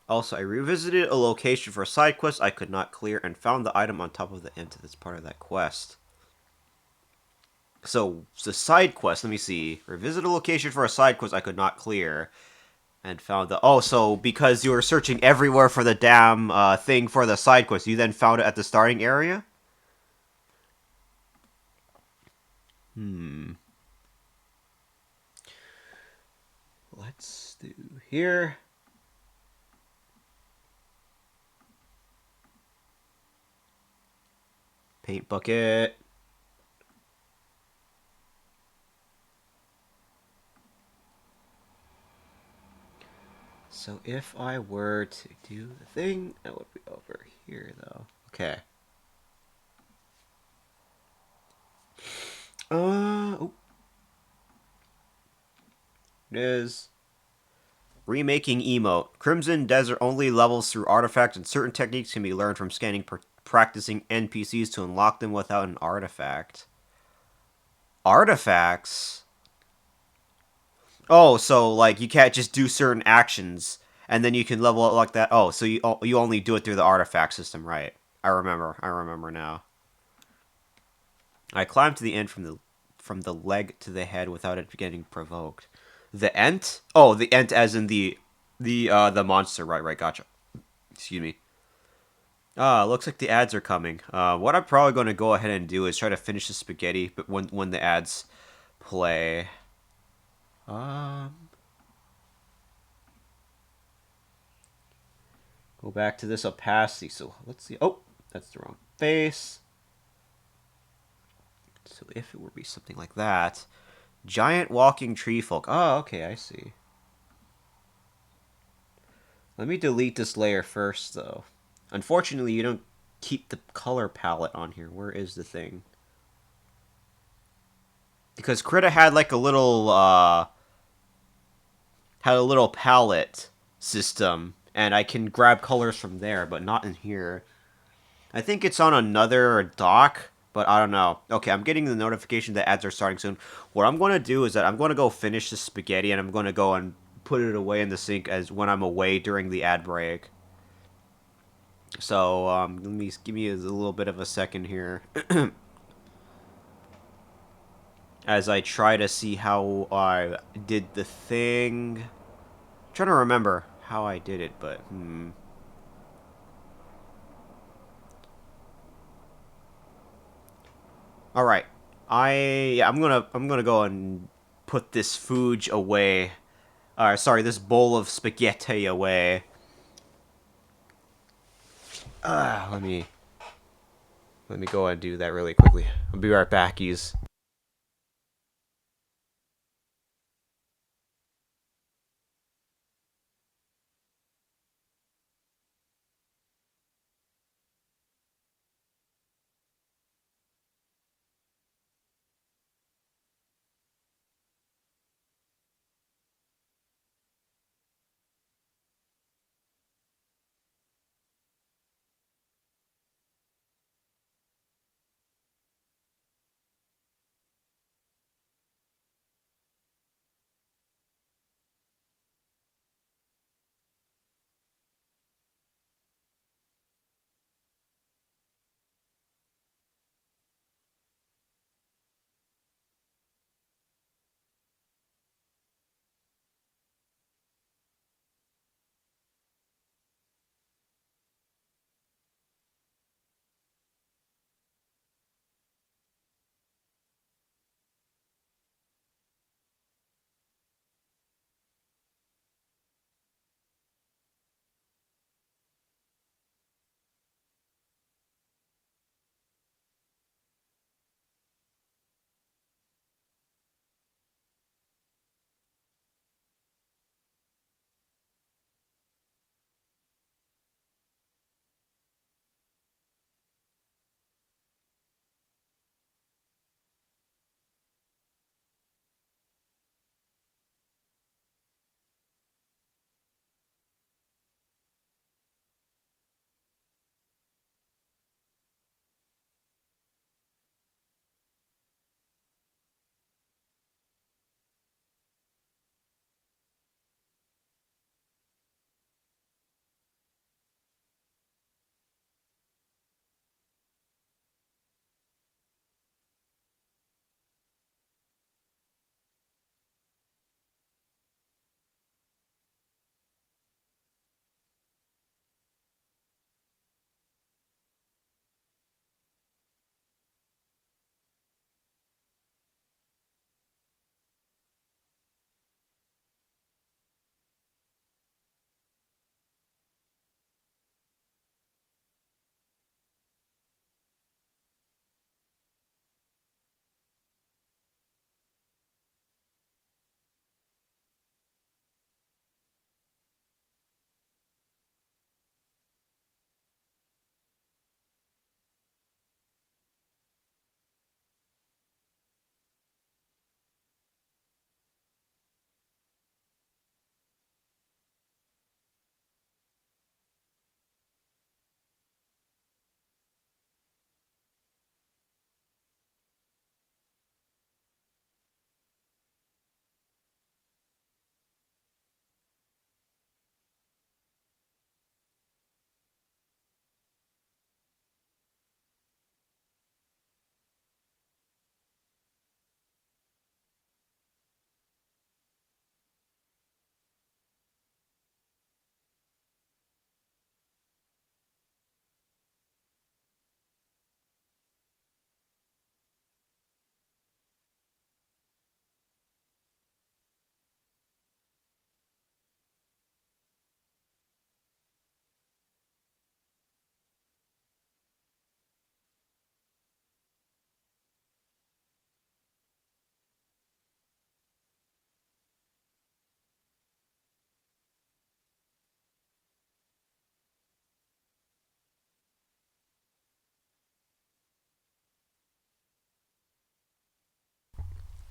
Also, I revisited a location for a side quest I could not clear and found the item on top of the end that's part of that quest. So, the side quest, let me see. Revisit a location for a side quest I could not clear. And found the... Oh, so because you were searching everywhere for the damn thing for the side quest, you then found it at the starting area? Let's do here. Paint bucket. So if I were to do the thing, that would be over here, though. Okay. Oh. It is. Remaking emote. Crimson Desert only levels through artifacts, and certain techniques can be learned from scanning practicing NPCs to unlock them without an artifact. Artifacts? Oh, so like you can't just do certain actions and then you can level it like that. Oh, so you only do it through the artifact system, right? I remember now. I climbed to the end from the leg to the head without it getting provoked. The ent? Oh, the ent as in the monster. Right, gotcha. Excuse me. Looks like the ads are coming. What I'm probably going to go ahead and do is try to finish the spaghetti, but when the ads play. Go back to this opacity. So let's see. Oh, that's the wrong face. So if it would be something like that. Giant walking tree folk. Oh, okay, I see. Let me delete this layer first, though. Unfortunately, you don't keep the color palette on here. Where is the thing? Because Krita had like a little, had a little palette system, and I can grab colors from there, but not in here. I think it's on another dock, but I don't know. Okay, I'm getting the notification that ads are starting soon. What I'm going to do is that I'm going to go finish the spaghetti, and I'm going to go and put it away in the sink as when I'm away during the ad break. So, let me give me a little bit of a second here. As I try to see how I did the thing. I'm trying to remember how I did it, but All right. I'm gonna go and put this food away. Sorry, this bowl of spaghetti away. Let me go and do that really quickly. I'll be right back, Ease.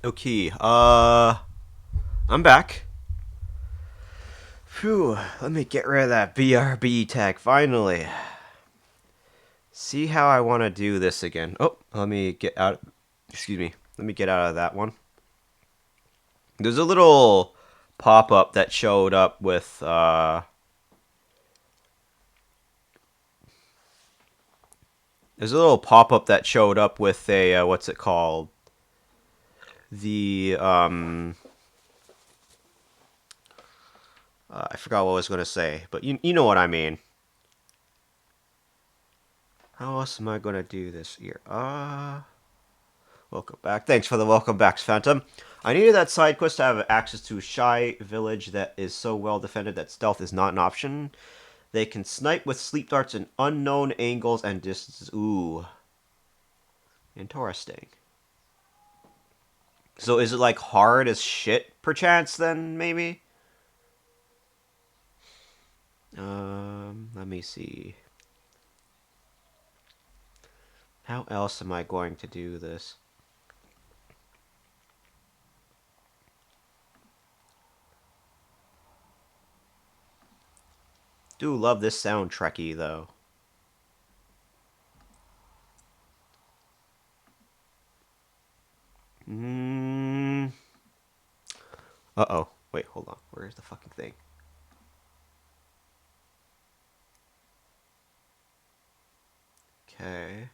Okay, I'm back. Phew, let me get rid of that BRB tag, finally. See how I want to do this again. Oh, let me get out, excuse me, let me get out of that one. There's a little pop-up that showed up with, there's a little pop-up that showed up with a, what's it called? The, I forgot what I was going to say, but you know what I mean. How else am I going to do this here? Welcome back. Thanks for the welcome back, Phantom. I needed that side quest to have access to a shy village that is so well defended that stealth is not an option. They can snipe with sleep darts in unknown angles and distances. Ooh. Interesting. So is it like hard as shit, perchance, then, maybe? Let me see. How else am I going to do this? Do love this soundtracky, though. Uh-oh. Wait, hold on. Where's the fucking thing? Okay.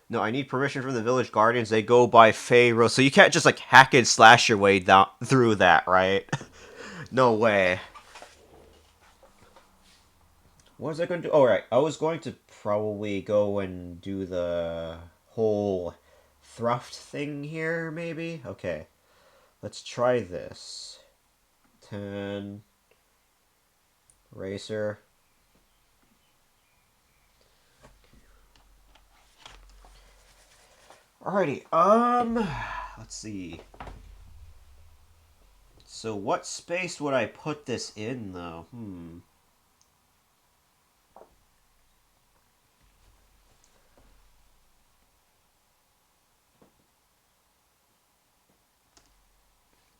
No, I need permission from the village guardians. They go by Pharaoh, so you can't just like hack and slash your way down through that, right? No way. What was I going to do? Oh, right. I was going to probably go and do the whole thruft thing here, maybe? Okay. Let's try this. 10. Racer. Alrighty, let's see. So what space would I put this in, though?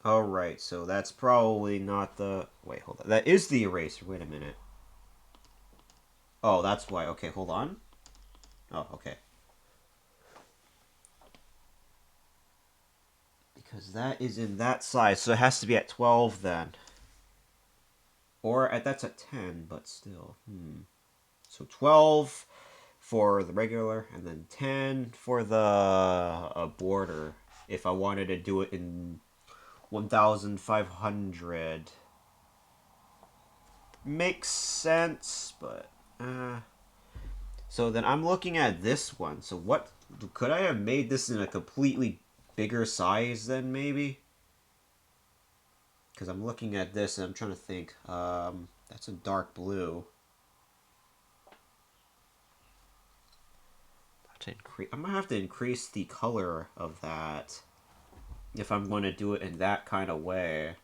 Alright, so that's probably not the... Wait, hold on. That is the eraser. Wait a minute. Oh, that's why. Okay, hold on. Oh, okay. Because that is in that size, so it has to be at 12 then. Or that's at 10, but still. So 12 for the regular, and then 10 for the border. If I wanted to do it in 1,500. Makes sense, but so then I'm looking at this one. So what could I have made this in a completely bigger size then maybe? Because I'm looking at this and I'm trying to think. That's a dark blue. I'm gonna have to increase the color of that if I'm going to do it in that kind of way.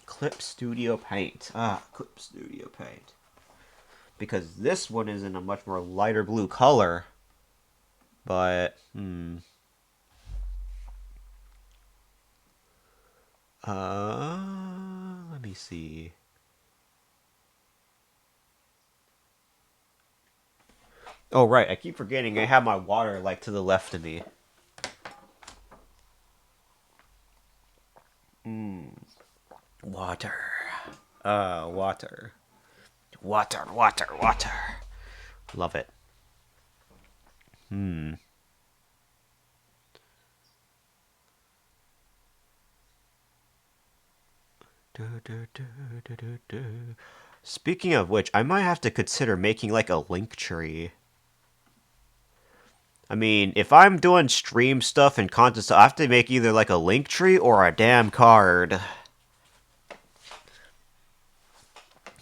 Clip Studio Paint. Clip Studio Paint. Because this one is in a much more lighter blue color. But, let me see. Oh, right. I keep forgetting I have my water, like, to the left of me. Water. Water. Water, water, water. Love it. Speaking of which, I might have to consider making, like, a link tree. I mean, if I'm doing stream stuff and content stuff, I have to make either, like, a link tree or a damn card.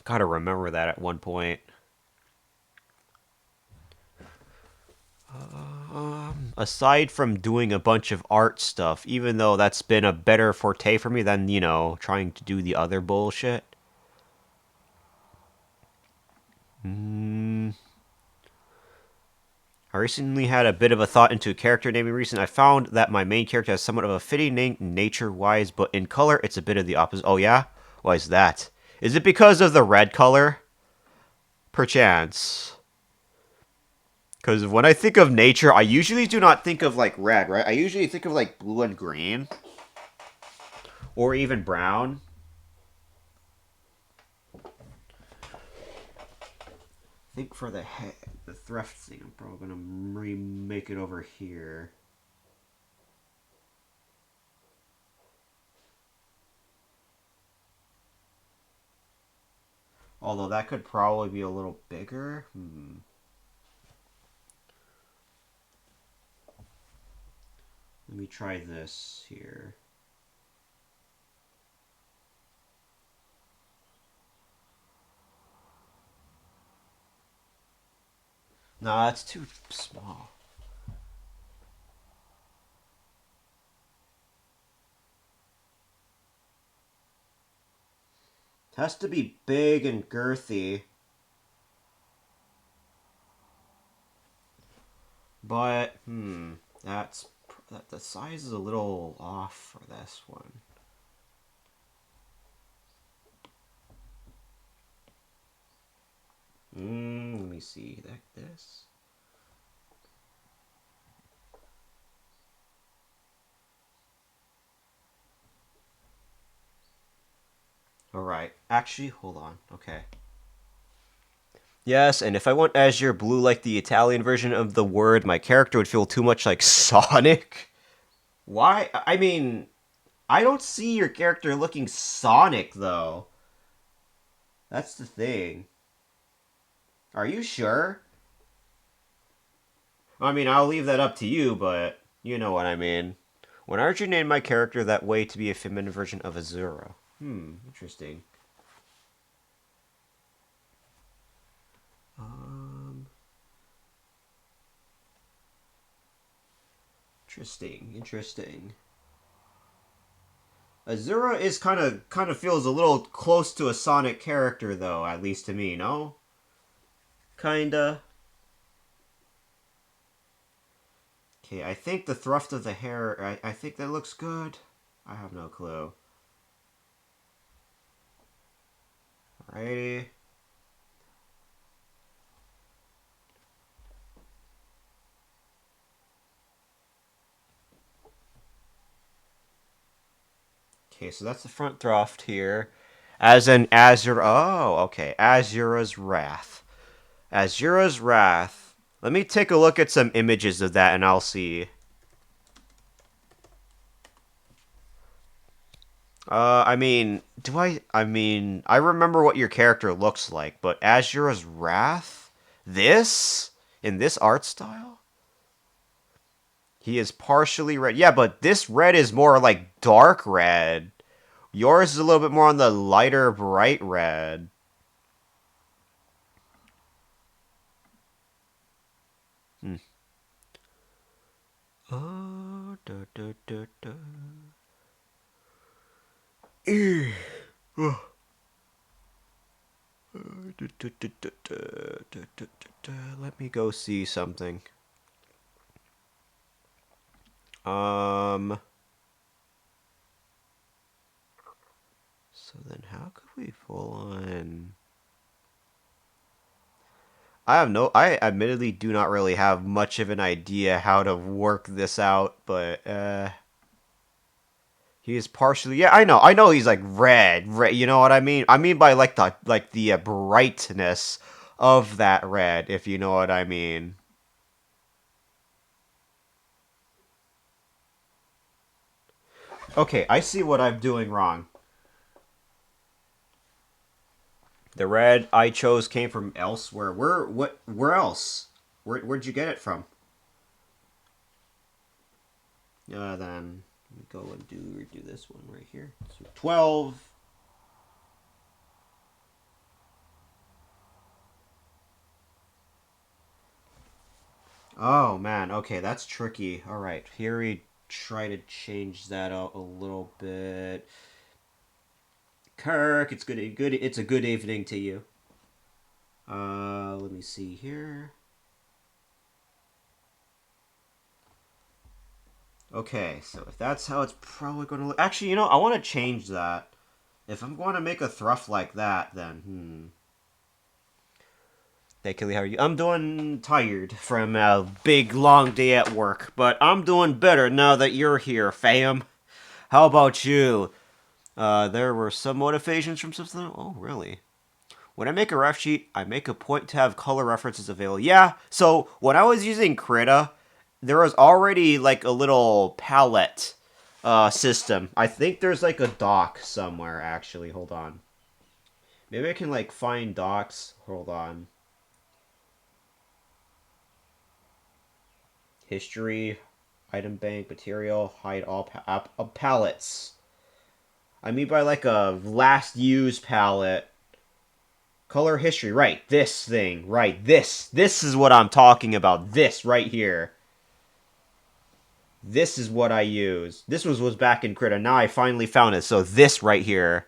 Gotta remember that at one point. Aside from doing a bunch of art stuff, even though that's been a better forte for me than, trying to do the other bullshit. I recently had a bit of a thought into character naming recently. I found that my main character has somewhat of a fitting name nature-wise, but in color, it's a bit of the opposite. Oh, yeah? Why is that? Is it because of the red color? Perchance. Because when I think of nature, I usually do not think of, like, red, right? I usually think of, like, blue and green. Or even brown. I think for the thrift thing, I'm probably going to remake it over here. Although that could probably be a little bigger. Let me try this here. No, that's too small. It has to be big and girthy. But, that the size is a little off for this one. Let me see, like this. Alright, actually, hold on, okay. Yes, and if I want Azure Blue like the Italian version of the word, my character would feel too much like Sonic. Why? I mean, I don't see your character looking Sonic, though. That's the thing. Are you sure? I mean, I'll leave that up to you, but you know what I mean. When Archer named my character that way to be a feminine version of Azura. Interesting. Interesting. Azura is kind of feels a little close to a Sonic character, though, at least to me, no? Kinda. Okay, I think the thruft of the hair, I think that looks good. I have no clue. Alrighty. Okay, so that's the front thruft here. As an Azure. Oh, okay. Azura's Wrath. Azura's Wrath. Let me take a look at some images of that and I'll see. I mean, I remember what your character looks like, but Azura's Wrath? This? In this art style? He is partially red. Yeah, but this red is more like dark red. Yours is a little bit more on the lighter, bright red. Oh, da, da, da, da. Let me go see something. So then how could we pull on... I admittedly do not really have much of an idea how to work this out, but, he is partially... Yeah, I know he's, like, red, you know what I mean? I mean by, like, the brightness of that red, if you know what I mean. Okay, I see what I'm doing wrong. The red I chose came from elsewhere. Where else? Where'd you get it from? Then we go and redo this one right here. So 12. Oh man, okay, that's tricky. All right, here we try to change that out a little bit. Kirk, it's good. It's a good evening to you. Let me see here. Okay, so if that's how it's probably going to look... Actually, you know, I want to change that. If I'm going to make a thruff like that, then, Hey, Kelly, how are you? I'm doing tired from a big, long day at work, but I'm doing better now that you're here, fam. How about you? There were some motivations from something... Oh, really? When I make a ref sheet, I make a point to have color references available. Yeah, so when I was using Krita, there was already like a little palette system. I think there's like a doc somewhere, actually. Hold on. Maybe I can like find docs. Hold on. History, item bank, material, hide all palettes. I mean by like a last use palette. Color history, right, this thing, right, this is what I'm talking about, this right here. This is what I use. This was back in Krita, now I finally found it, so this right here.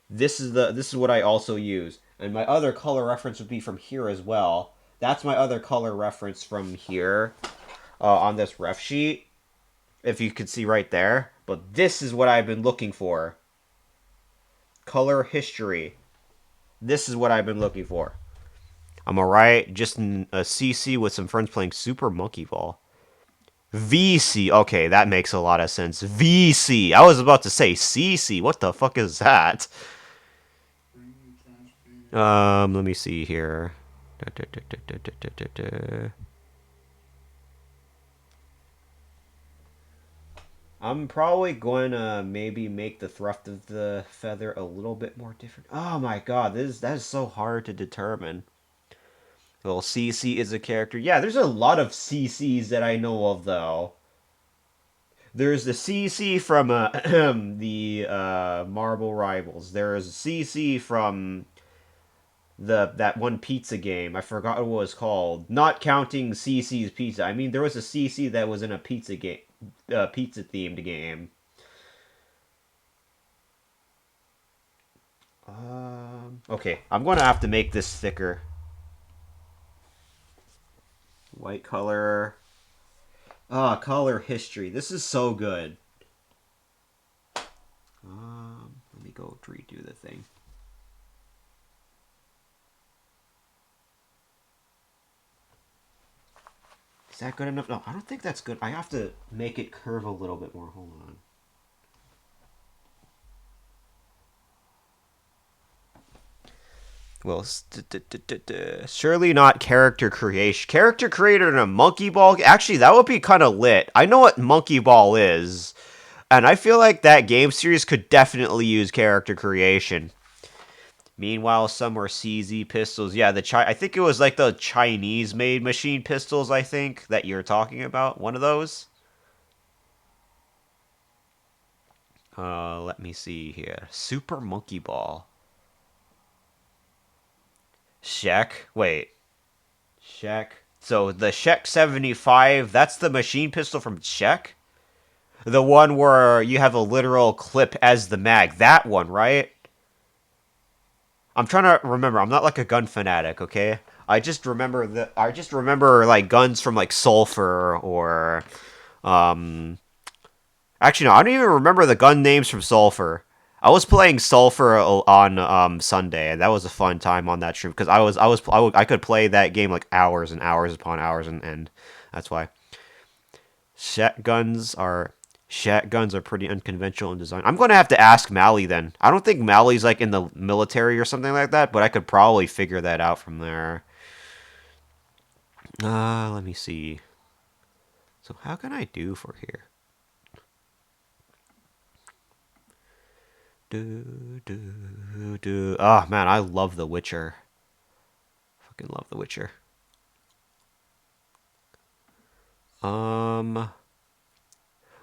This is what I also use. And my other color reference would be from here as well. That's my other color reference from here on this ref sheet. If you can see right there. But this is what I've been looking for. Color history. This is what I've been looking for. I'm alright. Just in a CC with some friends playing Super Monkey Ball. VC. Okay, that makes a lot of sense. VC. I was about to say CC. What the fuck is that? Let me see here. I'm probably going to maybe make the thruft of the feather a little bit more different. Oh my god, that is so hard to determine. Well, CC is a character. Yeah, there's a lot of CCs that I know of, though. There's the CC from the Marble Rivals. There's a CC from that one pizza game. I forgot what it was called. Not counting CC's Pizza. I mean, there was a CC that was in a pizza game, pizza themed game. Okay, I'm gonna have to make this thicker. White color. Ah, color history. This is so good. Let me go redo the thing. Is that good enough? No, I don't think that's good. I have to make it curve a little bit more. Hold on. Well, surely not character creation. Character creator in a monkey ball? Actually, that would be kind of lit. I know what monkey ball is, and I feel like that game series could definitely use character creation. Meanwhile, some were CZ pistols. Yeah, I think it was like the Chinese-made machine pistols, I think, that you're talking about. One of those. Let me see here. Super Monkey Ball. Shek? Wait. Shek. So the Shek 75, that's the machine pistol from Shek? The one where you have a literal clip as the mag. That one, right? I'm trying to remember. I'm not like a gun fanatic, okay? I just remember like guns from like Sulfur or actually no, I don't even remember the gun names from Sulfur. I was playing Sulfur on Sunday, and that was a fun time on that stream because I could play that game like hours and hours upon hours and end. That's why shotguns are pretty unconventional in design. I'm gonna have to ask Mally then. I don't think Mally's like in the military or something like that, but I could probably figure that out from there. Let me see. So how can I do for here? Oh man, I love The Witcher. Fucking love The Witcher.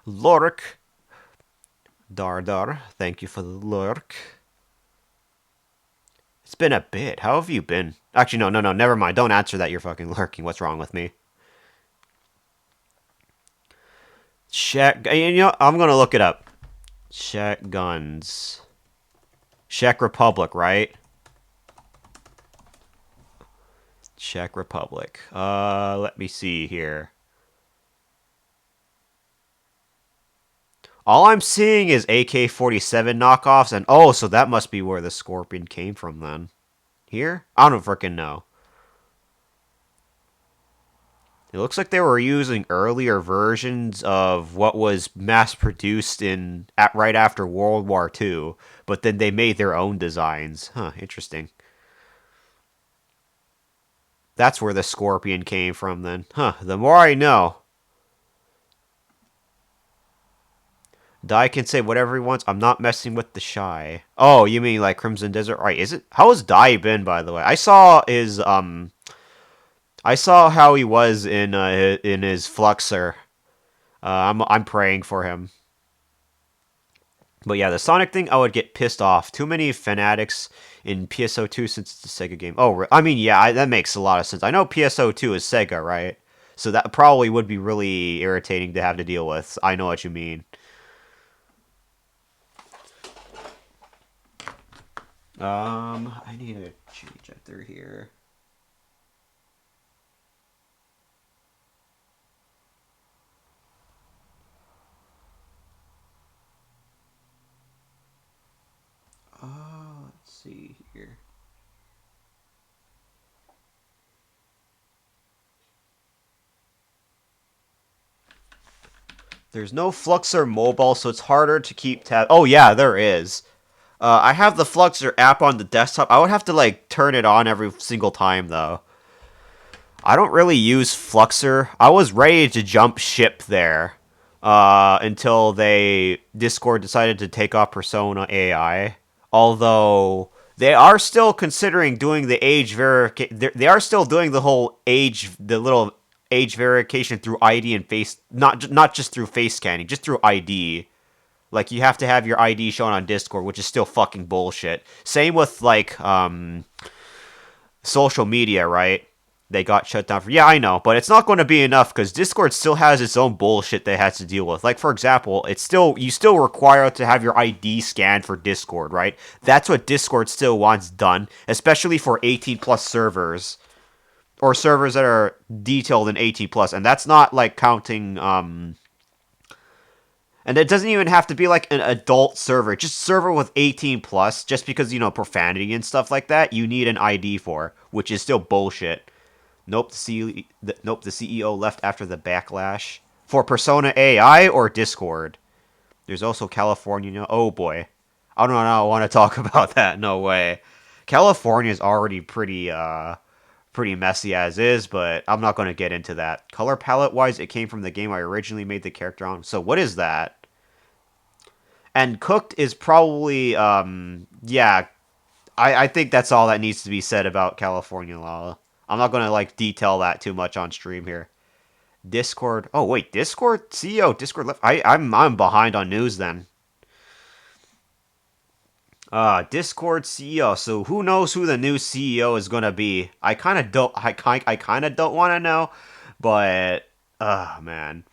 Lork. Dardar, thank you for the lurk. It's been a bit. How have you been? Actually, no, never mind. Don't answer that. You're fucking lurking. What's wrong with me? You know, I'm gonna look it up. Czech guns. Czech Republic, right? Czech Republic. Let me see here. All I'm seeing is AK-47 knockoffs, and oh, so that must be where the Scorpion came from then. Here? I don't frickin' know. It looks like they were using earlier versions of what was mass produced right after World War II, but then they made their own designs. Huh, interesting. That's where the Scorpion came from then. Huh, the more I know. Dai can say whatever he wants. I'm not messing with the shy. Oh, you mean like Crimson Desert? Right, is it? How has Dai been, by the way? I saw how he was in his Fluxer. I'm praying for him. But yeah, the Sonic thing, I would get pissed off. Too many fanatics in PSO2 since it's a Sega game. Oh, I mean, yeah, that makes a lot of sense. I know PSO2 is Sega, right? So that probably would be really irritating to have to deal with. I know what you mean. I need to change it through here. Let's see here. There's no Fluxer mobile, so it's harder to keep tab. Oh yeah, there is. I have the Fluxer app on the desktop. I would have to like turn it on every single time though. I don't really use Fluxer. I was ready to jump ship there until Discord decided to take off Persona AI. Although they are still considering doing the age verification. They are still doing the whole the little age verification through ID and face, not just through face scanning, just through ID. Like you have to have your ID shown on Discord, which is still fucking bullshit. Same with like social media, right? They got shut down for. Yeah, I know, but it's not going to be enough because Discord still has its own bullshit they has to deal with. Like for example, you still require to have your ID scanned for Discord, right? That's what Discord still wants done, especially for 18 plus servers or servers that are detailed in 18 plus, and that's not like counting and it doesn't even have to be like an adult server, just server with 18 plus, just because, profanity and stuff like that, you need an ID for, which is still bullshit. Nope, the CEO left after the backlash. For Persona AI or Discord? There's also California. Oh boy. I don't know, I want to talk about that, no way. California is already pretty messy as is, but I'm not going to get into that. Color palette wise, it came from the game I originally made the character on. So what is that? And Cooked is probably, yeah, I think that's all that needs to be said about California Lala. I'm not gonna like detail that too much on stream here. Discord. Oh wait, Discord CEO. Discord left. I'm behind on news then. Discord CEO. So who knows who the new CEO is gonna be? I kind of don't. I kind of don't want to know, but man.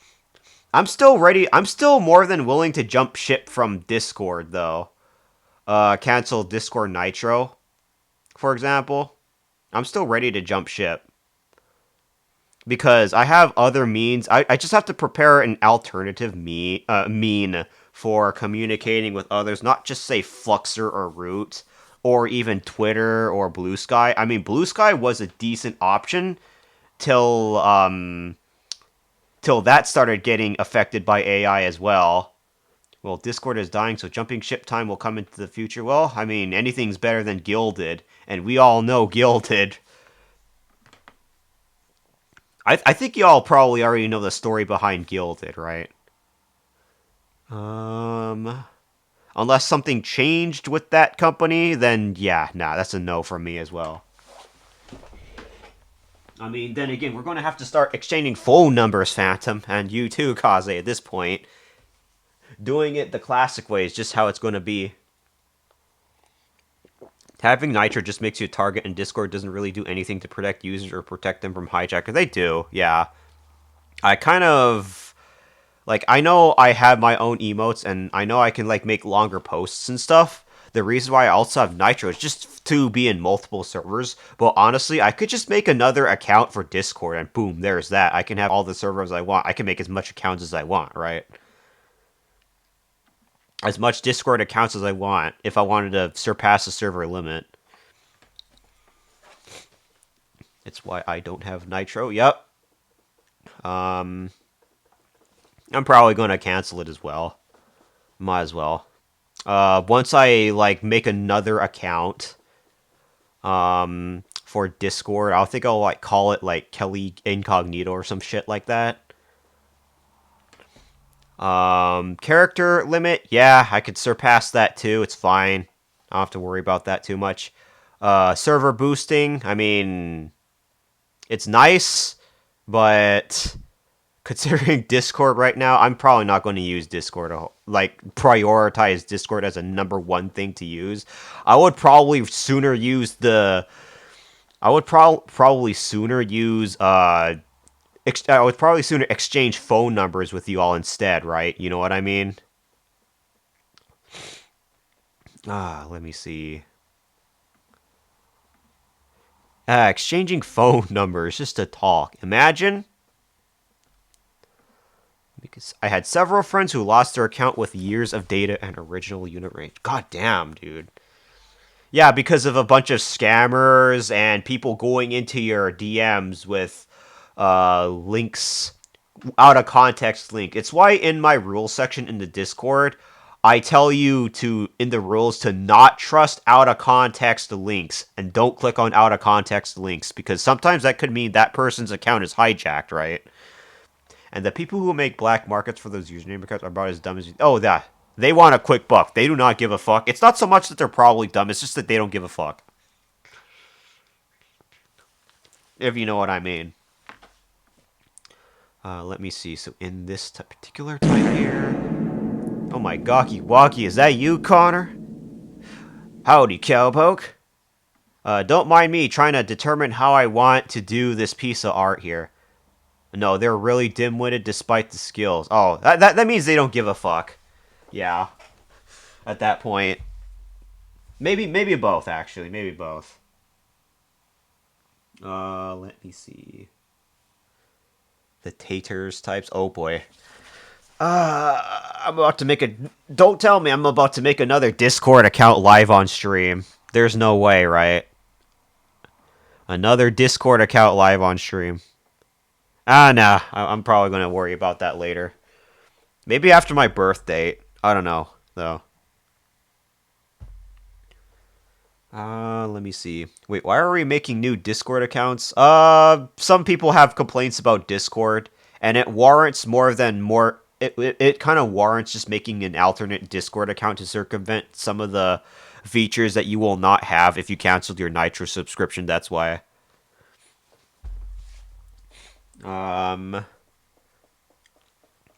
I'm still ready. I'm still more than willing to jump ship from Discord, though. Cancel Discord Nitro, for example. I'm still ready to jump ship. Because I have other means. I just have to prepare an alternative mean for communicating with others, not just say Fluxer or Root, or even Twitter or Blue Sky. I mean, Blue Sky was a decent option till till that started getting affected by AI as well. Well, Discord is dying, so jumping ship time will come into the future. Well, I mean, anything's better than Gilded, and we all know Gilded. I think y'all probably already know the story behind Gilded, right? Unless something changed with that company, then yeah, nah, that's a no from me as well. I mean, then again, we're going to have to start exchanging phone numbers, Phantom, and you too, Kaze, at this point. Doing it the classic way is just how it's going to be. Having Nitro just makes you a target, and Discord doesn't really do anything to protect users or protect them from hijacker. They do, yeah. I kind of... Like, I know I have my own emotes, and I know I can, like, make longer posts and stuff. The reason why I also have Nitro is just to be in multiple servers. But honestly, I could just make another account for Discord, and boom, there's that. I can have all the servers I want. I can make as much accounts as I want, right? as much Discord accounts as I want if I wanted to surpass the server limit. It's why I don't have Nitro. Yep. I'm probably going to cancel it as well. Might as well. Once I like make another account for Discord, I think I'll like call it like Kelly Incognito or some shit like that. Character limit, yeah, I could surpass that too. It's fine. I don't have to worry about that too much. Server boosting, I mean, it's nice, but considering Discord right now, I'm probably not going to use Discord, like prioritize Discord as a number one thing to use. I would probably sooner use I would probably sooner exchange phone numbers with you all instead, right? You know what I mean? Let me see. Exchanging phone numbers just to talk. Imagine. Because I had several friends who lost their account with years of data and original unit range. God damn, dude. Yeah, because of a bunch of scammers and people going into your DMs with links, out of context link. It's why in my rules section in the Discord, I tell you to, in the rules, to not trust out of context links and don't click on out of context links because sometimes that could mean that person's account is hijacked, right? And the people who make black markets for those username accounts are about as dumb as you. Oh, that. They want a quick buck. They do not give a fuck. It's not so much that they're probably dumb, it's just that they don't give a fuck. If you know what I mean. Let me see. So in this particular time here... Oh my gawky walkie, is that you, Connor? Howdy, cowpoke. Don't mind me trying to determine how I want to do this piece of art here. No, they're really dim-witted despite the skills. Oh, that means they don't give a fuck. Yeah. At that point. Maybe both, actually. Maybe both. Let me see. The taters types. Oh, boy. I'm about to make a... Don't tell me I'm about to make another Discord account live on stream. There's no way, right? Another Discord account live on stream. Nah. I'm probably going to worry about that later. Maybe after my birth date. I don't know, though. Let me see. Wait, why are we making new Discord accounts? Some people have complaints about Discord, and it warrants it kind of warrants just making an alternate Discord account to circumvent some of the features that you will not have if you canceled your Nitro subscription. That's why.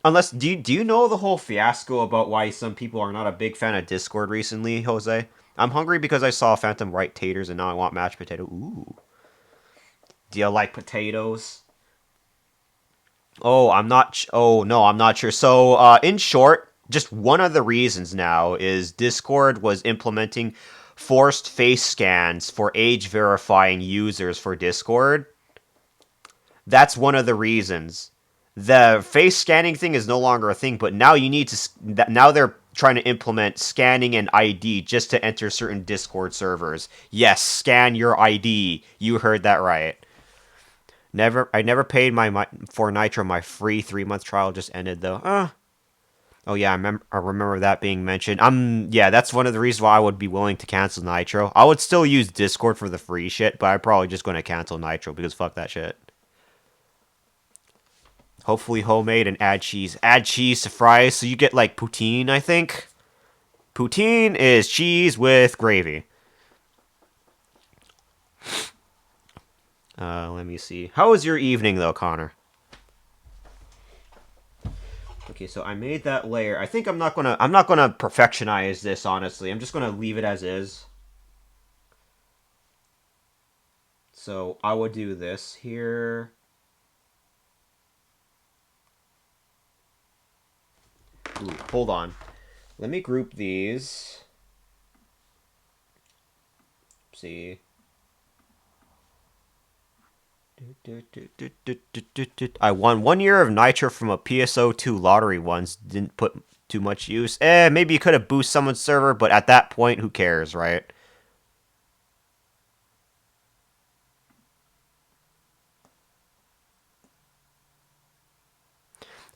Unless, do you know the whole fiasco about why some people are not a big fan of Discord recently, Jose? I'm hungry because I saw Phantom Right taters and now I want mashed potato. Ooh. Do you like potatoes? Oh, no, I'm not sure. So, in short, just one of the reasons now is Discord was implementing forced face scans for age verifying users for Discord. That's one of the reasons. The face scanning thing is no longer a thing, but now you need to... Now they're trying to implement scanning an ID just to enter certain Discord servers. Yes, scan your ID. You heard that right. I never paid for Nitro. My free 3-month trial just ended though. Oh yeah, I remember that being mentioned. Yeah, that's one of the reasons why I would be willing to cancel Nitro. I would still use Discord for the free shit, but I'm probably just going to cancel Nitro because fuck that shit. Hopefully homemade and add cheese. Add cheese to fries, so you get like poutine, I think. Poutine is cheese with gravy. Let me see. How was your evening though, Connor? Okay, so I made that layer. I think I'm not gonna perfectionize this, honestly. I'm just gonna leave it as is. So I would do this here. Ooh, hold on. Let me group these. See. I won 1 year of Nitro from a PSO2 lottery once. Didn't put too much use. Maybe you could have boosted someone's server, but at that point, who cares, right?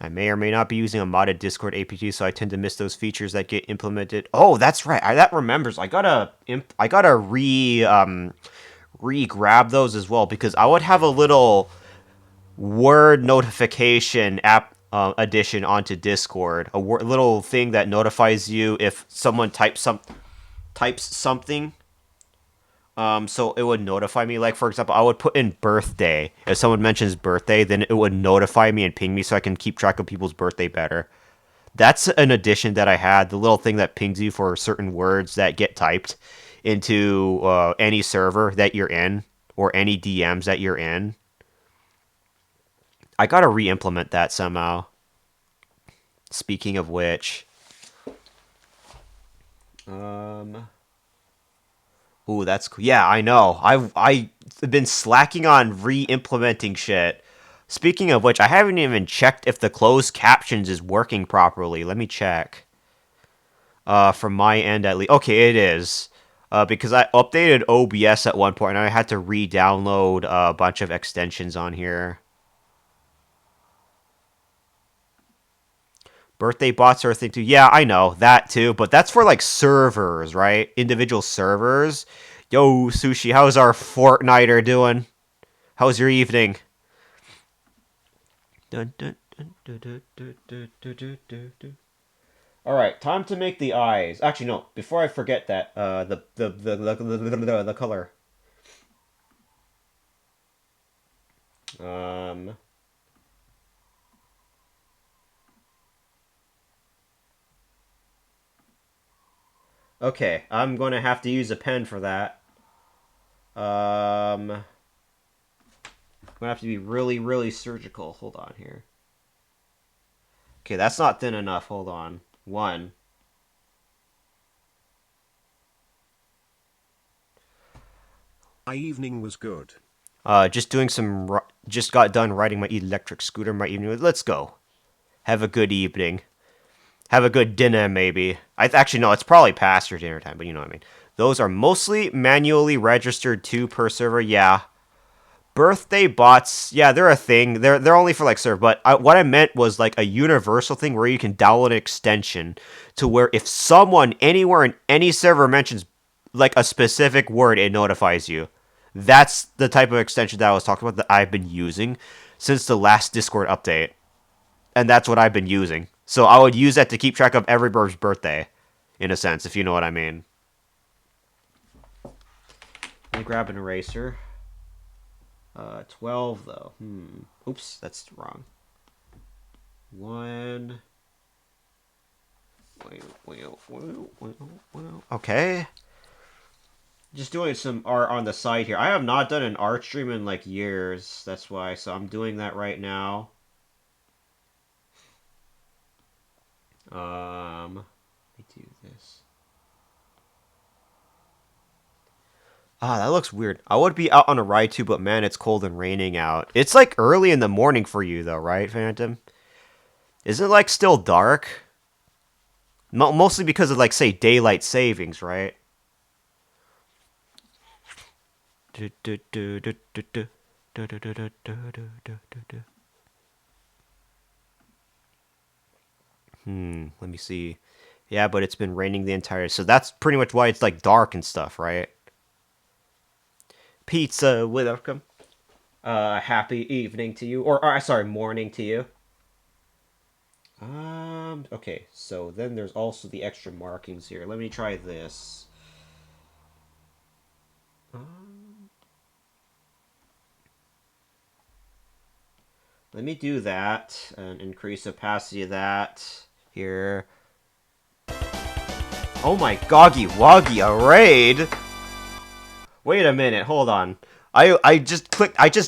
I may or may not be using a modded Discord APT, so I tend to miss those features that get implemented. Oh, that's right. That remembers. I gotta re-grab those as well, because I would have a little word notification app addition onto Discord, a little thing that notifies you if someone types something. So it would notify me. Like, for example, I would put in birthday. If someone mentions birthday, then it would notify me and ping me so I can keep track of people's birthday better. That's an addition that I had. The little thing that pings you for certain words that get typed into any server that you're in or any DMs that you're in. I gotta re-implement that somehow. Speaking of which, ooh, that's cool. Yeah, I know. I've been slacking on re-implementing shit. Speaking of which, I haven't even checked if the closed captions is working properly. Let me check. From my end at least. Okay, it is. Because I updated OBS at one point and I had to re-download a bunch of extensions on here. Birthday bots are a thing too. Yeah, I know that too, but that's for like servers, right? Individual servers. Yo, Sushi, how's our Fortniter doing? How's your evening? All right, time to make the eyes. Actually, no. Before I forget that, the color. Okay, I'm going to have to use a pen for that. I'm going to have to be really, really surgical. Hold on here. Okay, that's not thin enough. Hold on. One. My evening was good. Just got done riding my electric scooter. My evening. Let's go. Have a good evening. Have a good dinner, maybe. Actually, no, it's probably past your dinner time, but you know what I mean. Those are mostly manually registered to per server, yeah. Birthday bots, yeah, they're a thing. They're only for like server, but what I meant was like a universal thing where you can download an extension to where if someone anywhere in any server mentions like a specific word, it notifies you. That's the type of extension that I was talking about that I've been using since the last Discord update. And that's what I've been using. So I would use that to keep track of everybody's birthday, in a sense, if you know what I mean. Let me grab an eraser. 12, though. Oops, that's wrong. 1. Okay. Just doing some art on the side here. I have not done an art stream in, like, years. That's why. So I'm doing that right now. Let me do this. Ah, that looks weird. I would be out on a ride too, but man, it's cold and raining out. It's like early in the morning for you though, right, Phantom? Is it like still dark? Mostly because of like, say, daylight savings, right? Let me see. Yeah, but it's been raining the entire... So that's pretty much why it's like dark and stuff, right? Pizza, welcome. Happy evening to you. Or sorry, morning to you. Okay, so then there's also the extra markings here. Let me try this. Let me do that and increase opacity of that here. Oh my goggy woggy, a raid! Wait a minute, hold on. I just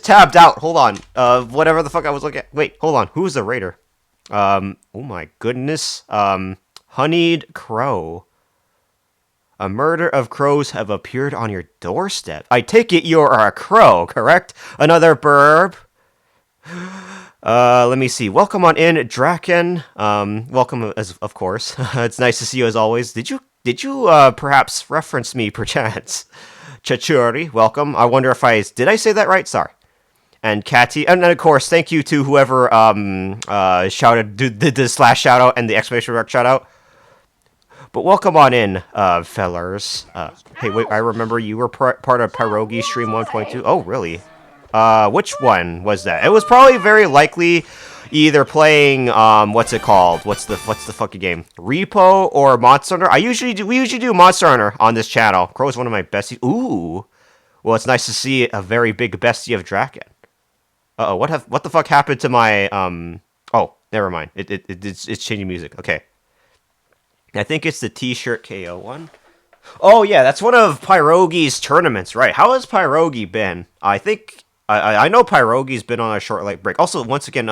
tabbed out, hold on. Whatever the fuck I was looking at. Wait, hold on, who's the raider? Oh my goodness. Honeyed Crow. A murder of crows have appeared on your doorstep. I take it you're a crow, correct? Another burb? Let me see. Welcome on in, Draken. Welcome as of course. It's nice to see you as always. Did you perhaps reference me perchance? Chachuri, welcome. I wonder if did I say that right? Sorry. And Catty, and then of course, thank you to whoever shouted did the slash shout out and the exclamation mark shout out. But welcome on in, fellers. Hey, wait, I remember you were part of Pierogi Stream 1.2. Oh, really? Which one was that? It was probably very likely either playing, what's it called? What's the fucking game? Repo or Monster Hunter? We usually do Monster Hunter on this channel. Crow is one of my besties. Ooh. Well, it's nice to see a very big bestie of Draken. Uh-oh, what the fuck happened to my, oh, never mind. It's changing music. Okay. I think it's the T-shirt KO one. Oh, yeah, that's one of Pierogi's tournaments, right? How has Pierogi been? I think, I know Pierogi's been on a short, like, break. Also, once again,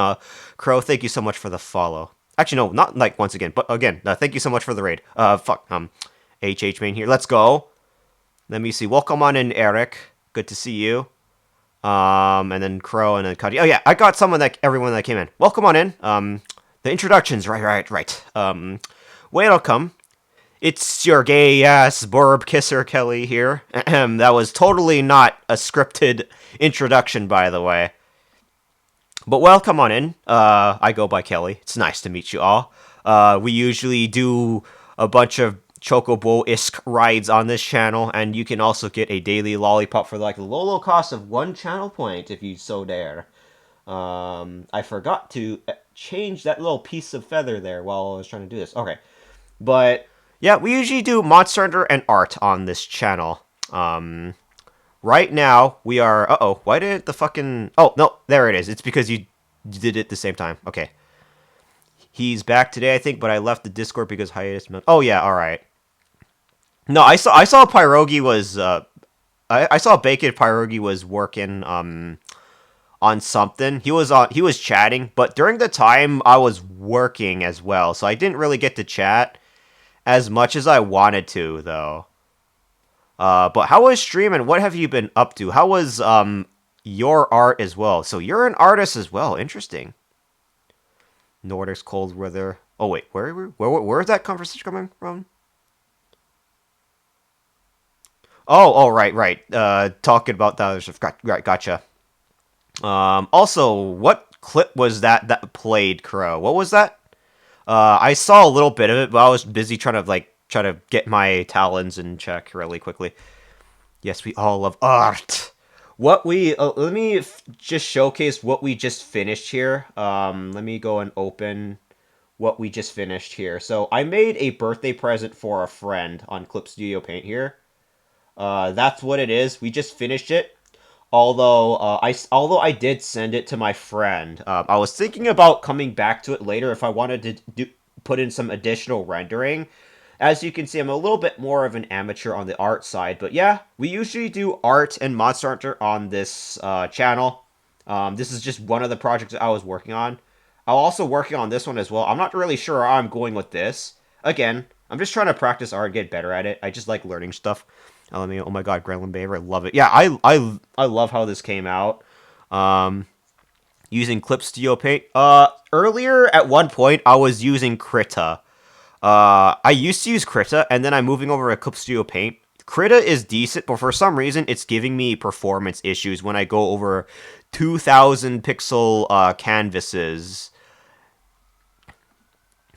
Crow, thank you so much for the follow. Actually, no, not, like, once again, but again, thank you so much for the raid. HH main here. Let's go. Let me see. Welcome on in, Eric. Good to see you. And then Crow, and then Cuddy. Oh, yeah, I got everyone that came in. Welcome on in. The introductions, right. Welcome. It's your gay-ass burb kisser Kelly here. That was totally not a scripted introduction, by the way. But welcome on in. I go by Kelly. It's nice to meet you all. We usually do a bunch of Chocobo-esque rides on this channel, and you can also get a daily lollipop for like the low cost of 1 channel point if you so dare. I forgot to change that little piece of feather there while I was trying to do this. Okay. But, yeah, we usually do Monster Hunter and art on this channel. Right now, we are... Uh-oh, why did the fucking... Oh, no, there it is. It's because you did it at the same time. Okay. He's back today, I think, but I left the Discord because hiatus... Oh, yeah, alright. No, I saw Pierogi was... I saw Bacon Pierogi was working, on something. He was chatting, but during the time, I was working as well, so I didn't really get to chat as much as I wanted to, though. But how was streaming? What have you been up to? How was your art as well? So you're an artist as well. Interesting. Nordics cold weather. Oh wait, where is that conversation coming from? Oh, right. Talking about that. Right, gotcha. Also, what clip was that played, Crow? What was that? I saw a little bit of it, but I was busy trying to get my talons in check really quickly. Yes, we all love art. Let me just showcase what we just finished here. Let me go and open what we just finished here. So I made a birthday present for a friend on Clip Studio Paint here. That's what it is. We just finished it. Although I did send it to my friend, I was thinking about coming back to it later if I wanted to put in some additional rendering. As you can see, I'm a little bit more of an amateur on the art side, but yeah, we usually do art and Monster Hunter on this channel. This is just one of the projects I was working on. I'm also working on this one as well. I'm not really sure how I'm going with this. Again, I'm just trying to practice art, get better at it. I just like learning stuff. Oh my god, Gremlin Beaver, I love it. Yeah, I love how this came out. Using Clip Studio Paint. Earlier, at one point, I was using Krita. I used to use Krita, and then I'm moving over to Clip Studio Paint. Krita is decent, but for some reason, it's giving me performance issues when I go over 2,000 pixel canvases.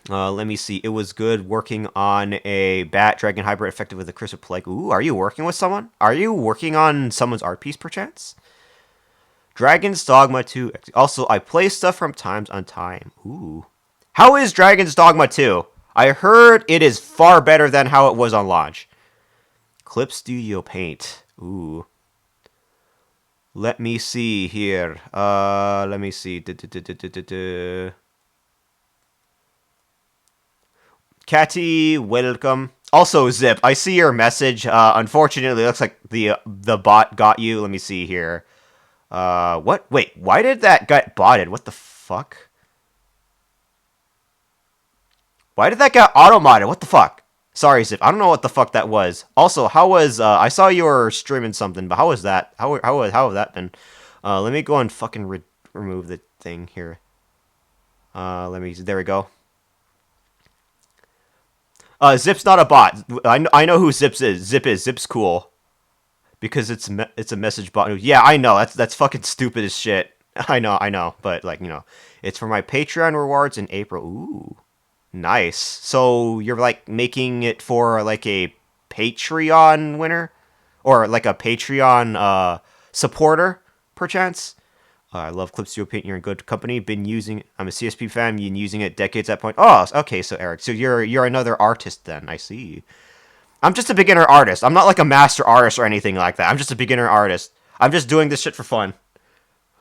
Let me see. It was good working on a Bat Dragon hybrid effective with a Crisp Plague. Ooh, are you working with someone? Are you working on someone's art piece, perchance? Dragon's Dogma 2. Also, I play stuff from time on time. Ooh. How is Dragon's Dogma 2? I heard it is far better than how it was on launch. Clip Studio Paint. Ooh. Let me see here. Let me see. Catty, welcome. Also, Zip, I see your message. Unfortunately, it looks like the bot got you. Let me see here. What? Wait, why did that get botted? What the fuck? Why did that get auto-modded? What the fuck? Sorry, Zip. I don't know what the fuck that was. Also, how was, I saw you were streaming something, but how was that? How have that been? Let me go and fucking remove the thing here. There we go. Zip's not a bot. I know who Zips is. Zip's cool. Because it's a message bot. Yeah, I know. That's fucking stupid as shit. I know. But, like, it's for my Patreon rewards in April. Ooh. Nice. So, you're, like, making it for, like, a Patreon winner? Or, like, a Patreon, supporter, perchance? I love Clip Studio Paint. You're in good company. I'm a CSP fan. Been using it decades at point. Oh, okay. So Eric, so you're another artist then. I see. I'm just a beginner artist. I'm not like a master artist or anything like that. I'm just a beginner artist. I'm just doing this shit for fun.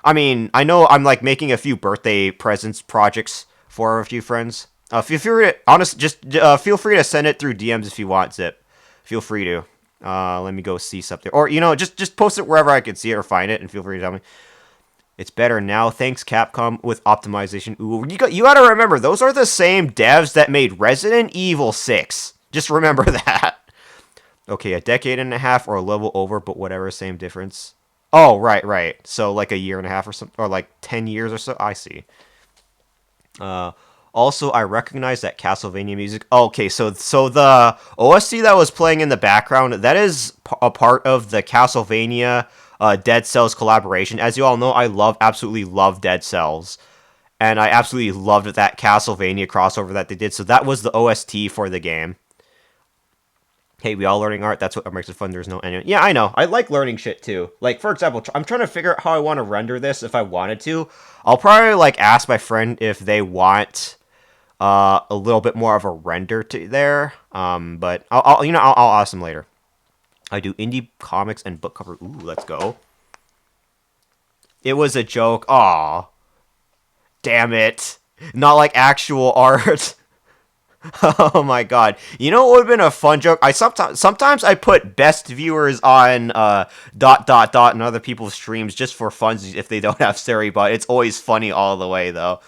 I mean, I know I'm like making a few birthday presents projects for a few friends. Feel free to feel free to send it through DMs if you want, Zip. Feel free to. Let me go see something, or just post it wherever I can see it or find it, and feel free to tell me. It's better now, thanks Capcom with optimization. Ooh, you gotta remember, those are the same devs that made Resident Evil 6. Just remember that. Okay, a decade and a half or a level over, but whatever, same difference. Oh, right. So like a year and a half or something, or like 10 years or so. I see. Also, I recognize that Castlevania music. Okay, so the OST that was playing in the background, that is a part of the Castlevania Dead Cells collaboration. As you all know, I absolutely love Dead Cells. And I absolutely loved that Castlevania crossover that they did. So that was the OST for the game. Hey, we all learning art. That's what makes it fun. There's no end. Yeah, I know. I like learning shit too. Like, for example, I'm trying to figure out how I want to render this if I wanted to. I'll probably, like, ask my friend if they want a little bit more of a render to there. But I'll ask them later. I do indie comics and book cover. Ooh, let's go. It was a joke. Aw. Damn it. Not like actual art. Oh my god. You know what would have been a fun joke? Sometimes I put best viewers on and other people's streams just for fun if they don't have Siri, but it's always funny all the way though.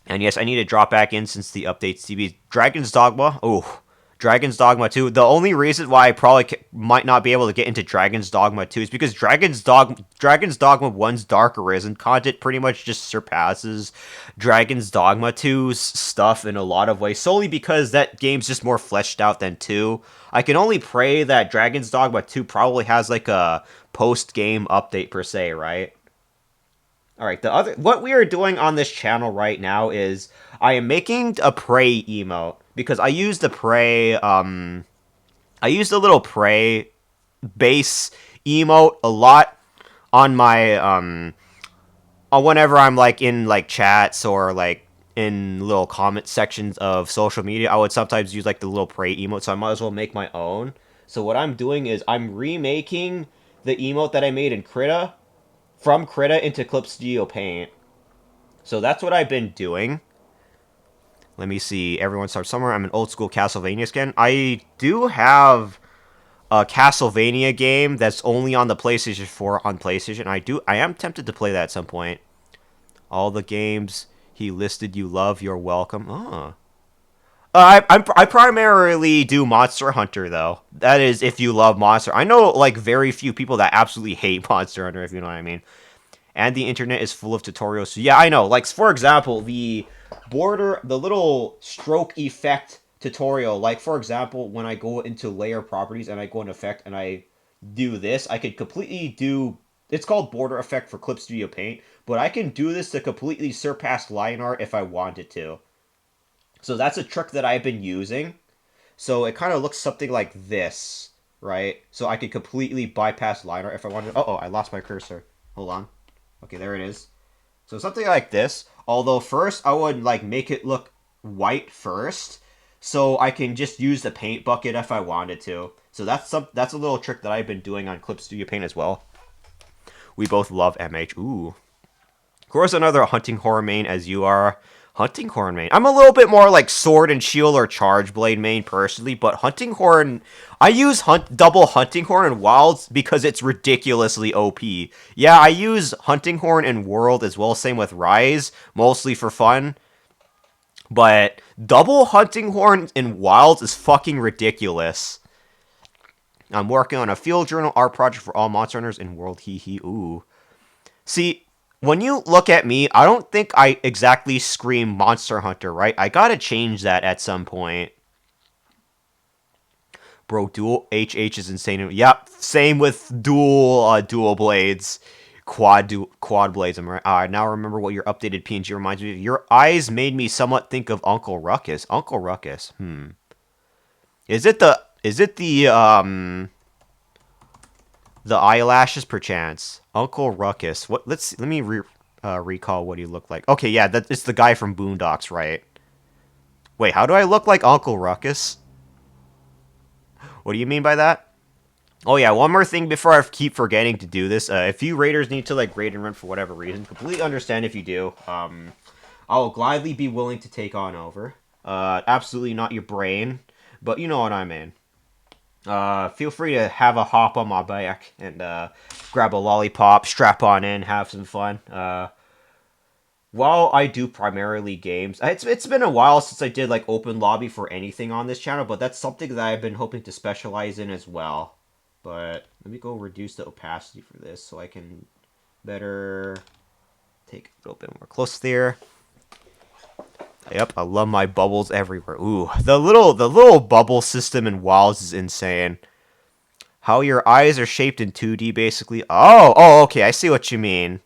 And yes, I need to drop back in since the updates. CB Dragon's Dogma. Oh, Dragon's Dogma 2. The only reason why I probably might not be able to get into Dragon's Dogma 2 is because Dragon's Dogma 1's Dark Arisen content pretty much just surpasses Dragon's Dogma 2's stuff in a lot of ways, solely because that game's just more fleshed out than 2. I can only pray that Dragon's Dogma 2 probably has like a post-game update per se, right? Alright, what we are doing on this channel right now is I am making a Prey emote because I use the Prey I use the little Prey base emote a lot on my whenever I'm like in like chats or like in little comment sections of social media. I would sometimes use like the little Prey emote, so I might as well make my own. So what I'm doing is I'm remaking the emote that I made in Krita from Krita into Clip Studio Paint. So that's what I've been doing. Let me see. Everyone starts somewhere. I'm an old school Castlevania skin. I do have a Castlevania game that's only on the PlayStation 4 on PlayStation. I am tempted to play that at some point. All the games he listed you love, you're welcome. Oh. I primarily do Monster Hunter, though. That is, if you love Monster. I know, like, very few people that absolutely hate Monster Hunter, if you know what I mean. And the internet is full of tutorials. So, yeah, I know. Like, for example, the little stroke effect tutorial. Like, for example, when I go into layer properties and I go in effect and I do this, I could completely do... It's called border effect for Clip Studio Paint. But I can do this to completely surpass line art if I wanted to. So that's a trick that I've been using. So it kind of looks something like this, right? So I could completely bypass line art if I wanted. Oh, I lost my cursor. Hold on. Okay, there it is. So something like this. Although first I would like make it look white first, so I can just use the paint bucket if I wanted to. So that's a little trick that I've been doing on Clip Studio Paint as well. We both love MH. Ooh. Of course, another hunting horror main as you are. Hunting Horn main. I'm a little bit more like Sword and Shield or Charge Blade main personally, but Hunting Horn... I use double Hunting Horn in Wilds because it's ridiculously OP. Yeah, I use Hunting Horn in World as well, same with Rise, mostly for fun. But double Hunting Horn in Wilds is fucking ridiculous. I'm working on a field journal art project for all Monster Hunters in World. Hee hee. Ooh. See... when you look at me, I don't think I exactly scream Monster Hunter, right? I gotta change that at some point. Bro, dual HH is insane. Yep, same with dual blades. Quad blades. I'm right. I now remember what your updated PNG reminds me of. Your eyes made me somewhat think of Uncle Ruckus. Uncle Ruckus. Is it the eyelashes perchance? Uncle Ruckus. What? Let me recall what he looked like. Okay, yeah, it's the guy from Boondocks, right? Wait, how do I look like Uncle Ruckus? What do you mean by that? Oh yeah, one more thing before I keep forgetting to do this. If you raiders need to like raid and run for whatever reason, completely understand if you do. I'll gladly be willing to take on over. Absolutely not your brain, but you know what I mean. Feel free to have a hop on my back and grab a lollipop, strap on in, have some fun. While I do primarily games, it's been a while since I did like open lobby for anything on this channel, but that's something that I've been hoping to specialize in as well. But let me go reduce the opacity for this so I can better take a little bit more close there. Yep, I love my bubbles everywhere. Ooh, the little bubble system in WoWs is insane. How your eyes are shaped in 2D, basically. Oh, okay, I see what you mean.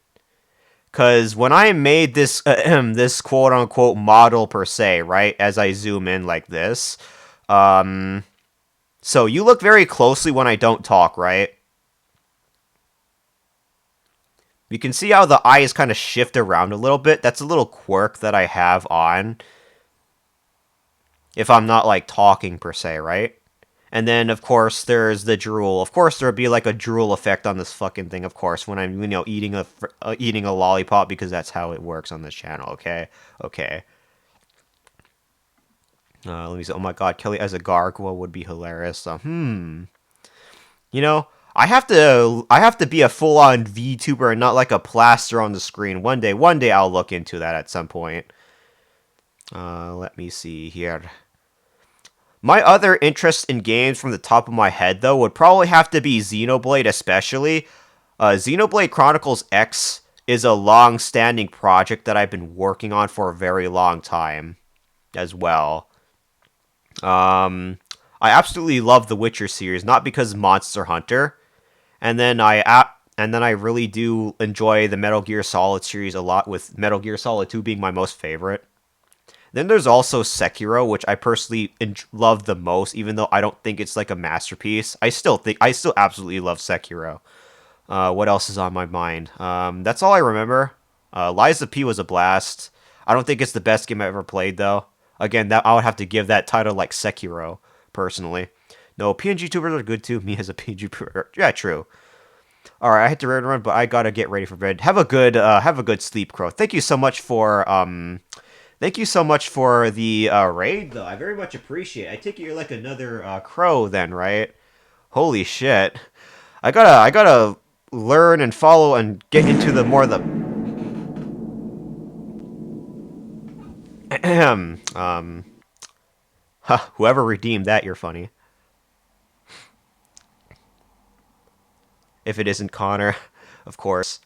Because when I made this this quote-unquote model per se, right, as I zoom in like this, so you look very closely when I don't talk, right? You can see how the eyes kind of shift around a little bit. That's a little quirk that I have on. If I'm not, like, talking per se, right? And then, of course, there's the drool. Of course, there would be, like, a drool effect on this fucking thing, of course, when I'm, eating a lollipop, because that's how it works on this channel, okay? Okay. Let me see. Oh my god, Kelly as a gargoyle would be hilarious. You know, I have to be a full-on VTuber and not like a plaster on the screen. One day I'll look into that at some point. Let me see here. My other interest in games from the top of my head, though, would probably have to be Xenoblade, especially. Xenoblade Chronicles X is a long-standing project that I've been working on for a very long time as well. I absolutely love the Witcher series, not because Monster Hunter, and then I really do enjoy the Metal Gear Solid series a lot, with Metal Gear Solid 2 being my most favorite. Then there's also Sekiro, which I personally love the most, even though I don't think it's like a masterpiece. I still absolutely love Sekiro. What else is on my mind? That's all I remember. Lies of P was a blast. I don't think it's the best game I ever played, though. Again, I would have to give that title like Sekiro, personally. No, PNG tubers are good too. Me as a PNG tuber. Yeah, true. Alright, I had to run, but I gotta get ready for bed. Have a good sleep, Crow. Thank you so much for the raid, though. I very much appreciate it. I take it you're like another Crow then, right? Holy shit. I gotta learn and follow and get into the more the whoever redeemed that, you're funny. If it isn't Connor, of course.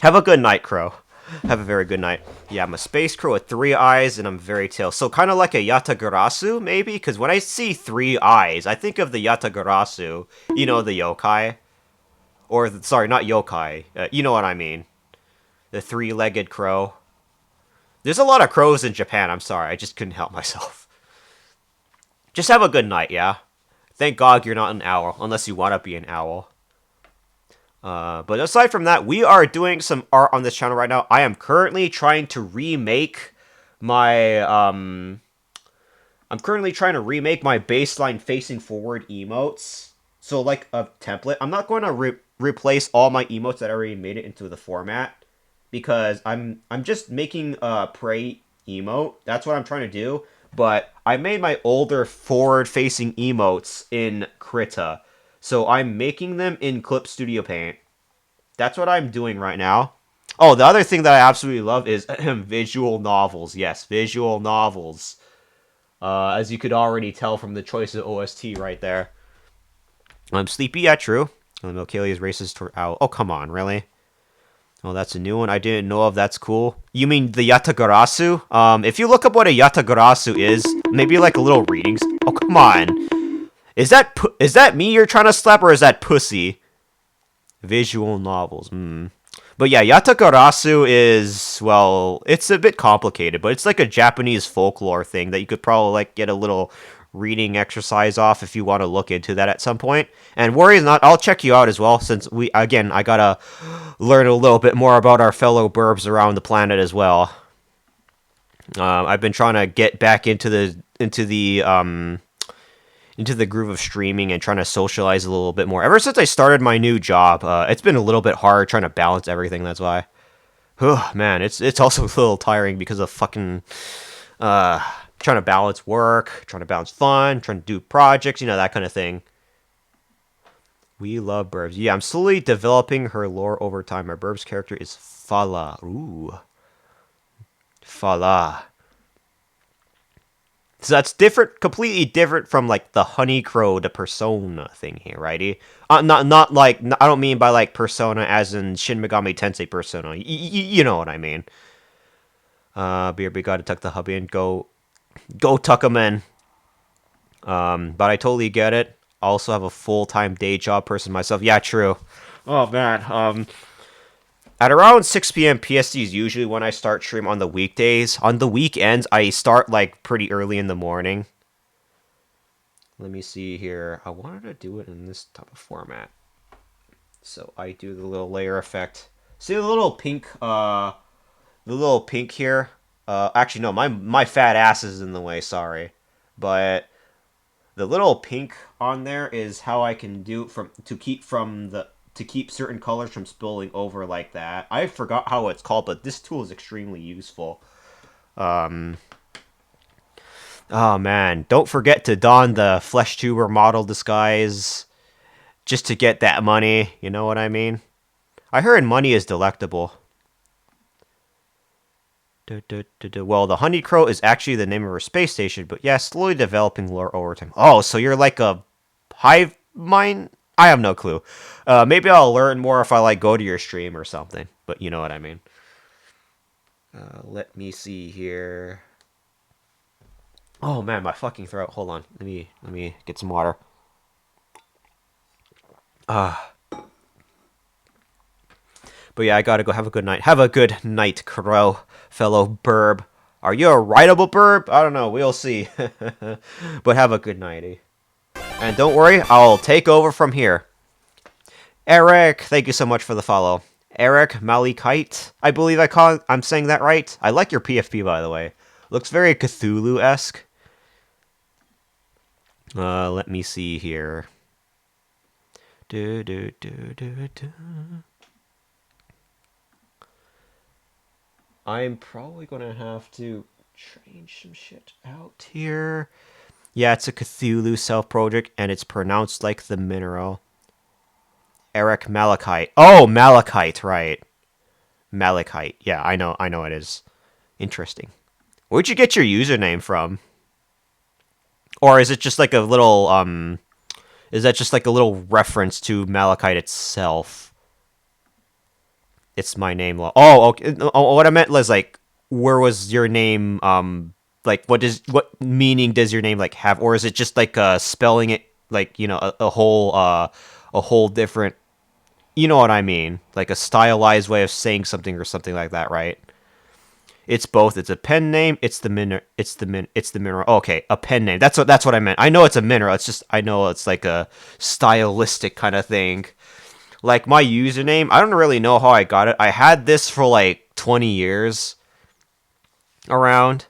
Have a good night, Crow. Have a very good night. Yeah, I'm a space crow with 3 eyes, and I'm very tail. So kind of like a Yatagarasu, maybe? Because when I see 3 eyes, I think of the Yatagarasu. You know, the yokai. Or, sorry, not yokai. You know what I mean. The 3-legged crow. There's a lot of crows in Japan, I'm sorry. I just couldn't help myself. Just have a good night, yeah? Thank God you're not an owl, unless you want to be an owl. But aside from that, we are doing some art on this channel right now. I am currently trying to remake my, I'm currently trying to remake my baseline facing forward emotes. So, like a template. I'm not going to replace all my emotes that already made it into the format, because I'm just making a Prey emote. That's what I'm trying to do. But I made my older forward-facing emotes in Krita. So I'm making them in Clip Studio Paint. That's what I'm doing right now. Oh, the other thing that I absolutely love is visual novels. Yes, visual novels. As you could already tell from the choice of OST right there. I'm sleepy, yeah, true. Milkalia's racist toward owl. Oh, come on, really? Oh, that's a new one I didn't know of. That's cool. You mean the Yatagarasu? If you look up what a Yatagarasu is, maybe like a little readings. Oh, come on. Is that me you're trying to slap, or is that pussy? Visual novels. But yeah, Yatagarasu is, well, it's a bit complicated, but it's like a Japanese folklore thing that you could probably like get a little reading exercise off if you want to look into that at some point. And worry not, I'll check you out as well, since I gotta learn a little bit more about our fellow burbs around the planet as well. I've been trying to get back into the groove of streaming and trying to socialize a little bit more. Ever since I started my new job, it's been a little bit hard trying to balance everything. That's why. Man, it's also a little tiring because of fucking trying to balance work, trying to balance fun, trying to do projects, that kind of thing. We love Burbs. Yeah, I'm slowly developing her lore over time. My Burbs character is Fala. Ooh. Fala. So that's different, completely different from like the Honeycrow, the Persona thing here, righty? Not like, I don't mean by like Persona as in Shin Megami Tensei Persona. You know what I mean. BRB gotta tuck the hubby and go tuck him in. But I totally get it. I also have a full-time day job person myself. Yeah, true. Oh man. At around 6 p.m. PST is usually when I start stream on the weekdays. On the weekends, I start like pretty early in the morning. Let me see here. I wanted to do it in this type of format. So I do the little layer effect. See the little pink here? Actually no, my fat ass is in the way, sorry. But the little pink on there is how I can do to keep certain colors from spilling over like that. I forgot how it's called, but this tool is extremely useful. Oh man, don't forget to don the flesh tuber model disguise just to get that money, you know what I mean? I heard money is delectable. Well, the Honeycrow is actually the name of her space station, but yeah, slowly developing lore over time. Oh, so you're like a hive mind? I have no clue. Maybe I'll learn more if I like go to your stream or something, but you know what I mean. Let me see here. Oh man, my fucking throat. Hold on. Let me get some water. But yeah, I gotta go. Have a good night. Have a good night, Crow, fellow burb. Are you a writable burb? I don't know. We'll see. But have a good night. And don't worry, I'll take over from here. Eric, thank you so much for the follow. Eric Malikite, I believe I'm saying that right. I like your PFP, by the way. Looks very Cthulhu-esque. Let me see here. I'm probably gonna have to change some shit out here. Yeah, it's a Cthulhu self-project, and it's pronounced like the mineral. Eric Malachite. Oh, Malachite, right. Malachite. Yeah, I know it is. Interesting. Where'd you get your username from? Or is it just like a little, is that just like a little reference to Malachite itself? It's my name. Oh, okay. Oh, what I meant was like, where was your name, like, what meaning does your name, like, have? Or is it just like, spelling it, like, a whole different, you know what I mean? Like a stylized way of saying something or something like that, right? It's both. It's a pen name. It's the mineral. Oh, okay, a pen name. That's what I meant. I know it's a mineral. It's just I know it's like a stylistic kind of thing. Like my username, I don't really know how I got it. I had this for like 20 years around.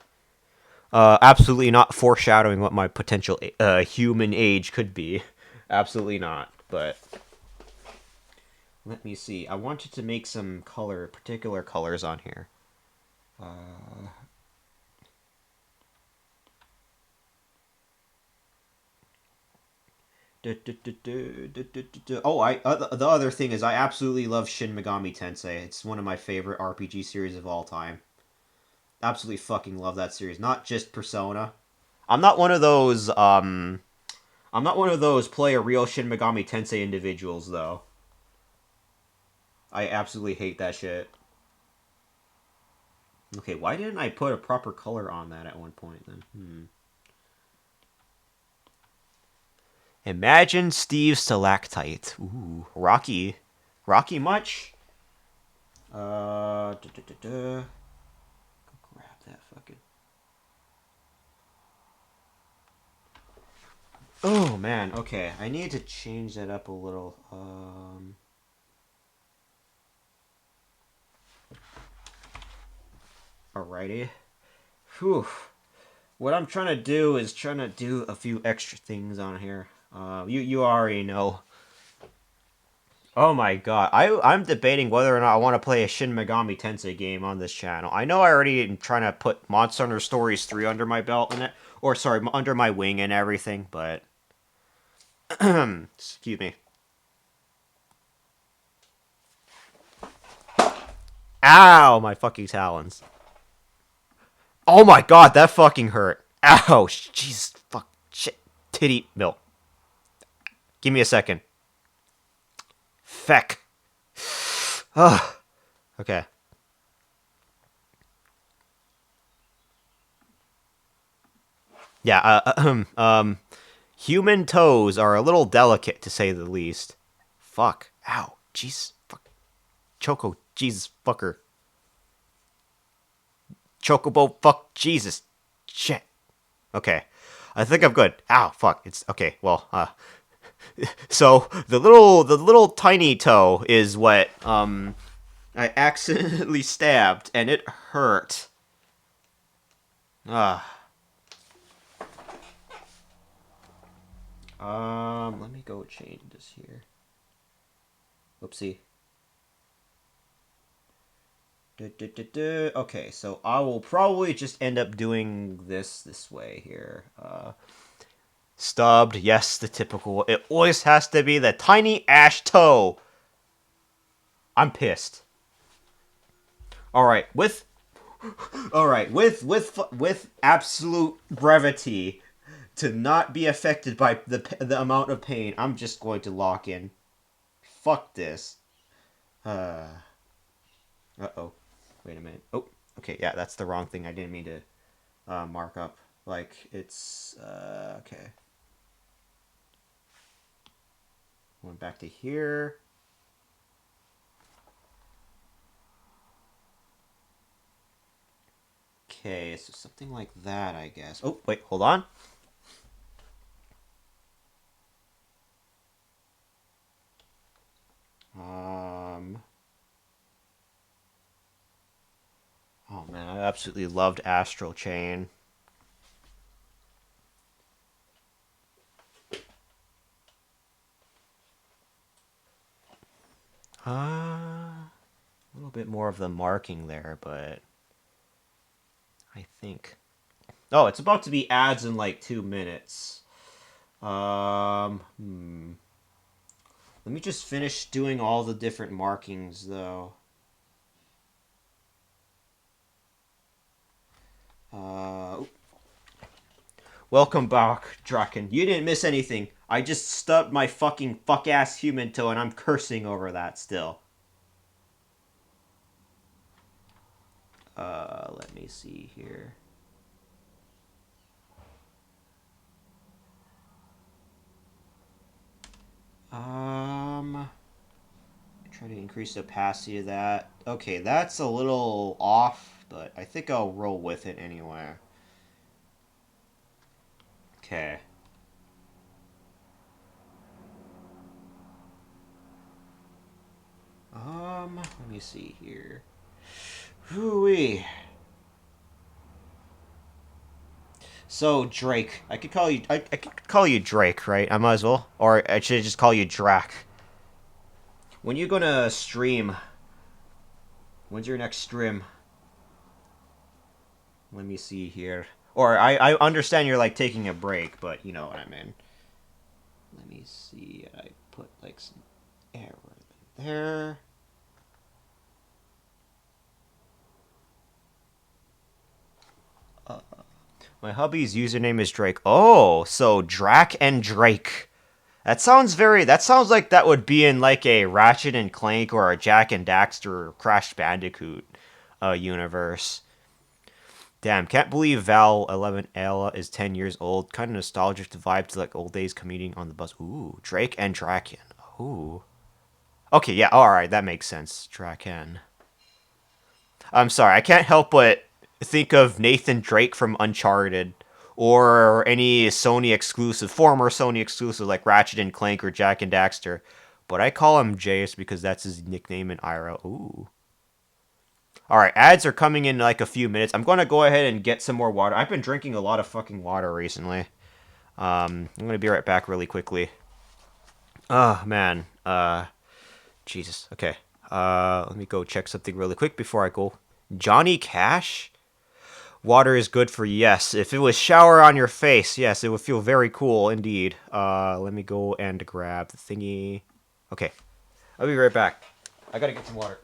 Absolutely not foreshadowing what my potential human age could be. Absolutely not. But let me see. I wanted to make some particular colors on here. Oh, the other thing is I absolutely love Shin Megami Tensei. It's one of my favorite RPG series of all time. Absolutely fucking love that series. Not just Persona. I'm not one of those play a real Shin Megami Tensei individuals though. I absolutely hate that shit. Okay, why didn't I put a proper color on that at one point then? Imagine Steve Stalactite. Ooh, Rocky. Rocky much? Go grab that fucking. Oh man, okay. I need to change that up a little. Alrighty. Whew. What I'm trying to do is trying to do a few extra things on here. You already know. Oh my god, I'm debating whether or not I want to play a Shin Megami Tensei game on this channel. I know I already am trying to put Monster Hunter Stories 3 under my belt and it, or sorry, under my wing and everything, but excuse me. Ow, my fucking talons. Oh my god, that fucking hurt. Ow, jeez, fuck, shit, titty milk. Give me a second. Feck. Ugh. Okay. Yeah, human toes are a little delicate, to say the least. Fuck. Ow. Jeez. Fuck. Choco. Jesus. Fucker. Chocobo. Fuck. Jesus. Shit. Okay. I think I'm good. Ow. Fuck. It's okay. Well, so the little tiny toe is what I accidentally stabbed and it hurt. Ah. Let me go change this here. Whoopsie. Okay, so I will probably just end up doing this way here. Stubbed, yes, the typical. It always has to be the tiny ash toe. I'm pissed. All right, with absolute brevity, to not be affected by the amount of pain, I'm just going to lock in. Fuck this. Uh-oh. Wait a minute. Oh, okay, yeah, that's the wrong thing. I didn't mean to mark up. Like, it's, okay. Going back to here. Okay, so something like that, I guess. Oh, wait, hold on. Oh man, I absolutely loved Astral Chain. A little bit more of the marking there, but I think. Oh, it's about to be ads in like 2 minutes. Let me just finish doing all the different markings, though. Welcome back, Draken. You didn't miss anything. I just stubbed my fucking fuck-ass human toe, and I'm cursing over that still. Let me see here. Try to increase the opacity of that. Okay, that's a little off, but I think I'll roll with it anyway. Okay. Let me see here. Hooey. So Drake, I could call you. I could call you Drake, right? I might as well, or I should just call you Drac. When you gonna stream? When's your next stream? Let me see here. Or I understand you're like taking a break, but you know what I mean. Let me see. I put like some error there. My hubby's username is Drake. Oh, so Drac and Drake. That sounds like that would be in like a Ratchet and Clank or a Jack and Daxter or Crash Bandicoot universe. Damn, can't believe Val 11 Ella is 10 years old. Kind of nostalgic to vibe to like old days commuting on the bus. Ooh, Drake and Draken. Ooh. Okay, yeah, alright, that makes sense. Draken. I'm sorry, I can't help but think of Nathan Drake from Uncharted. Or any Sony exclusive, former Sony exclusive like Ratchet and Clank or Jack and Daxter. But I call him Jace because that's his nickname in IRL. Ooh. Alright, ads are coming in like a few minutes. I'm going to go ahead and get some more water. I've been drinking a lot of fucking water recently. I'm going to be right back really quickly. Oh, man. Jesus. Okay. Let me go check something really quick before I go. Johnny Cash? Water is good for yes. If it was shower on your face, yes, it would feel very cool indeed. Let me go and grab the thingy. Okay. I'll be right back. I gotta get some water.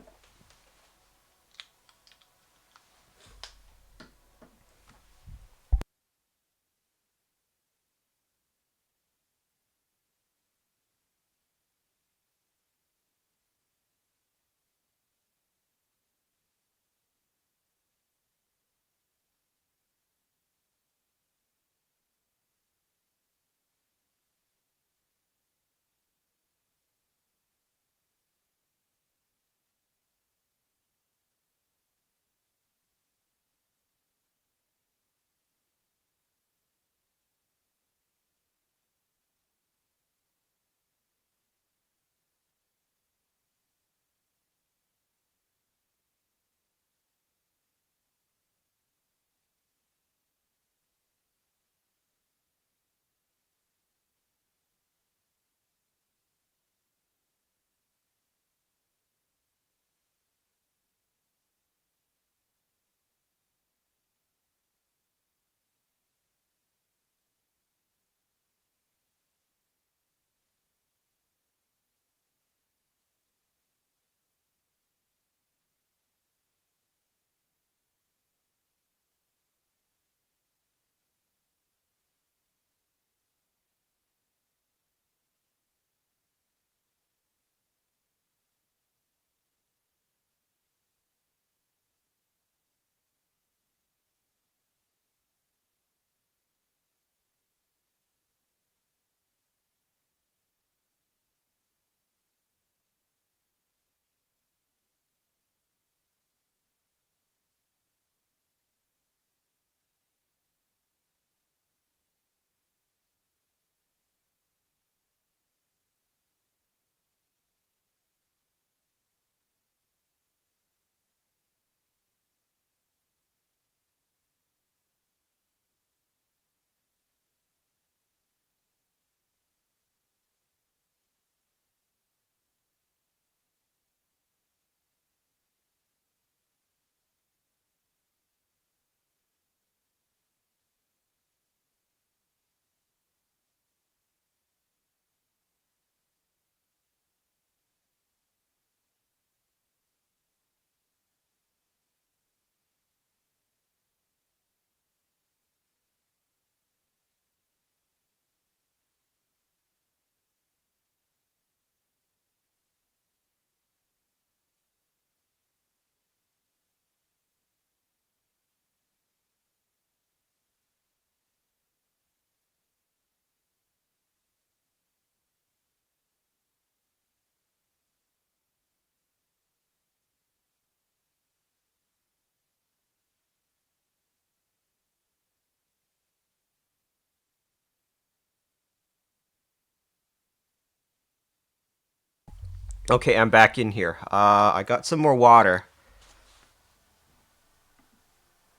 Okay, I'm back in here. I got some more water.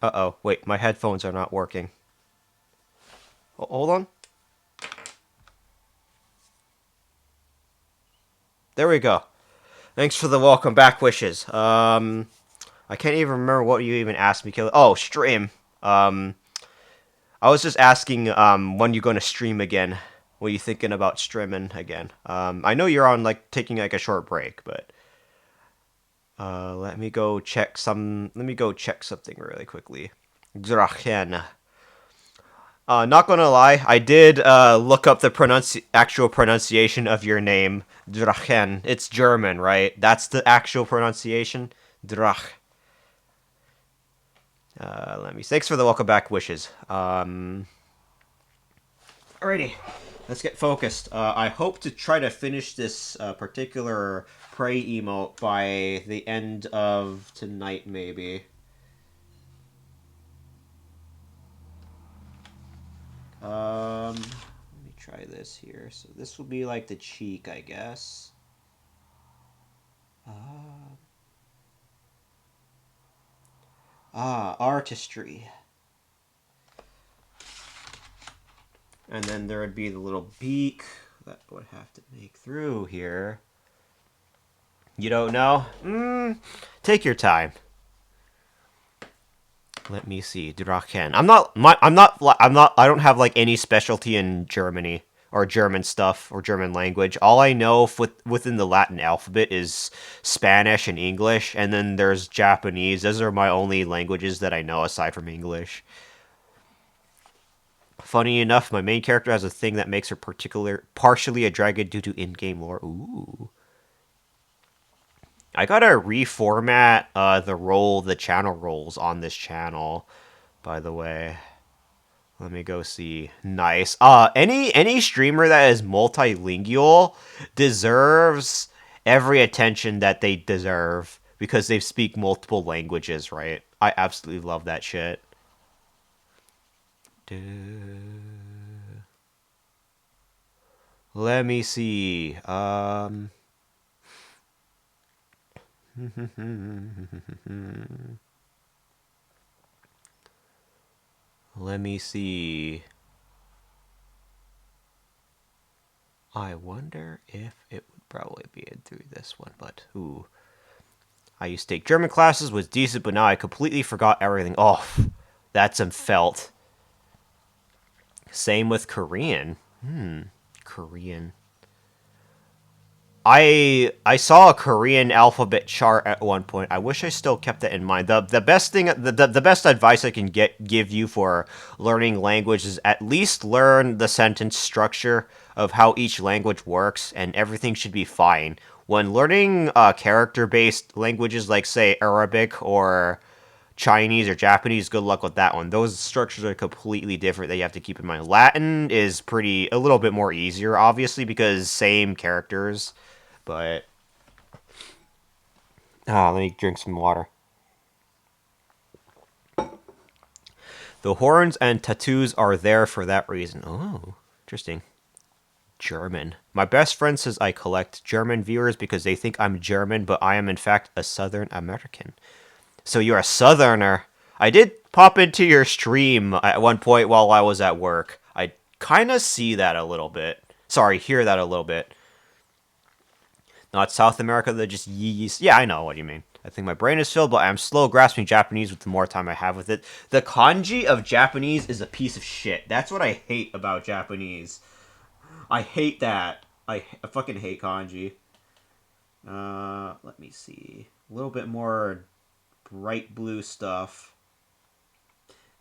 Uh-oh, wait, my headphones are not working. Hold on. There we go. Thanks for the welcome back wishes. I can't even remember what you even asked me, Killer. Oh, stream. Um, I was just asking, when you gonna stream again? What are you thinking about streaming again? I know you're on, like, taking, like, a short break, but... let me go check something really quickly. Drachen. Not gonna lie, I did look up the actual pronunciation of your name, Drachen. It's German, right? That's the actual pronunciation, Drach. Let me. Thanks for the welcome back wishes. Alrighty, let's get focused. I hope to try to finish this particular pray emote by the end of tonight, maybe. Let me try this here. So this will be like the cheek, I guess. Artistry. And then there would be the little beak that would have to make through here. You don't know? Take your time. Let me see, Drachen. I don't have like any specialty in Germany or German stuff or German language. All I know within the Latin alphabet is Spanish and English, and then there's Japanese. Those are my only languages that I know aside from English. Funny enough, my main character has a thing that makes her partially a dragon due to in-game lore. Ooh. I gotta reformat the channel roles on this channel, by the way. Let me go see. Nice. Any streamer that is multilingual deserves every attention that they deserve because they speak multiple languages, right? I absolutely love that shit. Let me see. Let me see. I wonder if it would probably be in through this one, but ooh. I used to take German classes, was decent, but now I completely forgot everything. Oh, that's some felt. Same with Korean. Korean. I saw a Korean alphabet chart at one point. I wish I still kept that in mind. The best thing, the best advice I can give you for learning language is at least learn the sentence structure of how each language works, and everything should be fine. When learning character-based languages like, say, Arabic or Chinese or Japanese, good luck with that one. Those structures are completely different that you have to keep in mind. Latin is a little bit more easier, obviously, because same characters. But let me drink some water. The horns and tattoos are there for that reason. Oh, interesting. German. My best friend says I collect German viewers because they think I'm German, but I am in fact a Southern American. So you're a Southerner. I did pop into your stream at one point while I was at work. I kind of see that a little bit. Sorry, hear that a little bit. Not South America, they're just yees. Yeah, I know what you mean. I think my brain is filled, but I'm slow grasping Japanese with the more time I have with it. The kanji of Japanese is a piece of shit. That's what I hate about Japanese. I hate that. I fucking hate kanji. Let me see. A little bit more bright blue stuff.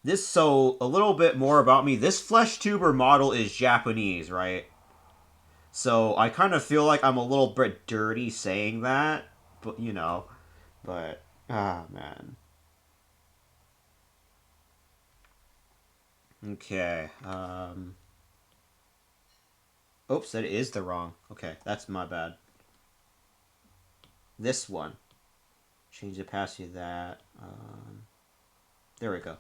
A little bit more about me. This flesh tuber model is Japanese, right? So I kind of feel like I'm a little bit dirty saying that, but man. Okay. Oops, that is the wrong. Okay, that's my bad. This one. Change the opacity of that. There we go.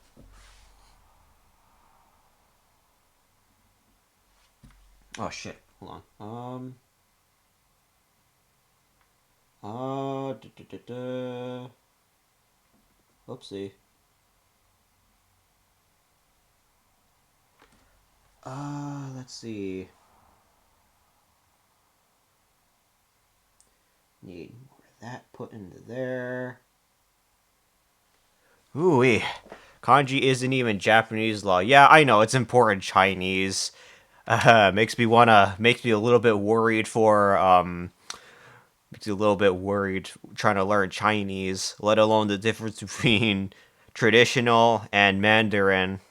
Oh shit. Hold on. Oopsie. Let's see. Need more of that put into there. Ooh-wee. Kanji isn't even Japanese law. Yeah, I know, it's important Chinese. Makes me a little bit worried trying to learn Chinese, let alone the difference between traditional and Mandarin.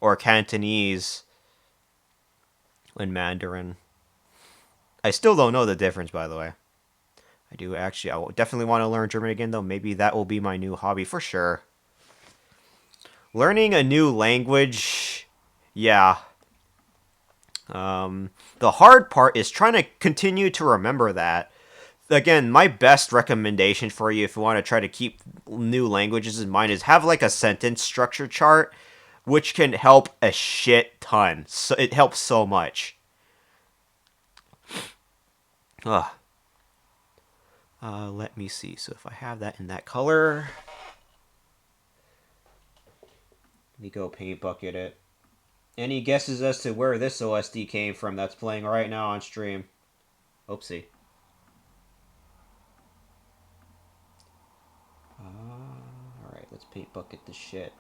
or Cantonese and Mandarin. I still don't know the difference, by the way. I do actually. I definitely want to learn German again, though. Maybe that will be my new hobby for sure. Learning a new language, yeah. The hard part is trying to continue to remember that. Again, my best recommendation for you if you want to try to keep new languages in mind is have like a sentence structure chart, which can help a shit ton. So it helps so much. Ugh. Let me see. So if I have that in that color, let me go paint bucket it. Any guesses as to where this OSD came from that's playing right now on stream? Oopsie. Alright, let's paint bucket this shit.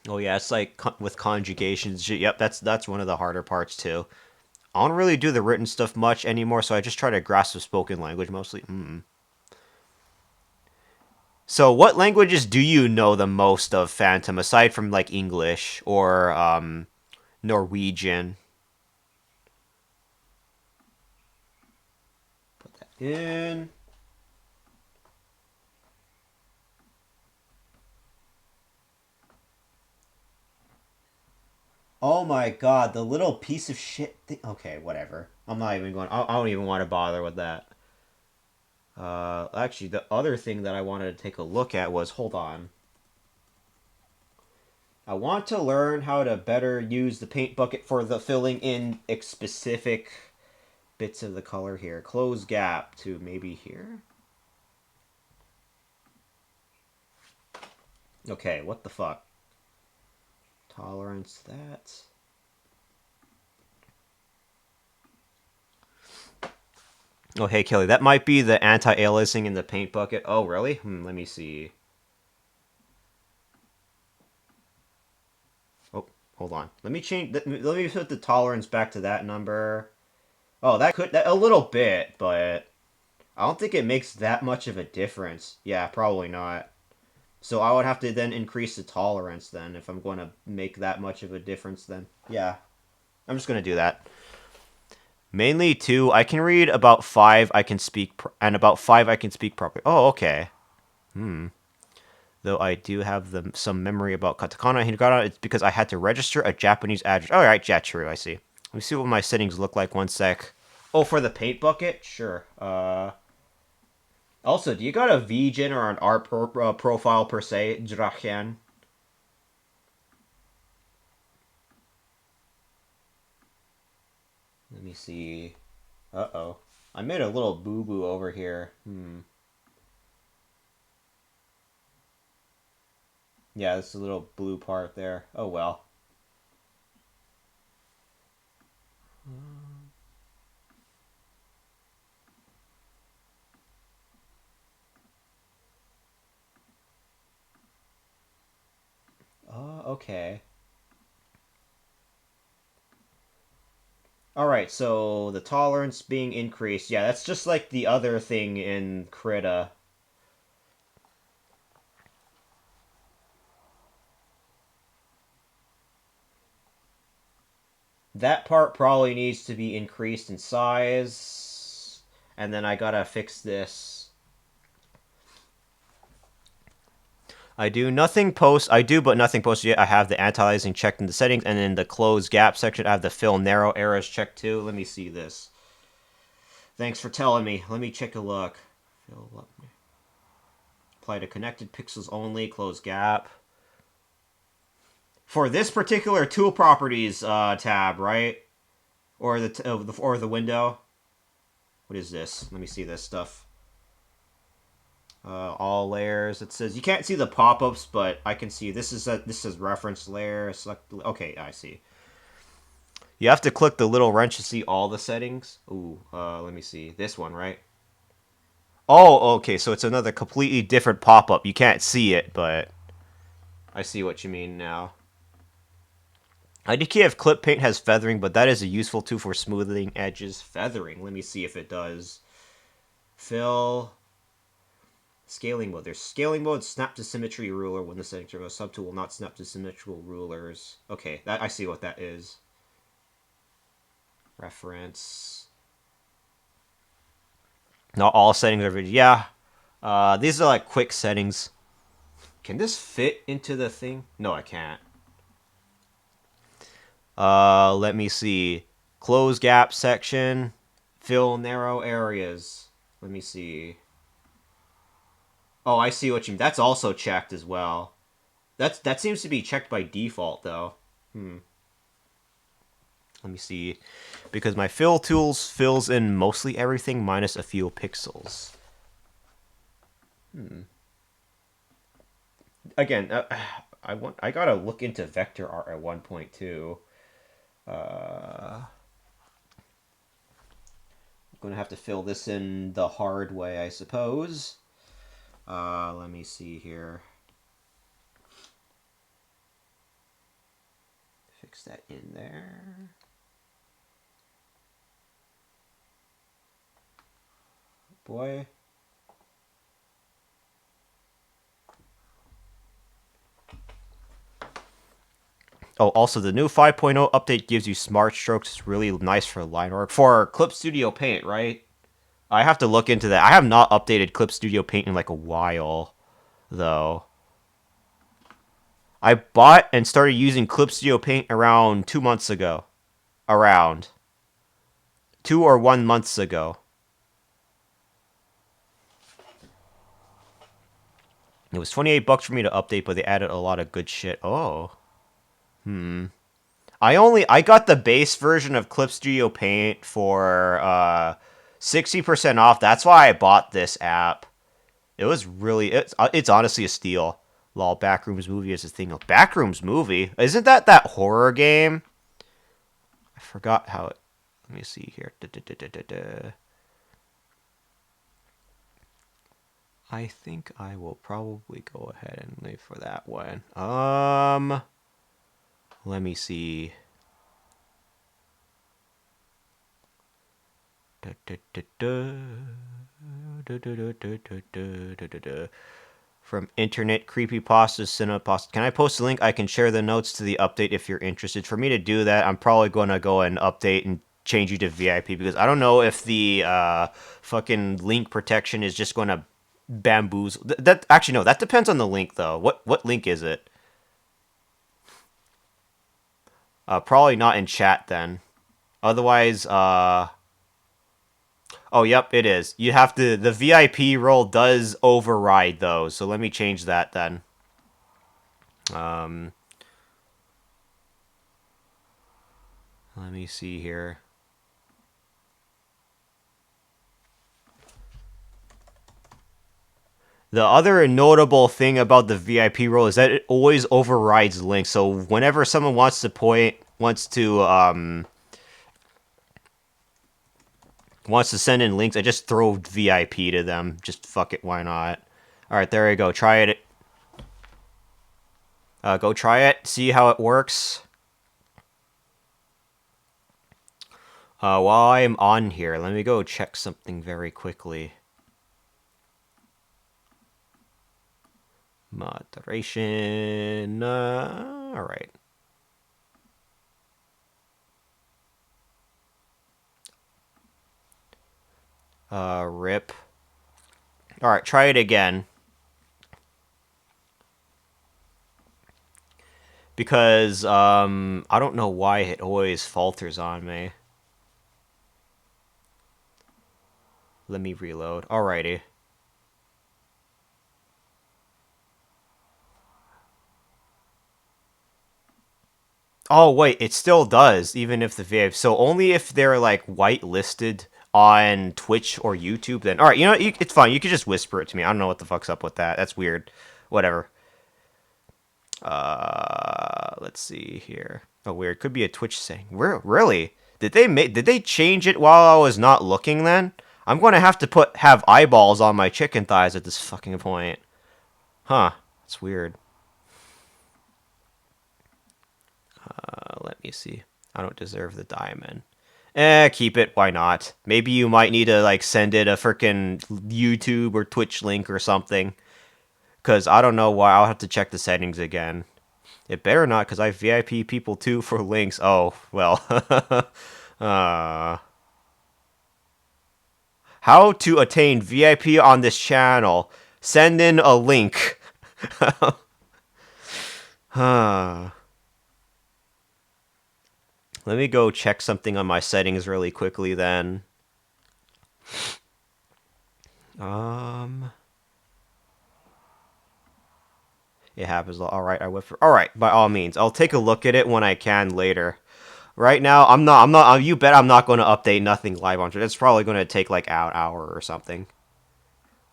Oh yeah, it's like with conjugations. Yep, that's one of the harder parts too. I don't really do the written stuff much anymore, so I just try to grasp the spoken language mostly. So, what languages do you know the most of, Phantom, aside from like English or Norwegian? Put that in. Oh my god, the little piece of shit thing. Okay, whatever. I'm not even going. I don't even want to bother with that. Actually, the other thing that I wanted to take a look at was, hold on. I want to learn how to better use the paint bucket for the filling in specific bits of the color here. Close gap to maybe here. Okay, what the fuck? Tolerance that. Oh, hey, Kelly, that might be the anti-aliasing in the paint bucket. Oh, really? Let me see. Oh, hold on. Let me change. Let me put the tolerance back to that number. Oh, that a little bit, but I don't think it makes that much of a difference. Yeah, probably not. So I would have to then increase the tolerance then if I'm going to make that much of a difference then. Yeah. I'm just going to do that. Mainly 2. I can read about 5 I can speak and about 5 I can speak properly. Oh, okay. Though I do have some memory about katakana and hiragana, it's because I had to register a Japanese address. All right, yeah, true, I see. Let me see what my settings look like. One sec. Oh, for the paint bucket? Sure. Also, do you got a VGen or an art profile per se, Drachen? Let me see. Uh-oh. I made a little boo-boo over here. Yeah, this is a little blue part there. Oh, well. Oh, okay. Alright, so the tolerance being increased. Yeah, that's just like the other thing in Krita. That part probably needs to be increased in size. And then I gotta fix this. I do but nothing post yet. I have the anti-aliasing checked in the settings, and in the close gap section, I have the fill narrow errors checked too. Let me see this. Thanks for telling me. Let me check a look. Fill up. Apply to connected pixels only. Close gap. For this particular tool properties tab, right? Or the window. What is this? Let me see this stuff. All layers. It says you can't see the pop-ups, but I can see this is reference layer. Select. Okay, I see. You have to click the little wrench to see all the settings. Ooh, let me see this one, right? Oh, okay. So it's another completely different pop-up. You can't see it, but I see what you mean now. IDKF Clip Paint has feathering, but that is a useful tool for smoothing edges. Feathering. Let me see if it does. Fill. Scaling mode. There's scaling mode, snap to symmetry ruler. When the settings are subtool will not snap to symmetrical rulers. Okay, that I see what that is. Reference. Not all settings are video. Yeah. These are like quick settings. Can this fit into the thing? No, I can't. Let me see. Close gap section. Fill narrow areas. Let me see. Oh, I see what you mean. That's also checked as well. That seems to be checked by default, though. Let me see. Because my fill tools fills in mostly everything minus a few pixels. Again, I gotta look into vector art at 1.2. I'm gonna have to fill this in the hard way, I suppose. Let me see here. Fix that in there. Boy. Oh, also the new 5.0 update gives you smart strokes. It's really nice for line work. For Clip Studio Paint, right? I have to look into that. I have not updated Clip Studio Paint in like a while, though. I bought and started using Clip Studio Paint around 2 months ago. Around 2 or 1 months ago. It was $28 for me to update, but they added a lot of good shit. Oh. I got the base version of Clip Studio Paint for 60% off. That's why I bought this app. It was really it's honestly a steal. Lol, Backrooms Movie is a thing. Oh, Backrooms Movie? Isn't that horror game? I forgot how it... Let me see here. I think I will probably go ahead and leave for that one. Let me see. From internet creepypastas, cinepasta. Can I post a link? I can share the notes to the update if you're interested. For me to do that, I'm probably going to go and update and change you to VIP because I don't know if the fucking link protection is just going to bamboozle. That actually no, that depends on the link though. What link is it? Probably not in chat then. Otherwise, oh, yep, it is. You have to... The VIP role does override those, so let me change that then. Let me see here. The other notable thing about the VIP role is that it always overrides links. So whenever someone wants to send in links, I just throw VIP to them. Just fuck it, why not? Alright, there you go. Try it. Go try it. See how it works. While I'm on here, let me go check something very quickly. Moderation. Alright. Rip. Alright, try it again. Because, I don't know why it always falters on me. Let me reload. Alrighty. Oh, wait, it still does, even if the VIP... So only if they're, like, whitelisted on Twitch or YouTube, then... Alright, you know what? It's fine. You can just whisper it to me. I don't know what the fuck's up with that. That's weird. Whatever. Let's see here. Oh, weird. Could be a Twitch saying. Really? Did they change it while I was not looking then? I'm going to have to have eyeballs on my chicken thighs at this fucking point. Huh. That's weird. Let me see. I don't deserve the diamond. Keep it. Why not? Maybe you might need to like send it a freaking YouTube or Twitch link or something. Cause I don't know why. I'll have to check the settings again. It better not, cause I VIP people too for links. Oh well. How to attain VIP on this channel? Send in a link. Let me go check something on my settings really quickly then. It happens. Alright, I went for. Alright, by all means. I'll take a look at it when I can later. Right now, I'm not, you bet I'm not going to update nothing live on Twitch. It's probably going to take like an hour or something.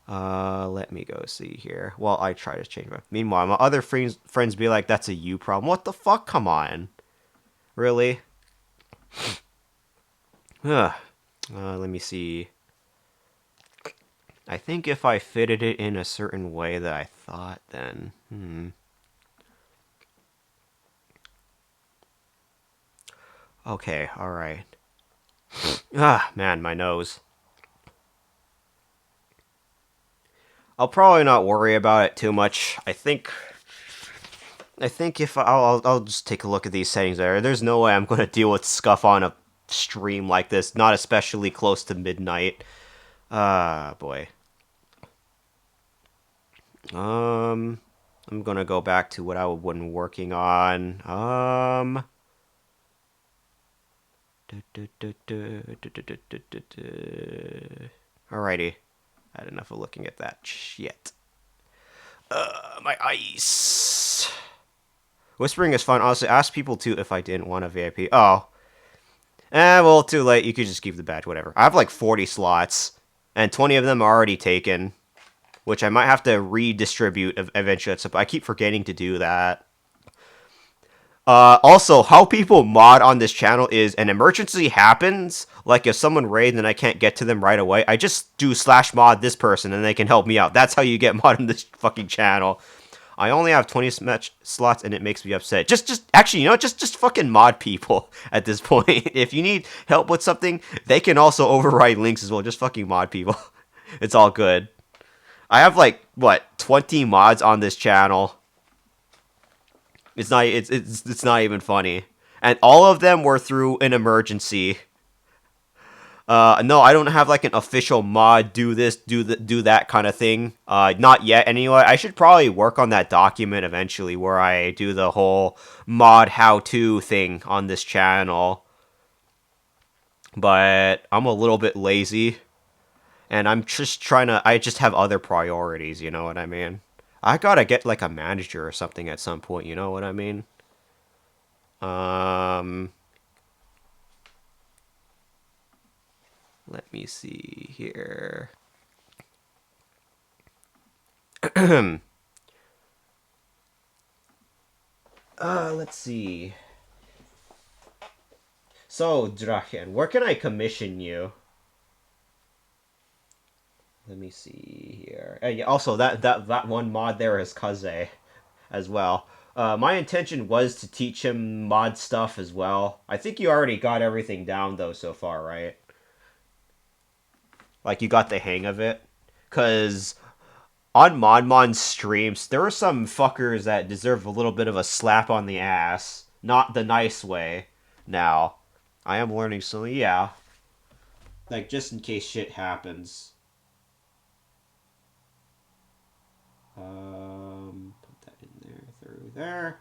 Let me go see here. Well, I try to change my. Meanwhile, my other friends be like, that's a you problem. What the fuck? Come on. Really? Let me see. I think if I fitted it in a certain way that I thought, then... Okay, alright. Man, my nose. I'll probably not worry about it too much. I think if I'll just take a look at these settings there. There's no way I'm going to deal with scuff on a stream like this, not especially close to midnight. Boy. I'm gonna go back to what I've been working on. Alrighty. I had enough of looking at that shit. My ice. Whispering is fun. Honestly, ask people too if I didn't want a VIP. Oh. Well, too late. You could just keep the badge, whatever. I have like 40 slots, and 20 of them are already taken. Which I might have to redistribute eventually. I keep forgetting to do that. Also, how people mod on this channel is an emergency happens. Like if someone raids and I can't get to them right away, I just do /mod this person and they can help me out. That's how you get mod on this fucking channel. I only have 20 slots and it makes me upset. Actually, you know, just fucking mod people at this point. If you need help with something, they can also override links as well. Just fucking mod people. It's all good. I have like what 20 mods on this channel. It's not even funny, and all of them were through an emergency. No, I don't have like an official mod. Do this, do that kind of thing. Not yet. Anyway, I should probably work on that document eventually, where I do the whole mod how-to thing on this channel. But I'm a little bit lazy. And I'm just trying to... I just have other priorities, you know what I mean? I gotta get, like, a manager or something at some point, you know what I mean? Let me see here. Let's see. So, Drachen, where can I commission you? Let me see here. Yeah, also, that one mod there is Kaze as well. My intention was to teach him mod stuff as well. I think you already got everything down, though, so far, right? Like, you got the hang of it? Because on ModMon's streams, there are some fuckers that deserve a little bit of a slap on the ass. Not the nice way. Now, I am learning, so yeah. Like, just in case shit happens. Put that in there, through there.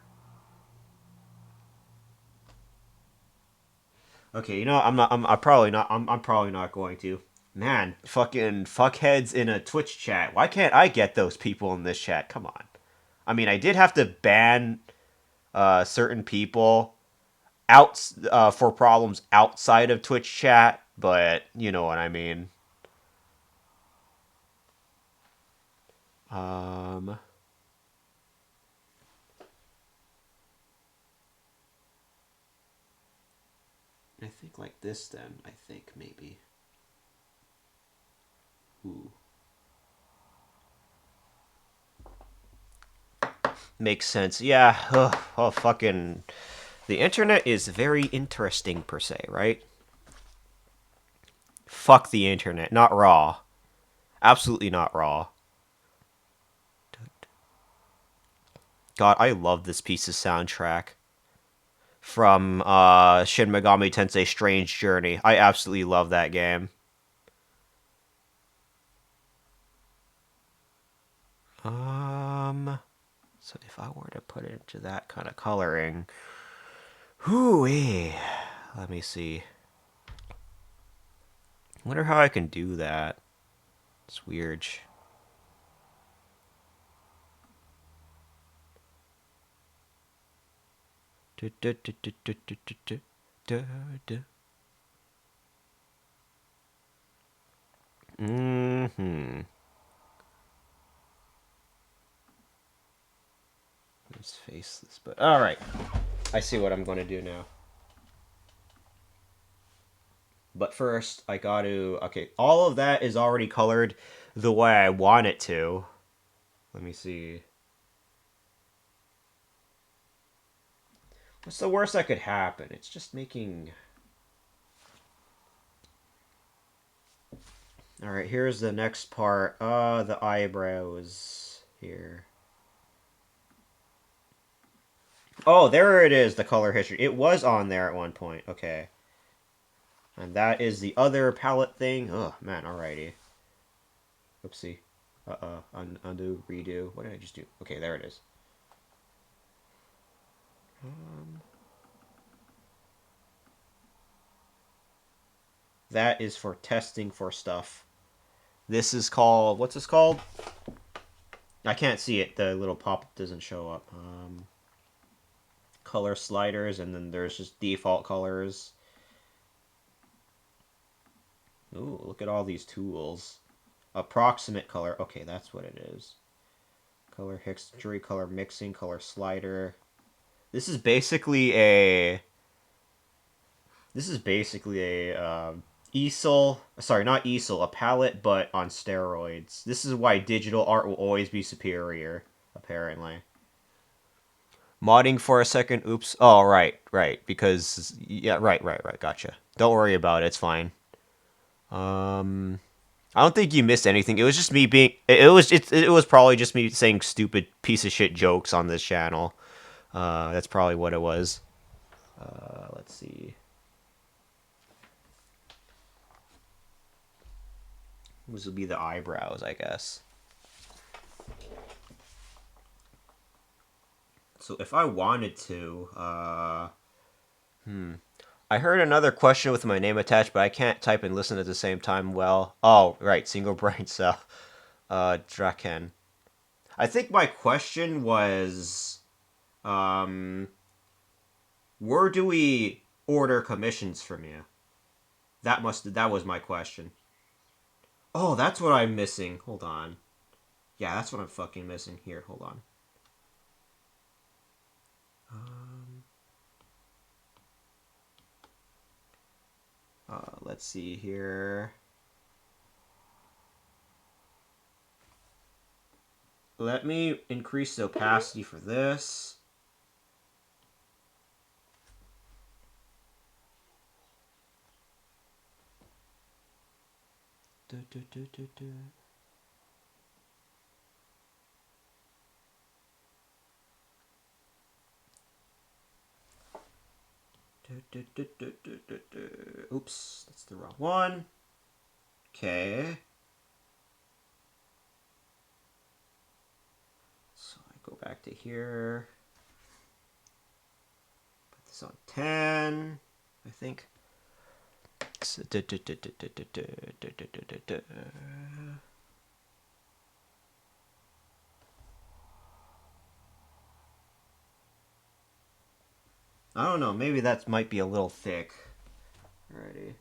Okay, you know, I'm probably not going to. Man, fucking fuckheads in a Twitch chat. Why can't I get those people in this chat? Come on. I mean, I did have to ban certain people out for problems outside of Twitch chat, but you know what I mean. I think like this then, I think maybe. Ooh. Makes sense. Yeah. Oh, fucking... The internet is very interesting, per se, right? Fuck the internet. Not raw. Absolutely not raw. God, I love this piece of soundtrack. From Shin Megami Tensei Strange Journey. I absolutely love that game. So if I were to put it into that kind of coloring, hooey. Let me see. I wonder how I can do that. It's weird. Mm-hmm. Let's face this, but all right. I see what I'm going to do now. But first, I got to... Okay, all of that is already colored the way I want it to. Let me see. What's the worst that could happen? It's just making... Alright, here's the next part. The eyebrows here. Oh, there it is, the color history. It was on there at one point. Okay. And that is the other palette thing. Oh, man, alrighty. Oopsie. Undo, redo. What did I just do? Okay, there it is. That is for testing for stuff. This is called... What's this called? I can't see it. The little pop doesn't show up. Color sliders, and then there's just default colors. Ooh, look at all these tools. Approximate color. Okay, that's what it is. Color history, color mixing, color slider. This is basically a... easel. Sorry, not easel. A palette, but on steroids. This is why digital art will always be superior, apparently. Modding for a second. Oops. Oh, right. Because... Yeah, right. Gotcha. Don't worry about it. It's fine. I don't think you missed anything. It was just me being... It was probably just me saying stupid piece of shit jokes on this channel. That's probably what it was. Let's see. This will be the eyebrows, I guess. So if I wanted to, I heard another question with my name attached, but I can't type and listen at the same time well. Oh, right, single brain cell. Draken. I think my question was, where do we order commissions from you? That was my question. Oh, that's what I'm missing. Hold on. Yeah, that's what I'm fucking missing. Here, hold on. Let's see here. Let me increase the opacity for this. Oops, that's the wrong one. Okay. So I go back to here. Put this on 10, I think. I don't know, maybe that might be a little thick. Alrighty.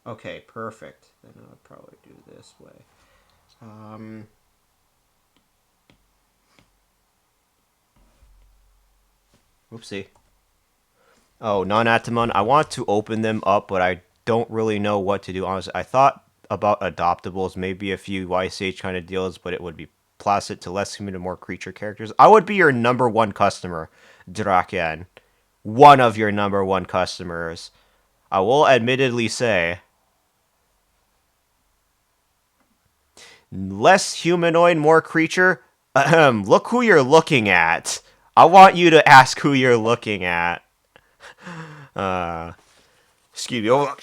Okay, perfect. Then I would probably do this way. Oopsie. Oh, non-Atamon. I want to open them up, but I don't really know what to do. Honestly, I thought about adoptables, maybe a few YCH kind of deals, but it would be placid to less human and more creature characters. I would be your number one customer, Draken. One of your number one customers. I will admittedly say, less humanoid, more creature. Look who you're looking at. I want you to ask who you're looking at. Excuse me. Oh,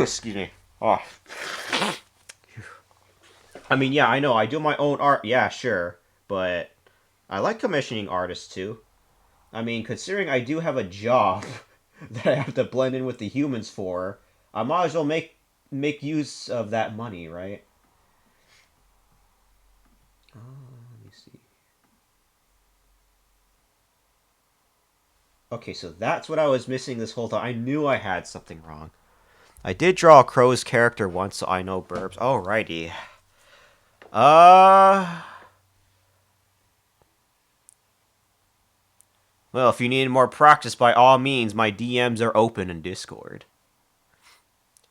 excuse me. Oh. I mean, yeah, I know. I do my own art. Yeah, sure. But I like commissioning artists too. I mean, considering I do have a job that I have to blend in with the humans for, I might as well make use of that money, right? Let me see. Okay, so that's what I was missing this whole time. I knew I had something wrong. I did draw a Crow's character once, so I know Burbs. Alrighty. Well, if you need more practice, by all means, my DMs are open in Discord.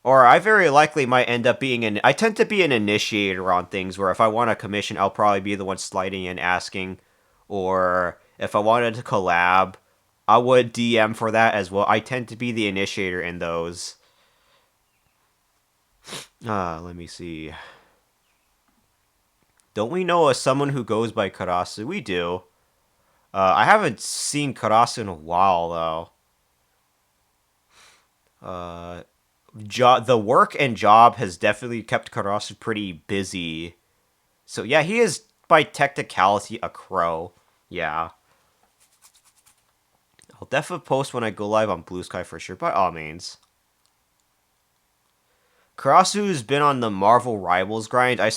Or I very likely might end up being an... I tend to be an initiator on things where if I want a commission, I'll probably be the one sliding in asking. Or if I wanted to collab, I would DM for that as well. I tend to be the initiator in those. Let me see. Don't we know someone who goes by Karasu? We do. I haven't seen Karasu in a while, though. The work and job has definitely kept Karasu pretty busy. So, yeah, he is, by technicality, a crow. Yeah. I'll definitely post when I go live on Blue Sky for sure, by all means. Karasu's been on the Marvel Rivals grind. I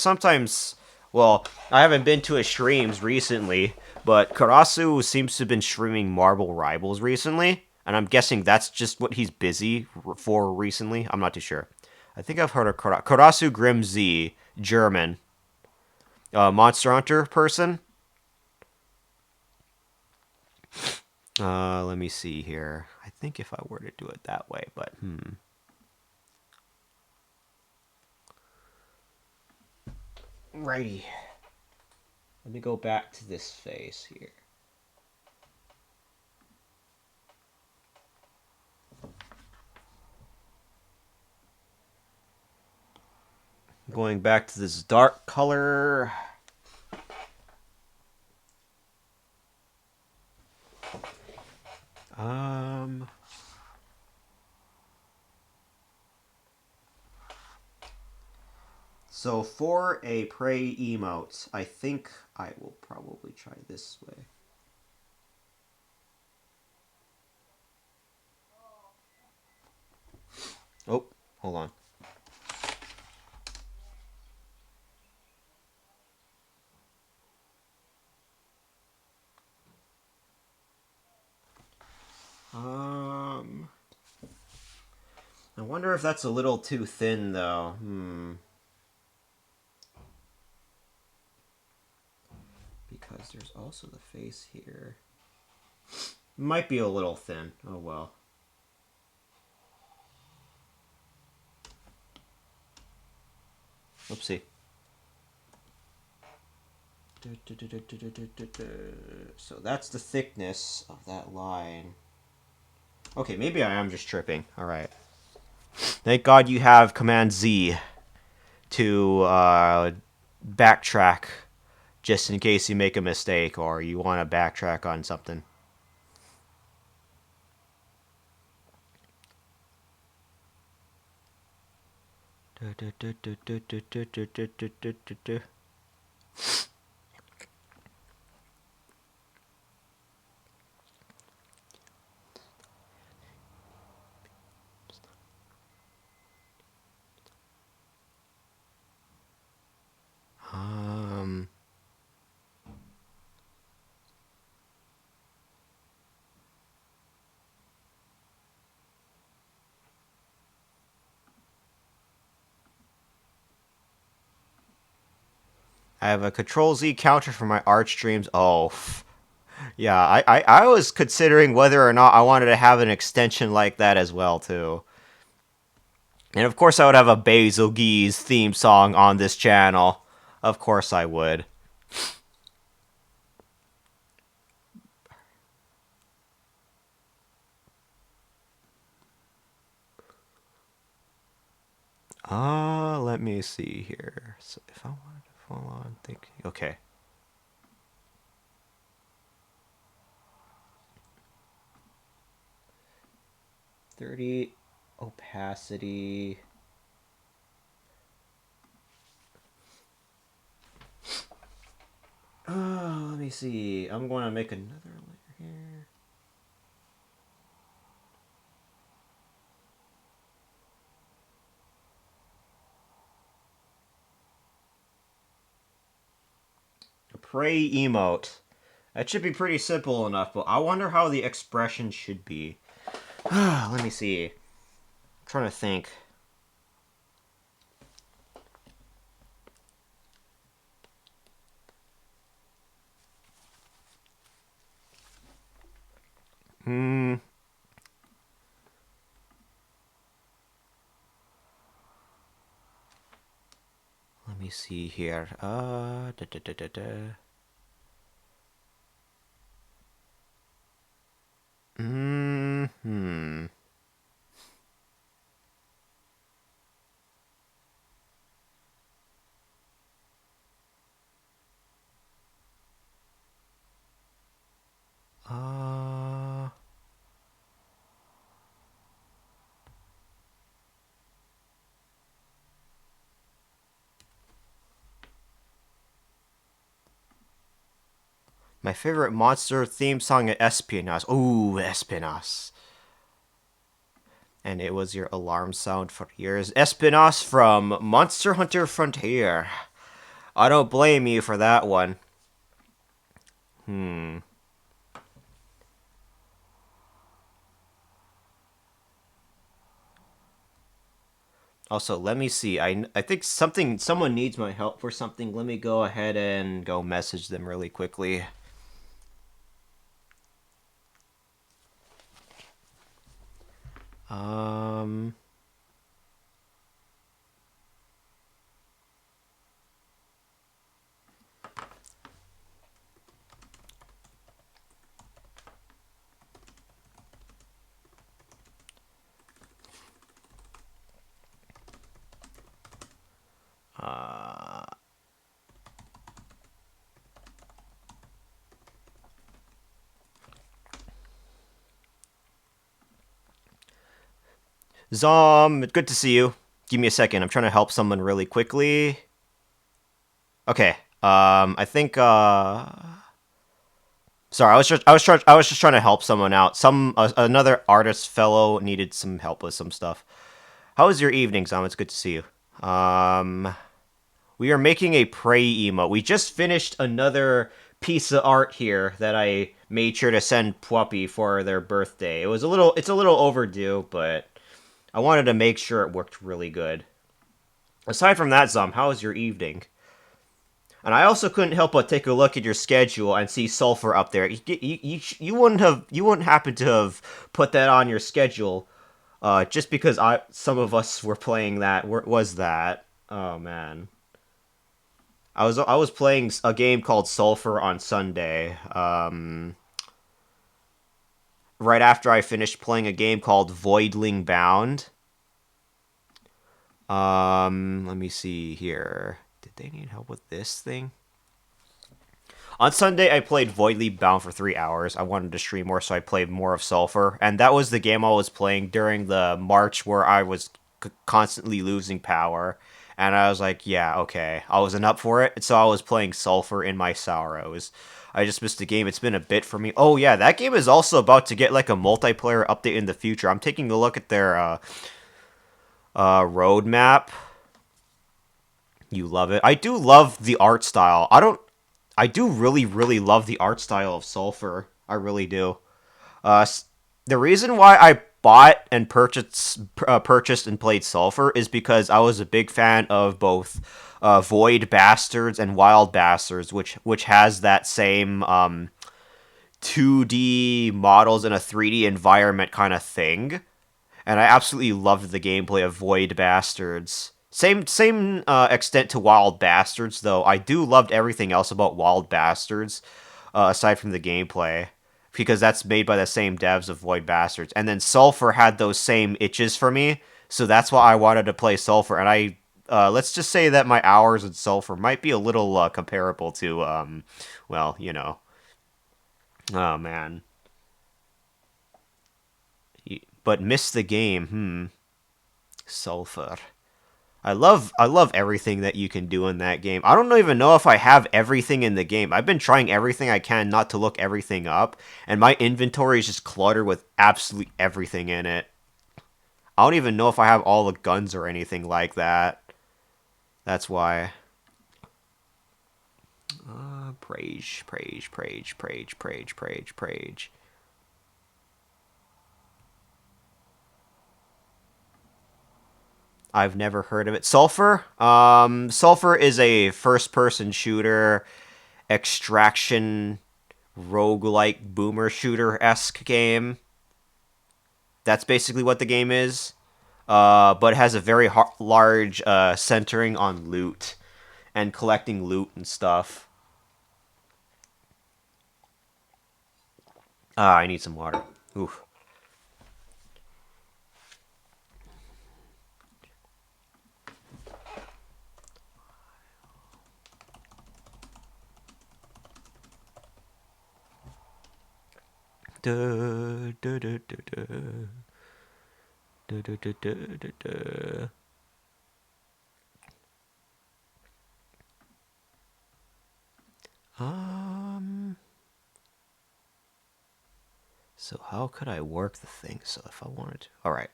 haven't been to his streams recently, but Karasu seems to have been streaming Marvel Rivals recently, and I'm guessing that's just what he's busy for recently. I'm not too sure. I think I've heard of Karasu Grim Z, German. Monster Hunter person. Let me see here. I think if I were to do it that way, but Righty. Let me go back to this face here. Going back to this dark color. So for a prey emote, I think I will probably try this way. Oh, hold on. I wonder if that's a little too thin, though. Because there's also the face here. Might be a little thin. Oh well. Oopsie. So that's the thickness of that line. Okay, maybe I am just tripping. Alright. Thank God you have Command Z to backtrack just in case you make a mistake or you want to backtrack on something. I have a Control-Z counter for my art streams. Oh, yeah, I was considering whether or not I wanted to have an extension like that as well, too. And of course, I would have a Basil Geese theme song on this channel. Of course, I would. Let me see here. So if I wanted to follow on thinking, okay. $30 opacity. Let me see. I'm going to make another layer here. A prey emote. That should be pretty simple enough, but I wonder how the expression should be. Let me see. I'm trying to think. Let me see here. Hmm. My favorite monster theme song at Espionage. Ooh, Espionage. And it was your alarm sound for years. Espionage from Monster Hunter Frontier. I don't blame you for that one. Also, let me see. I think someone needs my help for something. Let me go ahead and go message them really quickly. Zom, good to see you. Give me a second. I'm trying to help someone really quickly. Okay. I think. Sorry, I was just trying to help someone out. Another artist fellow needed some help with some stuff. How was your evening, Zom? It's good to see you. We are making a prey emote. We just finished another piece of art here that I made sure to send Puppy for their birthday. It's a little overdue, but I wanted to make sure it worked really good. Aside from that, Zom, how was your evening? And I also couldn't help but take a look at your schedule and see Sulfur up there. You wouldn't happen to have put that on your schedule, just because some of us were playing that. Was that? Oh man. I was playing a game called Sulfur on Sunday. Right after I finished playing a game called Voidling Bound. Let me see here. Did they need help with this thing? On Sunday, I played Voidly Bound for 3 hours. I wanted to stream more, so I played more of Sulfur. And that was the game I was playing during the March where I was constantly losing power. And I was like, yeah, okay. I wasn't up for it, so I was playing Sulfur in my sorrows. I just missed the game. It's been a bit for me. Oh, yeah, that game is also about to get like a multiplayer update in the future. I'm taking a look at their roadmap. You love it. I do love the art style. I do really, really love the art style of Sulfur. I really do. The reason why I bought and purchased and played Sulfur is because I was a big fan of both Void Bastards and Wild Bastards, which has that same 2D models in a 3D environment kind of thing. and I absolutely loved the gameplay of Void Bastards. Same extent to Wild Bastards, though. I do loved everything else about Wild Bastards, aside from the gameplay, because that's made by the same devs of Void Bastards. And then Sulphur had those same itches for me, so that's why I wanted to play Sulphur. And let's just say that my hours in Sulphur might be a little comparable to, well, you know. Oh, man. But miss the game, Sulphur. I love everything that you can do in that game. I don't even know if I have everything in the game. I've been trying everything I can not to look everything up, and my inventory is just cluttered with absolutely everything in it. I don't even know if I have all the guns or anything like that. That's why. Praise. I've never heard of it. Sulphur? Sulphur is a first-person shooter, extraction, roguelike, boomer shooter-esque game. That's basically what the game is. But it has a very large centering on loot and collecting loot and stuff. I need some water. Oof. So how could I work the thing so if I wanted to? Alright.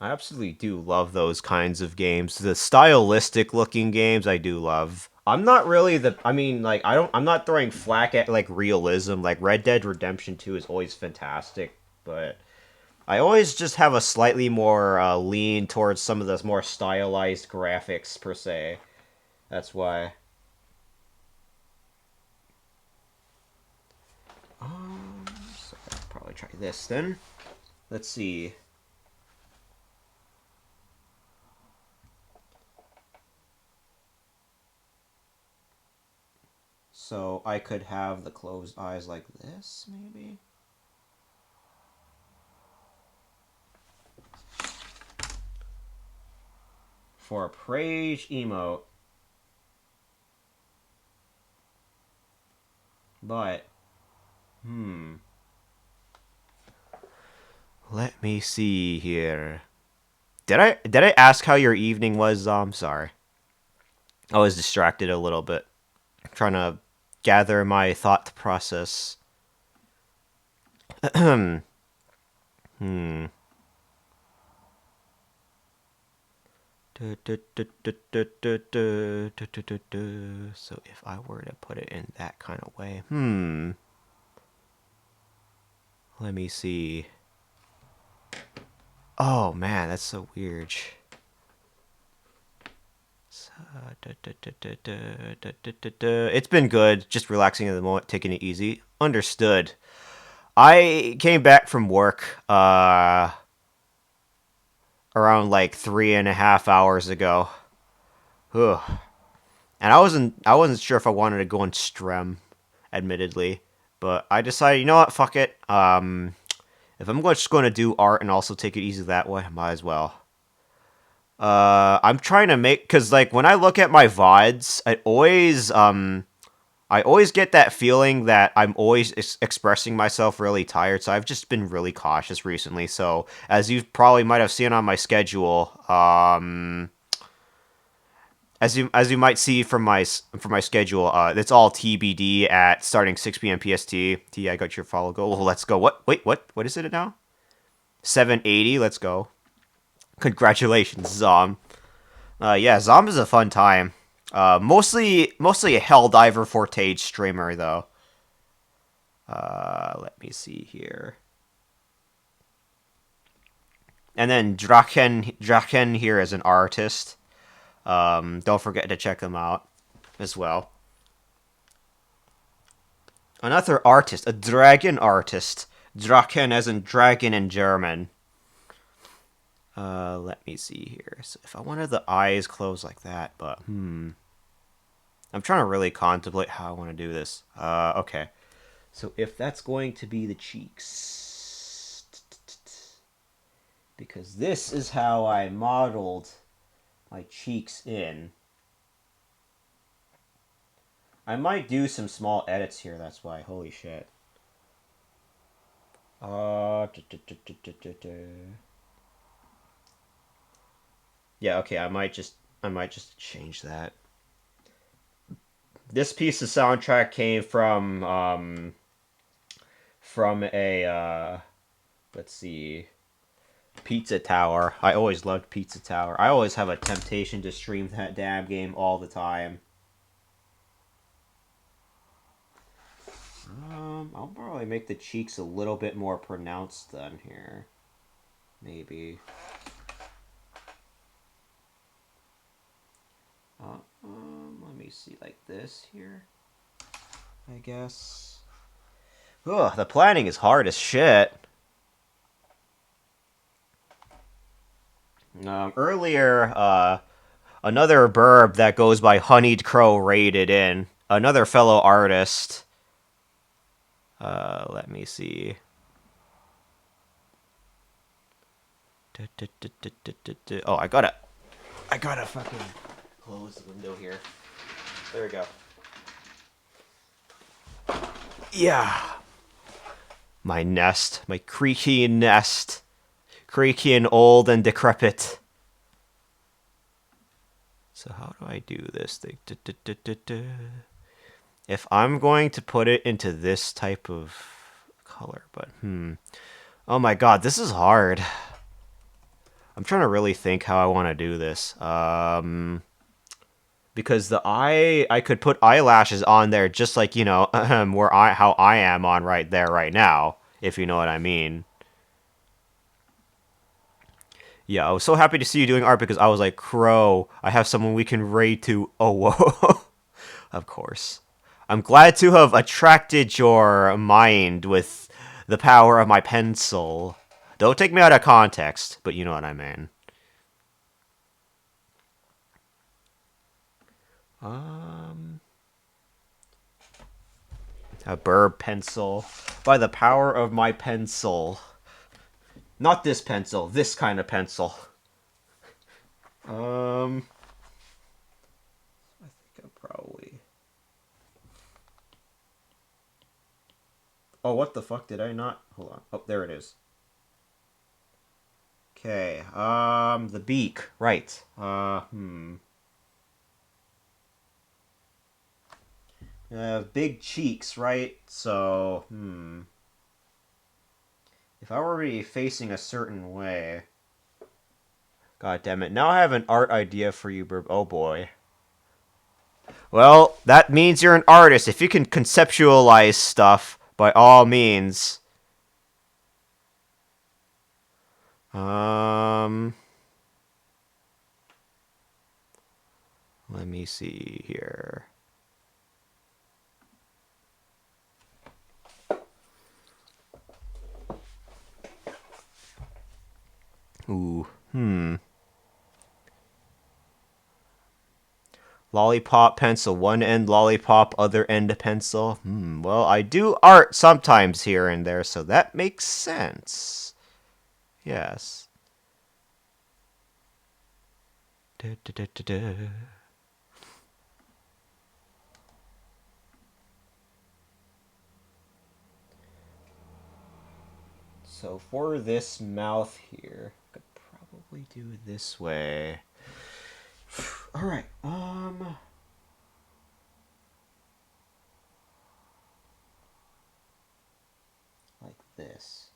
I absolutely do love those kinds of games. The stylistic looking games I do love. I'm not really I'm not throwing flack at like realism. Like Red Dead Redemption 2 is always fantastic, but I always just have a slightly more lean towards some of the more stylized graphics per se. That's why. So I'll probably try this then. Let's see. So I could have the closed eyes like this, maybe? For a Praise emote. But, let me see here. Did I ask how your evening was? I'm sorry. I was distracted a little bit. Trying to gather my thought process. So if I were to put it in that kind of way, let me see. Oh man, that's so weird. It's been good, just relaxing at the moment, taking it easy. Understood. I came back from work around like 3.5 hours ago. Ugh. And I wasn't sure if I wanted to go on Strem, admittedly, but I decided, you know what, fuck it. If I'm just going to do art and also take it easy that way, I might as well. I'm trying to make, cause like when I look at my VODs, I always get that feeling that I'm always expressing myself really tired. So I've just been really cautious recently. So as you probably might have seen on my schedule, as you might see from my schedule, it's all TBD at starting 6 p.m. PST. T, I got your follow goal. Well, let's go. What? Wait, what? What is it now? 780. Let's go. Congratulations, Zom. Yeah, Zom is a fun time. Mostly a Helldiver Fortage streamer though. Let me see here. And then Draken here as an artist. Don't forget to check them out as well. Another artist, a dragon artist. Draken as in dragon in German. Let me see here. So if I wanted the eyes closed like that, but I'm trying to really contemplate how I want to do this. Okay. So if that's going to be the cheeks, because this is how I modeled my cheeks in. I might do some small edits here, that's why. Holy shit. Yeah, okay, I might just change that. This piece of soundtrack came from a let's see, Pizza Tower. I always loved Pizza Tower. I always have a temptation to stream that damn game all the time. I'll probably make the cheeks a little bit more pronounced then here. Maybe. Let me see, like this here, I guess. Ugh, the planning is hard as shit. Earlier, another burb that goes by Honeyed Crow raided in. Another fellow artist. Let me see. Oh, I gotta fucking close the window here. There we go. Yeah. My nest. My creaky nest. Creaky and old and decrepit. So how do I do this thing? If I'm going to put it into this type of color, but oh my god, this is hard. I'm trying to really think how I want to do this. Because the eye, I could put eyelashes on there just like, you know, how I am on right there right now, if you know what I mean. Yeah, I was so happy to see you doing art because I was like, Crow, I have someone we can raid to. Oh, whoa. Of course. I'm glad to have attracted your mind with the power of my pencil. Don't take me out of context, but you know what I mean. A burb pencil. By the power of my pencil. Not this pencil, this kind of pencil. I think I'm probably... Oh, what the fuck did I not... Hold on. Oh, there it is. Okay, the beak. Right. Big cheeks, right? So, if I were to be facing a certain way... God damn it. Now I have an art idea for you, Burb. Oh, boy. Well, that means you're an artist. If you can conceptualize stuff, by all means. Let me see here. Ooh, Lollipop pencil, one end lollipop, other end pencil. Well, I do art sometimes here and there, so that makes sense. Yes. Da, da, da, da, da. So for this mouth here, I could probably do it this way. All right. Like this.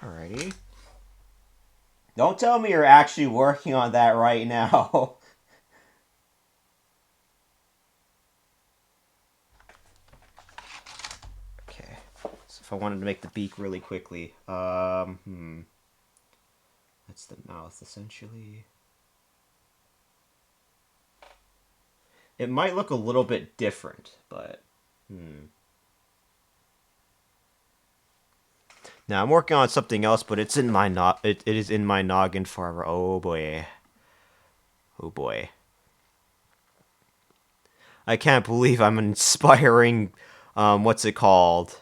Alrighty. Don't tell me you're actually working on that right now. Okay. So if I wanted to make the beak really quickly, that's the mouth essentially. It might look a little bit different, but Now I'm working on something else, but it's in my it is in my noggin forever. Oh boy. Oh boy. I can't believe I'm inspiring what's it called?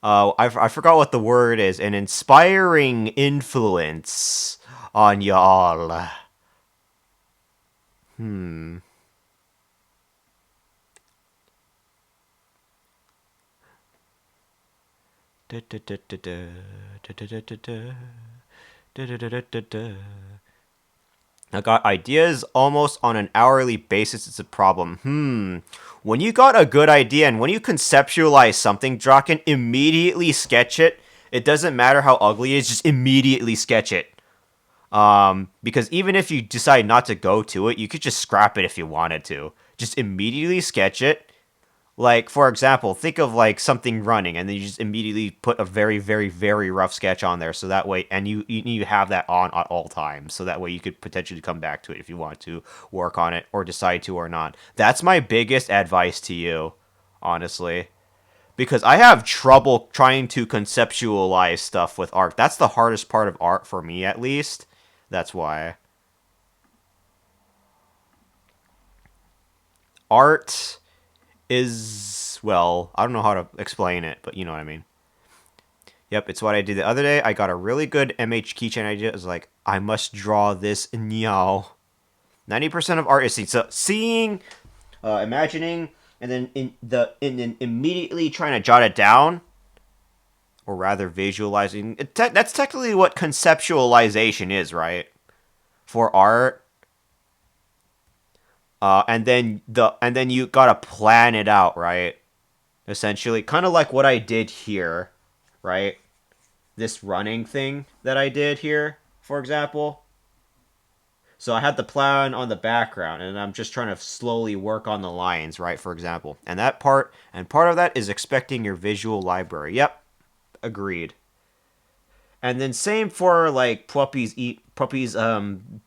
I forgot what the word is. An inspiring influence on y'all. I got ideas almost on an hourly basis. It's a problem. When you got a good idea and when you conceptualize something, Draken, immediately sketch it. It doesn't matter how ugly it is, just immediately sketch it. Because even if you decide not to go to it, you could just scrap it if you wanted to. Just immediately sketch it. Like, for example, think of like something running, and then you just immediately put a very, very, very rough sketch on there, so that way, and you have that on at all times, so that way you could potentially come back to it if you want to work on it or decide to or not. That's my biggest advice to you, honestly, because I have trouble trying to conceptualize stuff with art. That's the hardest part of art for me, at least. That's why. Art is, well, I don't know how to explain it, but you know what I mean. Yep, it's what I did the other day. I got a really good MH keychain idea. It was like, I must draw this now. 90% of art is seeing, imagining, and then immediately trying to jot it down, or rather visualizing. That's technically what conceptualization is, right? For art. And then you gotta plan it out, right? Essentially, kind of like what I did here, right? This running thing that I did here, for example. So I had the plan on the background, and I'm just trying to slowly work on the lines, right? For example, and part of that is expecting your visual library. Yep, agreed. And then same for like Puppy's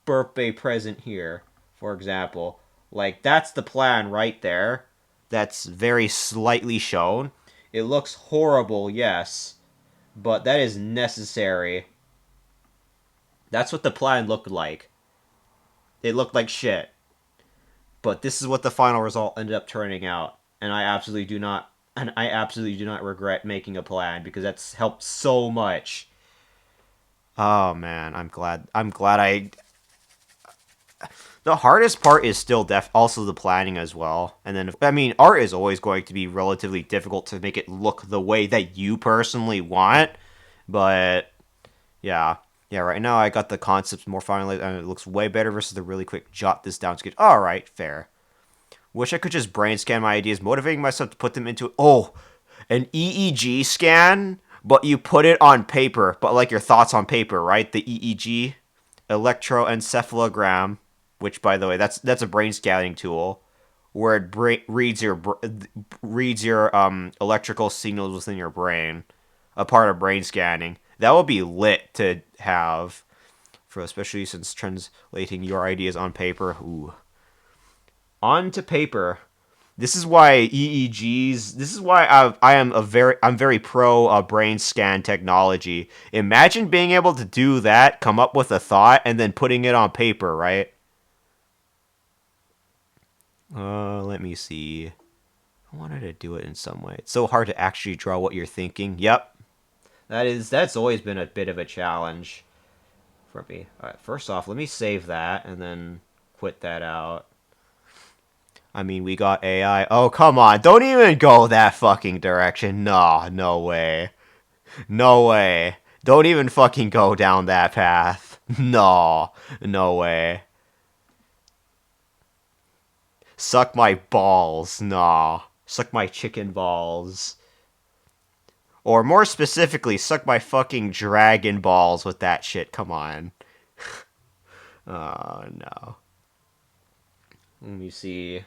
birthday present here, for example. Like that's the plan right there. That's very slightly shown. It looks horrible, yes, but that is necessary. That's what the plan looked like. It looked like shit. But this is what the final result ended up turning out. And I absolutely do not regret making a plan because that's helped so much. Oh man, I'm glad I the hardest part is still also the planning as well. And then I mean, art is always going to be relatively difficult to make it look the way that you personally want, but yeah. Yeah, right now I got the concepts more finalized and it looks way better versus the really quick jot this down sketch. All right, fair. Wish I could just brain scan my ideas, motivating myself to put them into an EEG scan, but you put it on paper, but like your thoughts on paper, right? The EEG, electroencephalogram, which by the way, that's a brain scanning tool where it reads your electrical signals within your brain, a part of brain scanning. That would be lit to have, for especially since translating your ideas on paper. Ooh. Onto paper. This is why EEGs. This is why I'm very pro brain scan technology. Imagine being able to do that, come up with a thought, and then putting it on paper, right? Let me see. I wanted to do it in some way. It's so hard to actually draw what you're thinking. Yep. That's always been a bit of a challenge for me. Alright, first off, let me save that and then quit that out. I mean, we got AI. Oh, come on. Don't even go that fucking direction. No, no way. No way. Don't even fucking go down that path. No. No way. Suck my balls. Nah. Suck my chicken balls. Or more specifically, suck my fucking Dragon Balls with that shit. Come on. Oh, no. Let me see.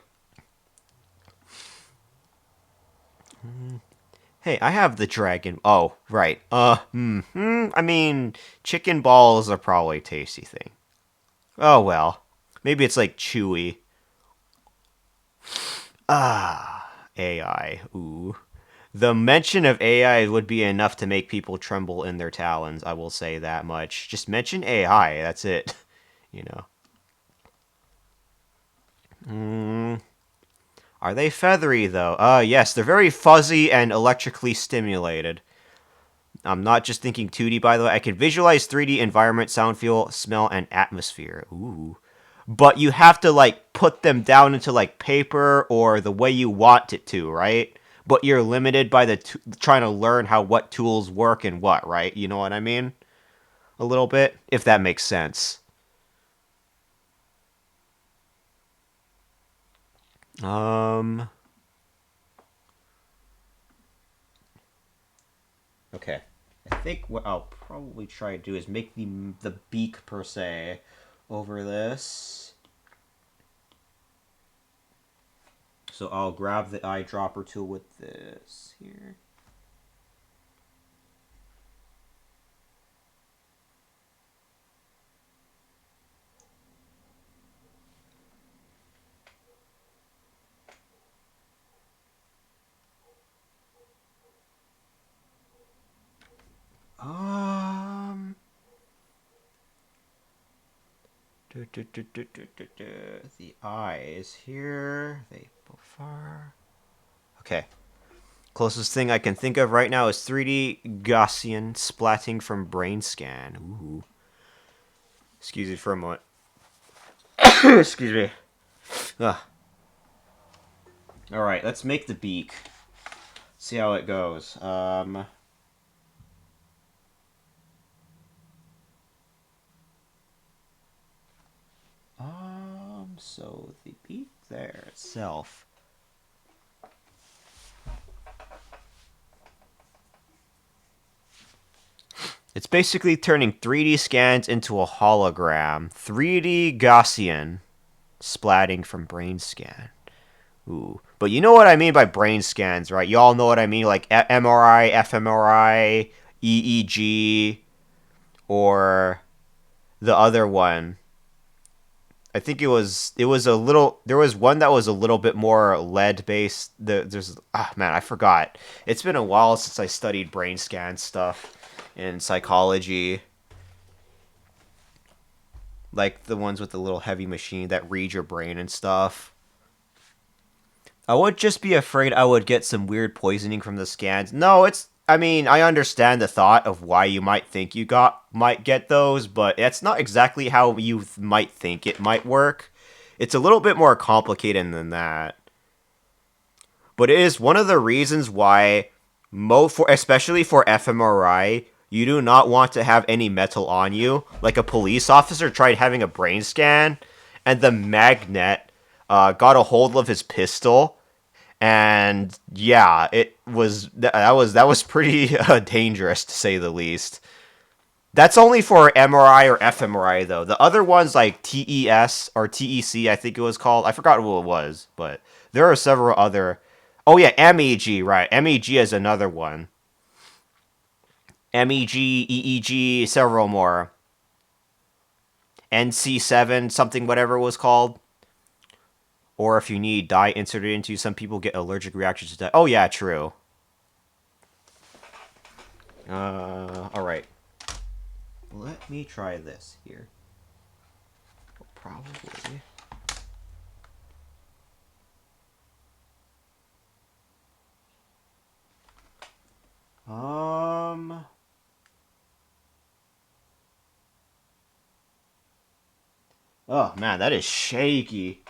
Hey, I have the dragon. Oh, right. I mean, chicken balls are probably a tasty thing. Oh, well. Maybe it's like chewy. AI. Ooh. The mention of AI would be enough to make people tremble in their talons, I will say that much. Just mention AI, that's it. You know. Are they feathery, though? Yes, they're very fuzzy and electrically stimulated. I'm not just thinking 2D, by the way. I can visualize 3D environment, sound, feel, smell, and atmosphere. Ooh. But you have to, like, put them down into, like, paper or the way you want it to, right? But you're limited by trying to learn how what tools work and what, right? You know what I mean? A little bit, if that makes sense. Um. Okay. I think what I'll probably try to do is make the beak per se over this. So I'll grab the eyedropper tool with this here. Um. The eyes here. They both are. Okay. Closest thing I can think of right now is 3D Gaussian splatting from brain scan. Ooh. Excuse me for a moment. Excuse me. Ugh. All right, let's make the beak. See how it goes. So the beak there itself. It's basically turning 3D scans into a hologram. 3D Gaussian splatting from brain scan. Ooh. But you know what I mean by brain scans, right? You all know what I mean, like MRI, fMRI, EEG, or the other one. I think it was a little there was one that was a little bit more lead based. There's man, I forgot. It's been a while since I studied brain scan stuff in psychology. Like the ones with the little heavy machine that reads your brain and stuff. I would just be afraid I would get some weird poisoning from the scans. No, I mean, I understand the thought of why you might think you might get those, but it's not exactly how you might think it might work. It's a little bit more complicated than that. But it is one of the reasons why especially for fMRI, you do not want to have any metal on you. Like a police officer tried having a brain scan, and the magnet got a hold of his pistol, and yeah, that was pretty dangerous to say the least. That's only for MRI or fMRI though. The other ones like TES or TEC, I think it was called. I forgot what it was, but there are several other. Oh yeah, MEG, right? MEG is another one. MEG, EEG, several more. NC7, something whatever it was called. Or if you need dye inserted into, some people get allergic reactions to dye. Oh yeah, true. Alright. Let me try this here. Probably. Oh man, that is shaky.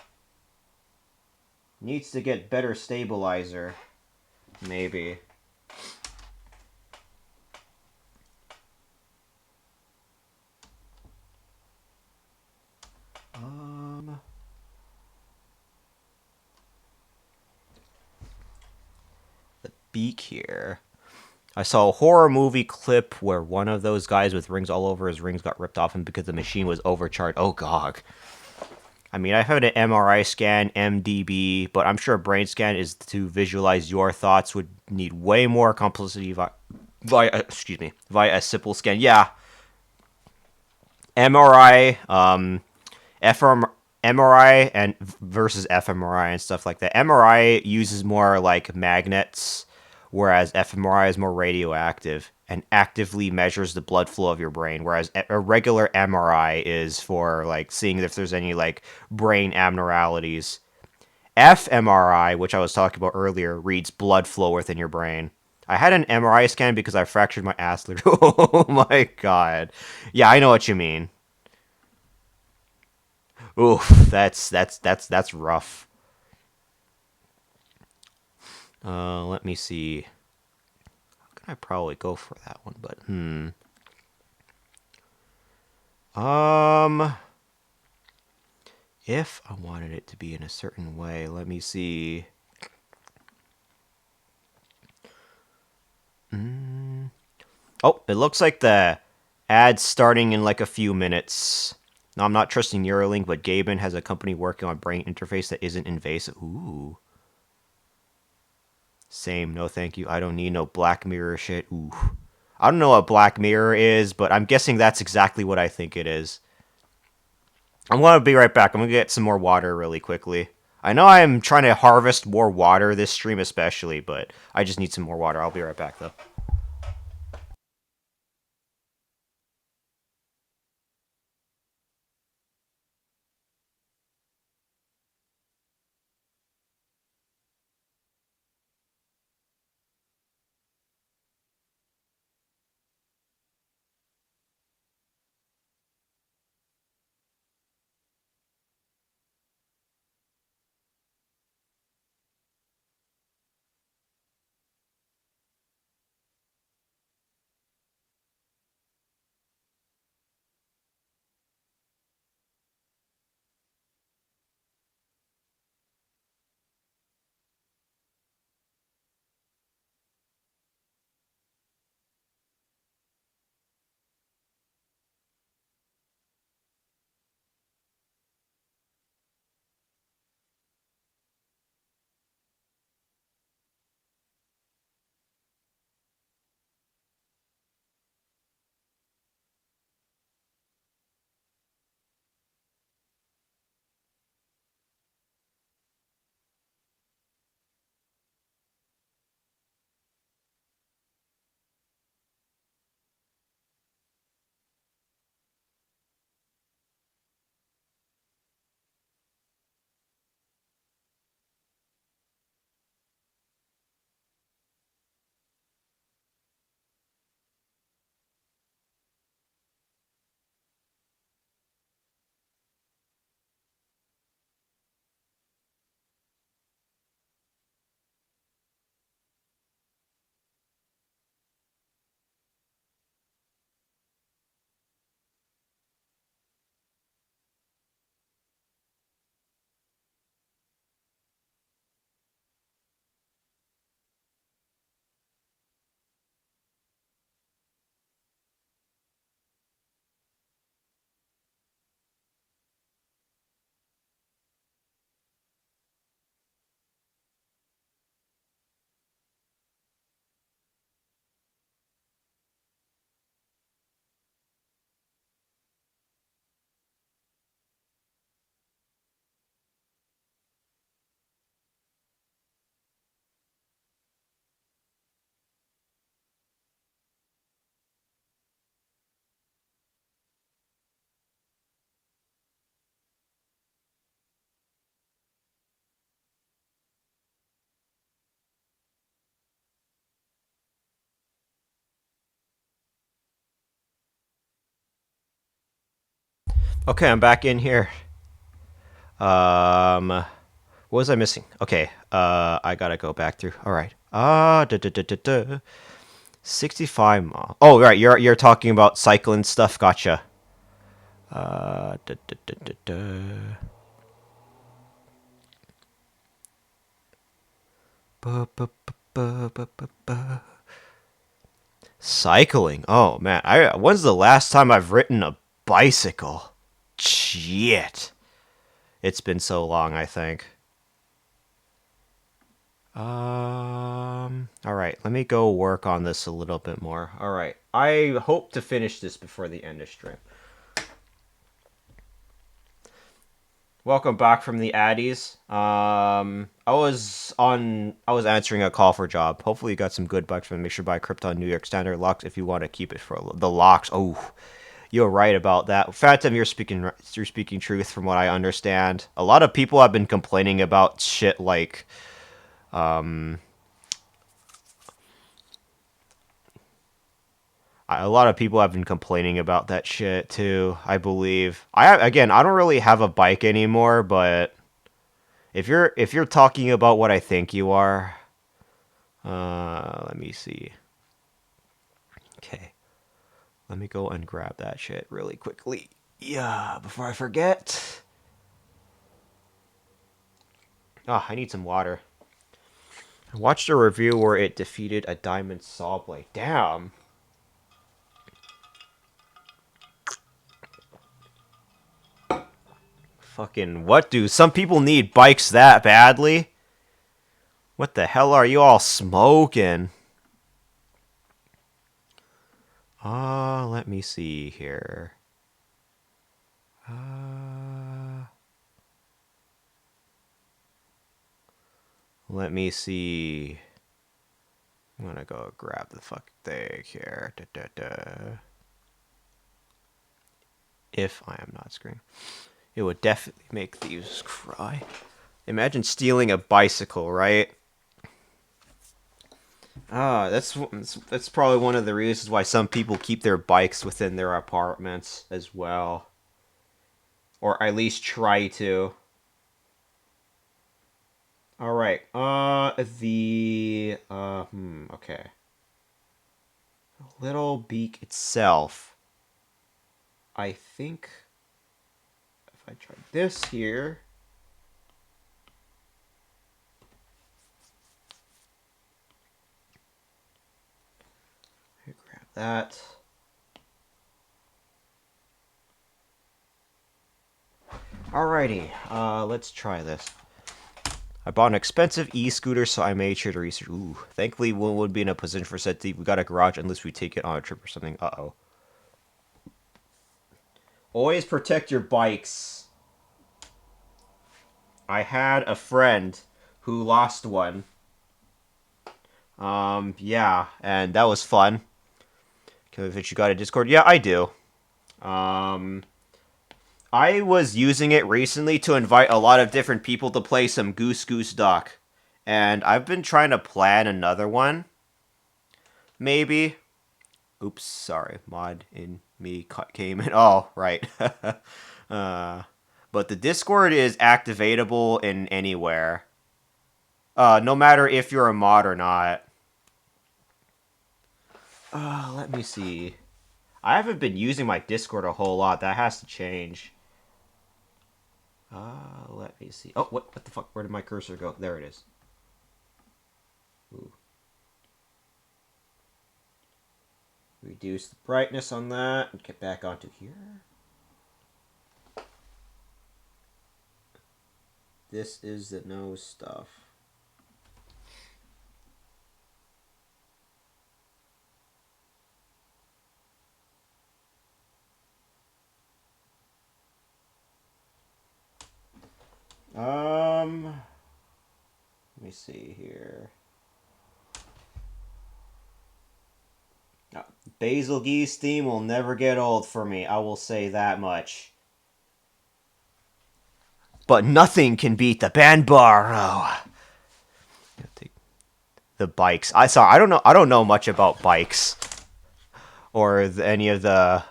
Needs to get better stabilizer. Maybe. The beak here. I saw a horror movie clip where one of those guys with rings all over his rings got ripped off him because the machine was overcharged. Oh, God. I mean, I've had an MRI scan, MDB, but I'm sure a brain scan is to visualize your thoughts would need way more complexity via a simple scan. Yeah, MRI, MRI and versus fMRI and stuff like that. MRI uses more like magnets, whereas fMRI is more radioactive and actively measures the blood flow of your brain. Whereas a regular MRI is for like seeing if there's any like brain abnormalities. fMRI, which I was talking about earlier, reads blood flow within your brain. I had an MRI scan because I fractured my ass. Oh my god. Yeah, I know what you mean. Oof, that's rough. Let me see. How can I probably go for that one? But um, if I wanted it to be in a certain way, let me see. Oh, it looks like the ad's starting in like a few minutes. Now, I'm not trusting Neuralink, but Gaben has a company working on brain interface that isn't invasive. Ooh. Same, no thank you. I don't need no Black Mirror shit. Ooh. I don't know what Black Mirror is, but I'm guessing that's exactly what I think it is. I'm gonna be right back. I'm gonna get some more water really quickly. I know I'm trying to harvest more water this stream especially, but I just need some more water. I'll be right back though. Okay, I'm back in here. What was I missing? Okay, I gotta go back through. All right. 65 mile. Oh, right. You're talking about cycling stuff. Gotcha. Uh, da, da, da, da, da. Ba, ba, ba, ba, ba, ba, ba. Cycling. Oh man, when's the last time I've ridden a bicycle? Shit. It's been so long, I think. All right, let me go work on this a little bit more. All right, I hope to finish this before the end of stream. Welcome back from the Addies. I was answering a call for a job. Hopefully you got some good bucks from. Make sure to buy Krypton New York Standard locks if you want to keep it for the locks. Oh, you're right about that, Phantom. You're speaking truth from what I understand. A lot of people have been complaining about shit like, a lot of people have been complaining about that shit too. I believe. I don't really have a bike anymore, but if you're talking about what I think you are, let me see. Okay, let me go and grab that shit really quickly. Yeah, before I forget. Ah, I need some water. I watched a review where it defeated a diamond saw blade. Damn. Fucking what, do some people need bikes that badly? What the hell are you all smoking? Let me see here. Let me see. I'm gonna go grab the fucking thing here. If I am not screaming. It would definitely make thieves cry. Imagine stealing a bicycle, right? That's probably one of the reasons why some people keep their bikes within their apartments as well. Or at least try to. Alright, okay. Little Beak itself. I think if I try this here. Here, grab that. Alrighty, let's try this. I bought an expensive e-scooter, so I made sure to research. Ooh, thankfully we would be in a position for set deep. We got a garage unless we take it on a trip or something. Uh-oh. Always protect your bikes. I had a friend who lost one. Yeah, and that was fun. If you got a Discord? Yeah, I do. I was using it recently to invite a lot of different people to play some Goose Goose Duck. And I've been trying to plan another one. Maybe. Oops, sorry. Mod in me came in. Oh, right. But the Discord is activatable in anywhere. No matter if you're a mod or not. Let me see. I haven't been using my Discord a whole lot. That has to change. Let me see. Oh, what the fuck? Where did my cursor go? There it is. Ooh. Reduce the brightness on that and get back onto here. This is the nose stuff. Let me see here. Basil Gee's theme will never get old for me, I will say that much. But nothing can beat the Banbaro. The bikes. I don't know much about bikes or any of the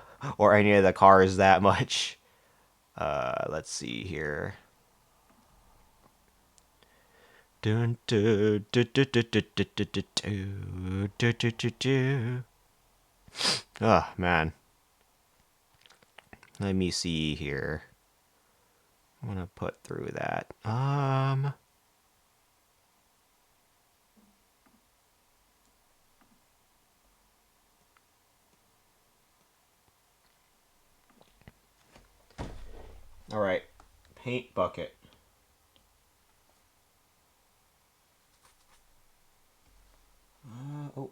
cars that much. Let's see here. Oh, man. Let me see here. I want to put through that. Alright. Paint bucket. Oh.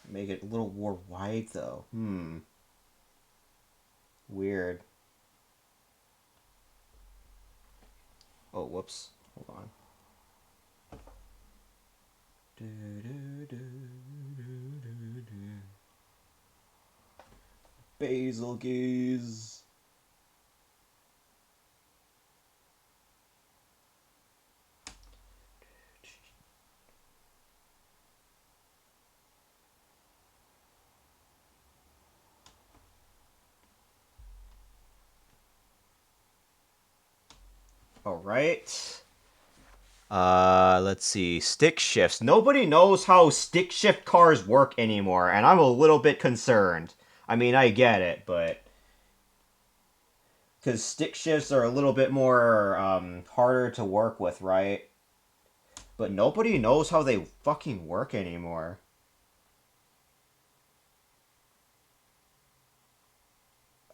Make it a little more wide, though. Weird. Oh, whoops. Hold on. Basil gaze. All right. Let's see. Stick shifts. Nobody knows how stick shift cars work anymore, and I'm a little bit concerned. I mean, I get it, but because stick shifts are a little bit more harder to work with, right? But nobody knows how they fucking work anymore.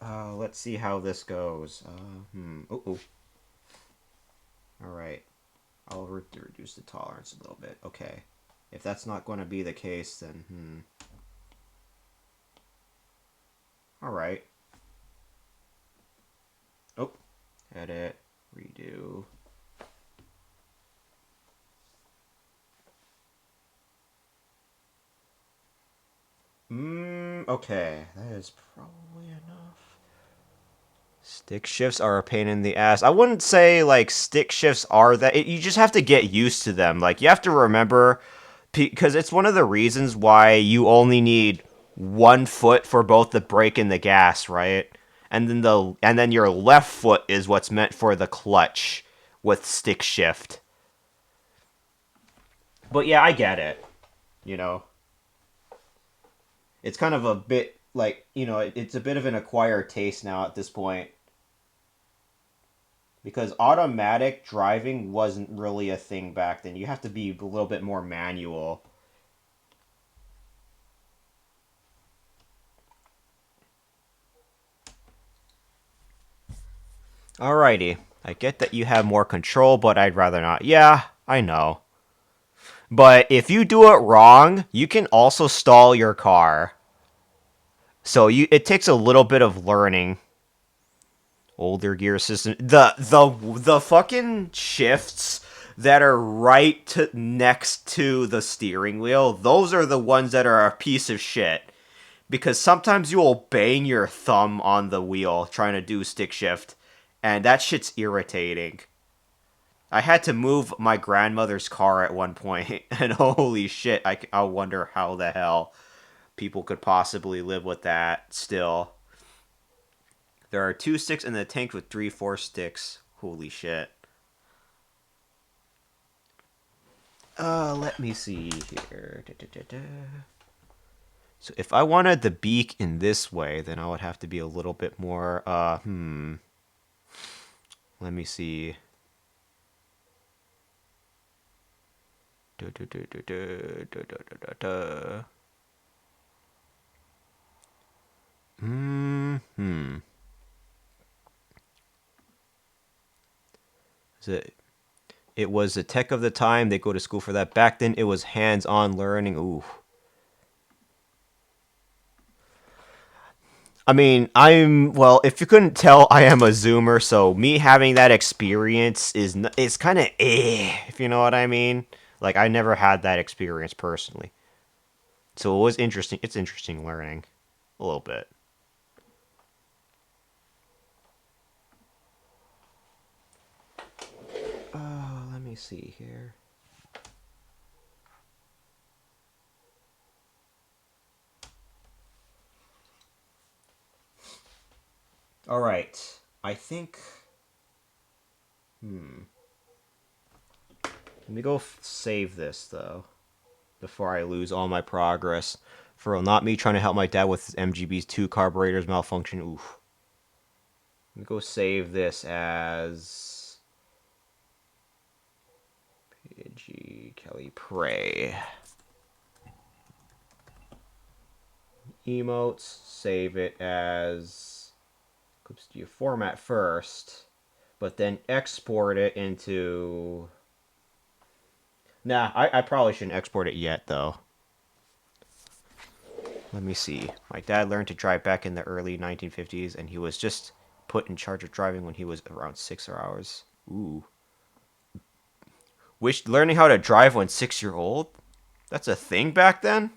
Let's see how this goes. Oh. Alright. I'll reduce the tolerance a little bit. Okay. If that's not going to be the case, then, Alright. Oh. Edit. Redo. Okay. That is probably enough. Stick shifts are a pain in the ass. I wouldn't say, like, stick shifts are that. You just have to get used to them. Like, you have to remember, because it's one of the reasons why you only need one foot for both the brake and the gas, right? And then your left foot is what's meant for the clutch with stick shift. But yeah, I get it. You know, it's kind of a bit like, it's a bit of an acquired taste now at this point. Because automatic driving wasn't really a thing back then. You have to be a little bit more manual. Alrighty. I get that you have more control, but I'd rather not. Yeah, I know. But if you do it wrong, you can also stall your car. So it takes a little bit of learning. Older gear system. The fucking shifts that are next to the steering wheel, those are the ones that are a piece of shit. Because sometimes you will bang your thumb on the wheel trying to do stick shift, and that shit's irritating. I had to move my grandmother's car at one point, and holy shit, I wonder how the hell people could possibly live with that still. There are 2 sticks in the tank with 3/4 sticks. Holy shit. Let me see here. So if I wanted the beak in this way, then I would have to be a little bit more, Let me see. It was the tech of the time. They go to school for that. Back then, it was hands-on learning. Ooh. I mean, well, if you couldn't tell, I am a Zoomer, so me having that experience is kind of if you know what I mean. Like, I never had that experience personally. So it was interesting. It's interesting learning. A little bit. Let me see here. All right. I think. Let me go save this though, before I lose all my progress. For not me trying to help my dad with his MGB's 2 carburetors malfunction. Oof. Let me go save this as PG Kelly Prey. emotes, save it as clip studio format first, but then export it into. Nah, I probably shouldn't export it yet though. Let me see. My dad learned to drive back in the early 1950s, and he was just put in charge of driving when he was around 6 hours. Ooh. Learning how to drive when 6-year-old? That's a thing back then?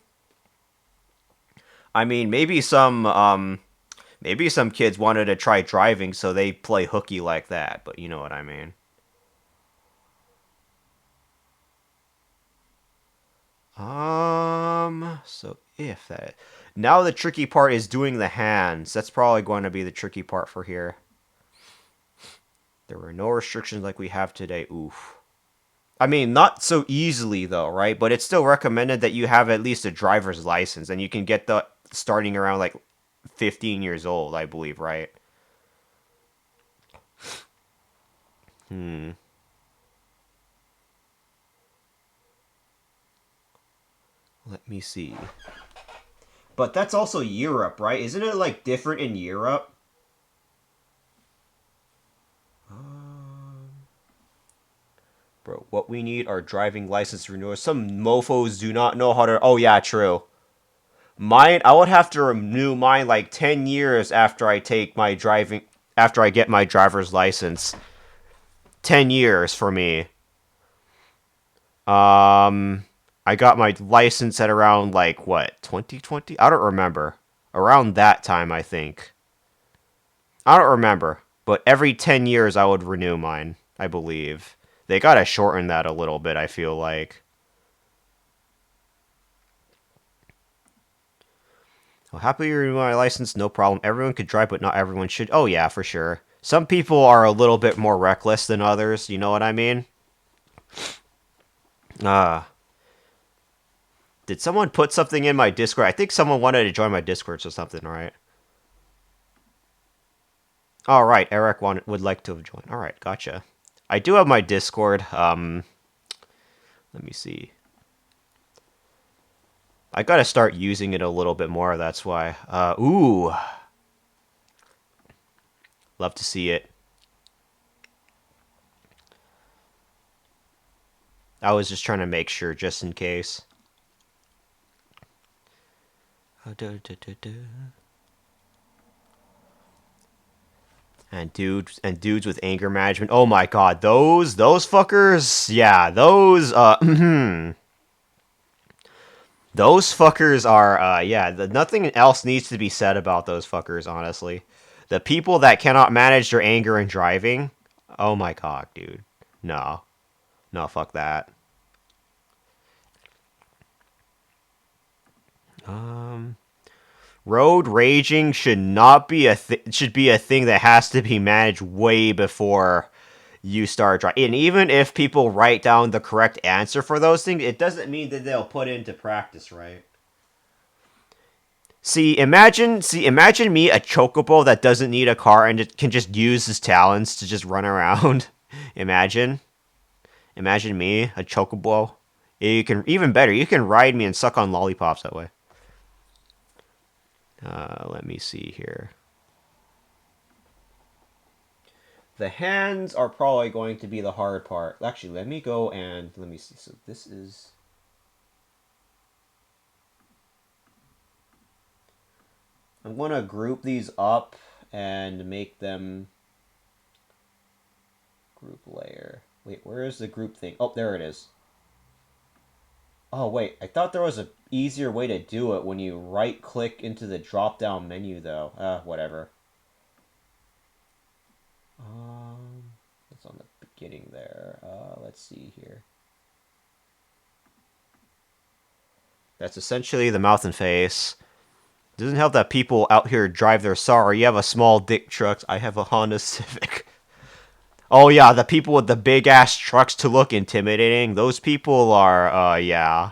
I mean, maybe some kids wanted to try driving, so they play hooky like that, but you know what I mean. So if that... Now the tricky part is doing the hands. That's probably going to be the tricky part for here. There were no restrictions like we have today. Oof. I mean, not so easily though, right? But it's still recommended that you have at least a driver's license, and you can get the starting around like 15 years old, I believe, right? Let me see. But that's also Europe, right? Isn't it like different in Europe? Bro, what we need are driving license renewals. Some mofos do not know how to... Oh, yeah, true. Mine, I would have to renew mine like 10 years after I take my driving... After I get my driver's license. 10 years for me. I got my license at around, like, what, 2020? I don't remember. Around that time, I think. I don't remember. But every 10 years, I would renew mine, I believe. They gotta shorten that a little bit, I feel like. I'll happily renew my license, no problem. Everyone could drive, but not everyone should. Oh, yeah, for sure. Some people are a little bit more reckless than others, you know what I mean? Did someone put something in my Discord? I think someone wanted to join my Discord or something, right? All right, Eric would like to join. All right, gotcha. I do have my Discord. Let me see. I gotta start using it a little bit more, that's why. Ooh. Love to see it. I was just trying to make sure, just in case. And dudes with anger management. Oh my god, those fuckers. Yeah, those those fuckers are yeah, nothing else needs to be said about those fuckers, honestly. The people that cannot manage their anger in driving. Oh my god, dude. No. No, fuck that. Road raging should not be should be a thing that has to be managed way before you start driving. And even if people write down the correct answer for those things, it doesn't mean that they'll put into practice, right? Imagine me, a chocobo that doesn't need a car and can just use his talons to just run around. Imagine me, a chocobo. You can, even better, you can ride me and suck on lollipops that way. Let me see here. The hands are probably going to be the hard part. Actually, let me go and let me see. So this is... I'm going to group these up and make them group layer. Wait, where is the group thing? Oh, there it is. Oh, wait. I thought there was an easier way to do it when you right-click into the drop-down menu, though. Whatever. It's on the beginning there. Let's see here. That's essentially the mouth and face. Doesn't help that people out here drive their sorry. You have a small dick truck. I have a Honda Civic. Oh yeah, the people with the big ass trucks to look intimidating. Those people are, yeah.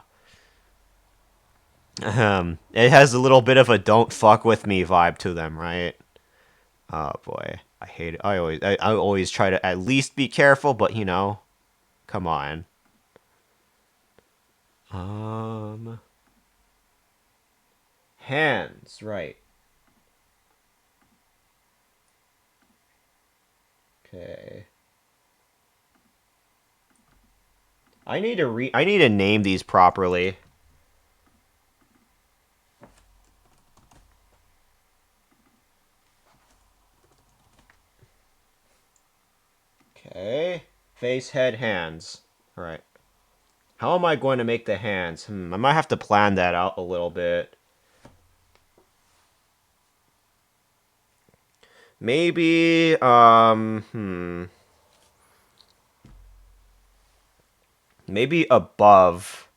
It has a little bit of a "don't fuck with me" vibe to them, right? Oh boy, I hate it. I always try to at least be careful, but you know, come on. Hands, right. Okay. I need to name these properly. Okay. Face, head, hands. All right. How am I going to make the hands? I might have to plan that out a little bit. Maybe, maybe above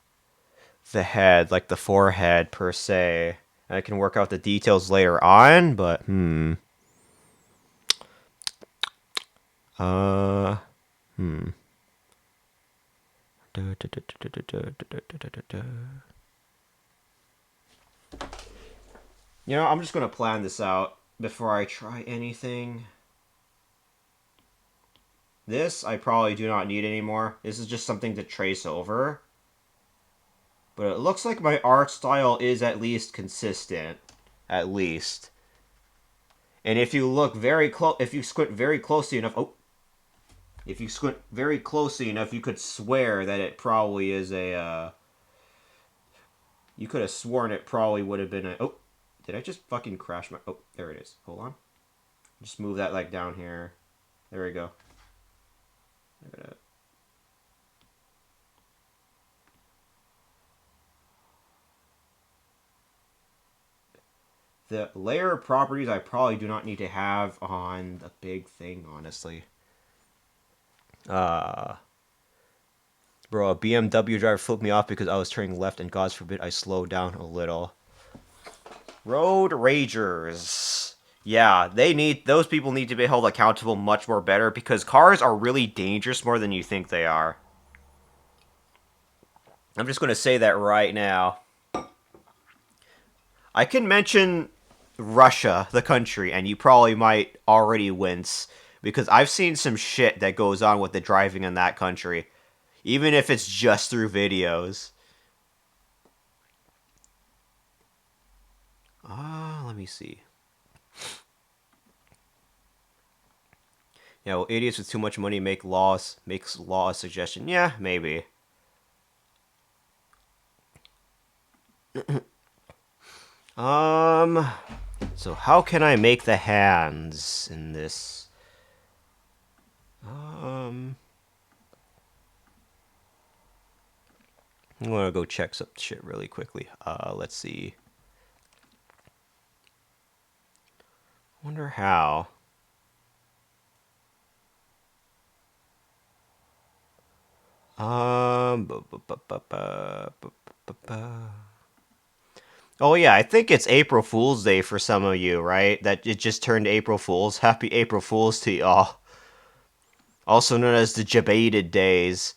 the head, like the forehead per se. I can work out the details later on, but, uh, hmm. You know, I'm just gonna plan this out before I try anything. This I probably do not need anymore. This is just something to trace over. But it looks like my art style is at least consistent. At least. And if you look very close, if you squint very closely enough, if you squint very closely enough, you could swear that it probably is a, you could have sworn it probably would have been a, did I just fucking crash my, there it is. Hold on. Just move that like down here. There we go. The layer properties I probably do not need to have on the big thing, honestly. Bro, a BMW driver flipped me off because I was turning left and God forbid I slowed down a little. Road ragers. Yeah, those people need to be held accountable much more better because cars are really dangerous more than you think they are. I'm just going to say that right now. I can mention Russia, the country, and you probably might already wince because I've seen some shit that goes on with the driving in that country, even if it's just through videos. Let me see. Yeah, well, idiots with too much money makes law a suggestion. Yeah, maybe. So how can I make the hands in this? I'm gonna go check some shit really quickly. Let's see. Wonder how. Oh yeah, I think it's April Fool's Day for some of you, right? That it just turned April Fool's. Happy April Fool's to y'all. Also known as the Jebaited Days.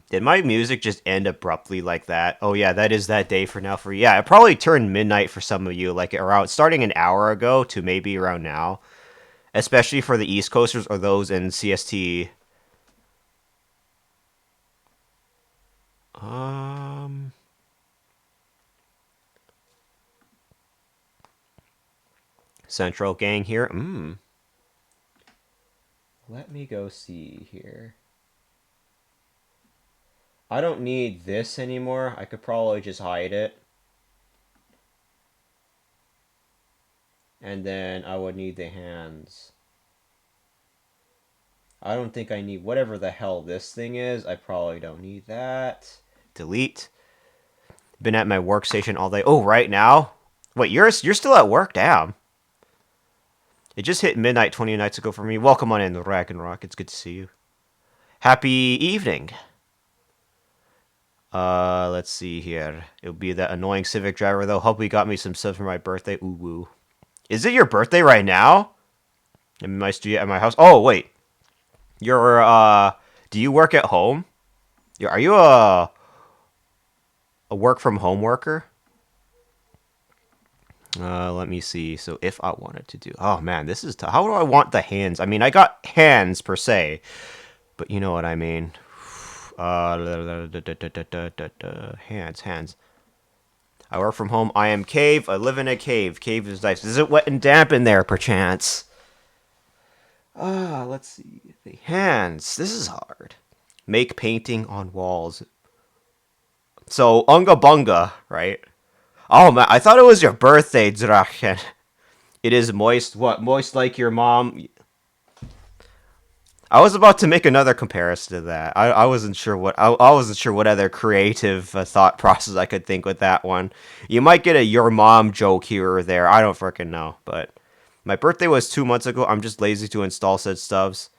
Did my music just end abruptly like that? Oh yeah, that is that day for now. For yeah, it probably turned midnight for some of you, like around starting an hour ago to maybe around now, especially for the East Coasters or those in CST. Central Gang here. Let me go see here. I don't need this anymore. I could probably just hide it. And then I would need the hands. I don't think I need whatever the hell this thing is. I probably don't need that. Delete. Been at my workstation all day. Oh, right now? Wait, you're still at work? Damn. It just hit midnight 20 nights ago for me. Welcome on in, Ragnarok. It's good to see you. Happy evening. Let's see here. It'll be that annoying Civic driver, though. Hope he got me some stuff for my birthday. Ooh, woo. Is it your birthday right now? In my studio at my house? Oh, wait. You're, do you work at home? Are you a work from home worker? Let me see. So if I wanted to do, oh man, this is tough. How do I want the hands? I mean, I got hands per se, but you know what I mean. Hands. I work from home. I am cave. I live in a cave. Cave is nice. Is it wet and damp in there, perchance? Let's see. The hands. This is hard. Make painting on walls. So, Unga Bunga, right? Oh man, I thought it was your birthday, Drachen. It is moist. What? Moist like your mom? I was about to make another comparison to that. I wasn't sure what I wasn't sure what other creative thought process I could think with that one. You might get a your mom joke here or there. I don't freaking know. But my birthday was 2 months ago. I'm just lazy to install said stubs.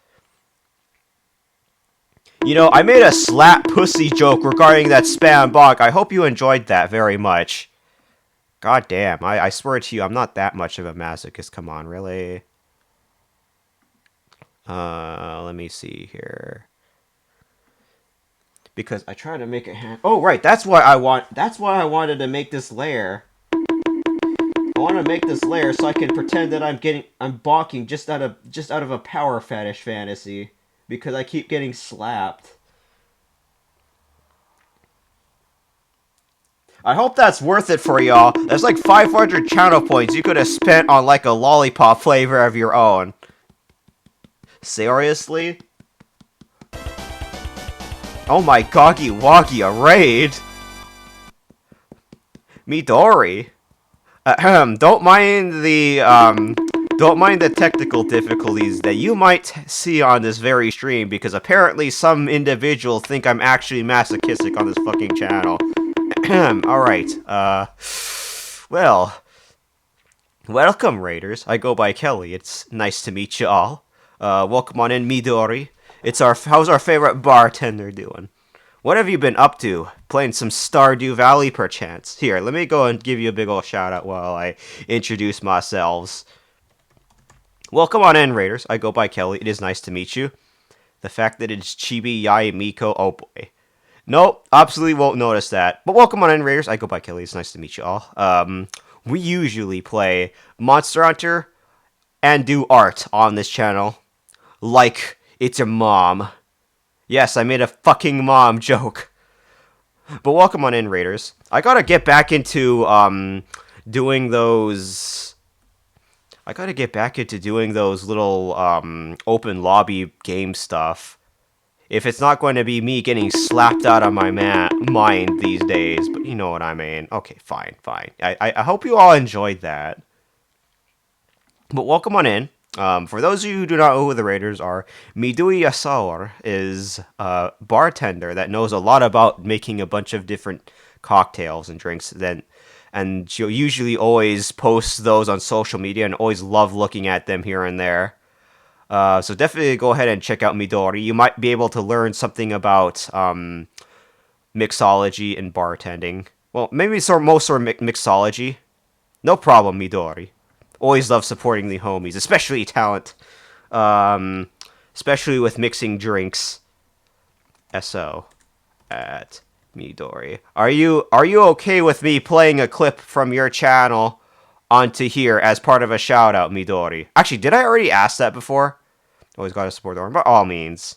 You know, I made a slap pussy joke regarding that spam bog. I hope you enjoyed that very much. God damn, I swear to you, I'm not that much of a masochist. Come on, really? Let me see here. Because I try to make a hand. Oh, right. That's why I wanted to make this layer. I want to make this layer so I can pretend that I'm bonking just out of a power fetish fantasy because I keep getting slapped. I hope that's worth it for y'all. There's like 500 channel points you could have spent on like a lollipop flavor of your own. Seriously? Oh my goggy woggy, a raid? Midori? Don't mind the technical difficulties that you might see on this very stream, because apparently some individuals think I'm actually masochistic on this fucking channel. Alright, well, welcome raiders. I go by Kelly. It's nice to meet you all. Welcome on in, Midori. How's our favorite bartender doing? What have you been up to? Playing some Stardew Valley, perchance? Here, let me go and give you a big ol' shout out while I introduce myself. Welcome on in, raiders. I go by Kelly. It is nice to meet you. The fact that it's Chibi, Yai, Miko, oh boy. Nope, absolutely won't notice that. But welcome on in, raiders. I go by Kelly. It's nice to meet you all. We usually play Monster Hunter and do art on this channel. Like it's a mom. Yes, I made a fucking mom joke. But welcome on in, raiders. I gotta get back into doing those. I gotta get back into doing those little open lobby game stuff. If it's not going to be me getting slapped out of my mind these days, but you know what I mean. Okay, fine. I hope you all enjoyed that. But welcome on in. For those of you who do not know who the raiders are, Midori Yasaur is a bartender that knows a lot about making a bunch of different cocktails and drinks. And she'll usually always post those on social media and always love looking at them here and there. So definitely go ahead and check out Midori. You might be able to learn something about mixology and bartending. Well, maybe most sort of mixology. No problem, Midori. Always love supporting the homies, especially talent. Especially with mixing drinks. SO at Midori. Are you okay with me playing a clip from your channel onto here as part of a shout out, Midori? Actually, did I already ask that before? Always gotta support the arm, by all means.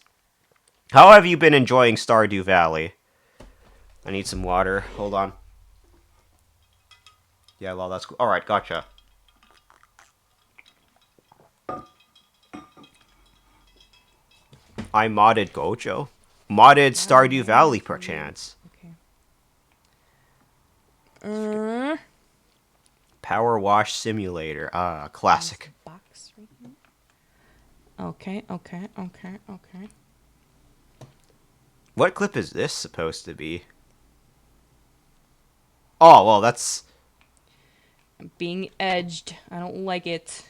How have you been enjoying Stardew Valley? I need some water. Hold on. Yeah, well, that's cool. Alright, gotcha. I modded Gojo. Modded Stardew Valley, perchance. Okay. Power Wash Simulator. Classic. Box right here. Okay. What clip is this supposed to be? Oh, well, that's... I'm being edged. I don't like it.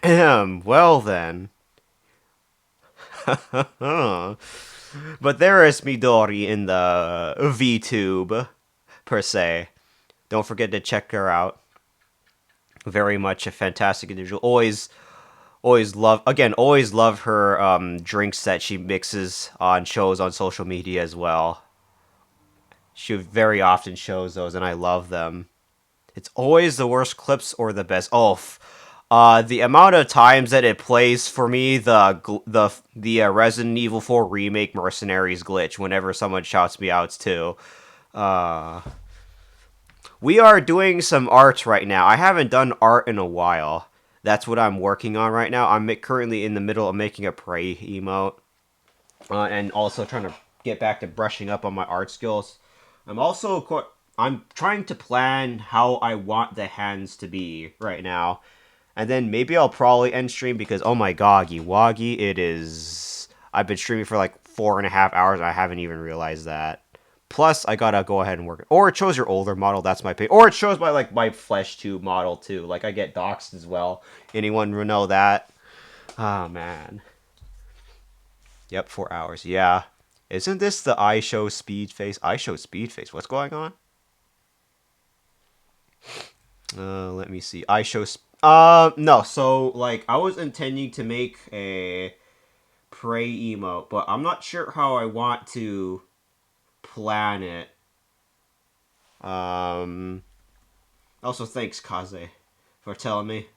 Well then. But there is Midori in the VTube, per se. Don't forget to check her out. Very much a fantastic individual. Always love her drinks that she mixes on shows on social media as well. She very often shows those, and I love them. It's always the worst clips or the best. The amount of times that it plays for me the Resident Evil 4 remake Mercenaries glitch whenever someone shouts me out too. We are doing some art right now. I haven't done art in a while. That's what I'm working on right now. I'm currently in the middle of making a Prey emote, and also trying to get back to brushing up on my art skills. I'm trying to plan how I want the hands to be right now. And then maybe I'll probably end stream because, oh my god, Wagi, it is... I've been streaming for like 4.5 hours and I haven't even realized that. Plus, I gotta go ahead and work it. Or it shows your older model, that's my pay. Or it shows my flesh tube model too. Like, I get doxed as well. Anyone will know that? Oh, man. Yep, 4 hours. Yeah. Isn't this the I show speed face? I show speed face. What's going on? Let me see. No. So, like, I was intending to make a Prey emote, but I'm not sure how I want to plan it. Also, thanks, Kaze, for telling me.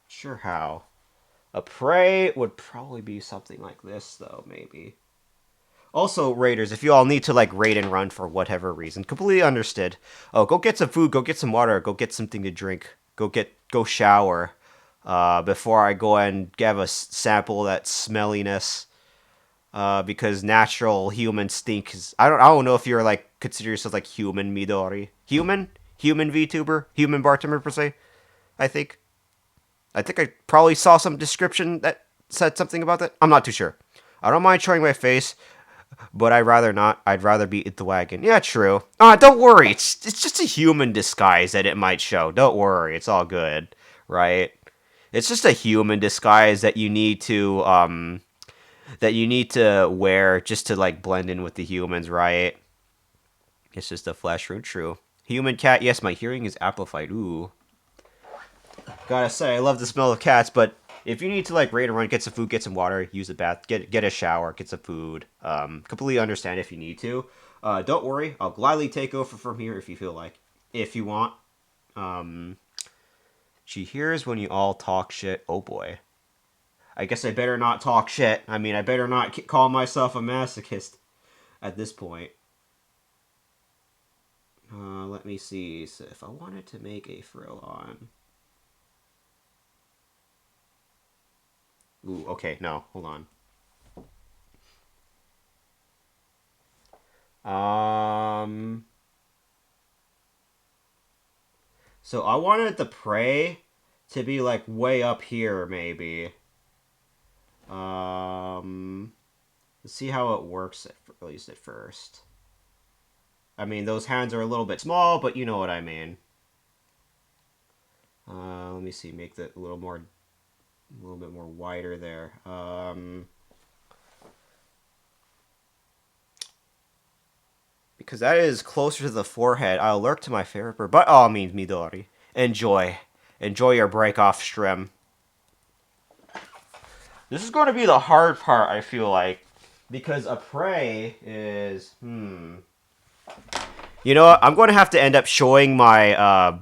Sure how. A Prey would probably be something like this, though, maybe. Also, Raiders, if you all need to, like, raid and run for whatever reason, completely understood. Oh, go get some food, go get some water, go get something to drink, go shower, before I go and give a sample of that smelliness, because natural human stink is... I don't know if you're, like, consider yourself, like, human Midori. Human VTuber? Human bartender, per se? I think I probably saw some description that said something about that. I'm not too sure. I don't mind showing my face, but I'd rather not. I'd rather be at the wagon. Yeah, true. Don't worry. It's just a human disguise that it might show. Don't worry. It's all good, right? It's just a human disguise that you need to wear just to, like, blend in with the humans, right? It's just a flesh rune. True. Human cat. Yes, my hearing is amplified. Ooh. Gotta say, I love the smell of cats, but if you need to, like, raid and run, get some food, get some water, use a bath, get a shower, get some food, completely understand if you need to. Don't worry, I'll gladly take over from here if you feel like. If you want. She hears when you all talk shit. Oh boy. I guess I better not talk shit. I mean, I better not call myself a masochist at this point. Let me see. So if I wanted to make a frill on... Ooh, okay, no, hold on. So I wanted the Prey to be, like, way up here, maybe. Let's see how it works, at least at first. I mean, those hands are a little bit small, but you know what I mean. Let me see, make that a little bit more wider there. Because that is closer to the forehead. I'll lurk to my favorite bird. By all means, Midori. Enjoy your break off stream. This is going to be the hard part, I feel like. Because a Prey is... You know what? I'm going to have to end up showing my...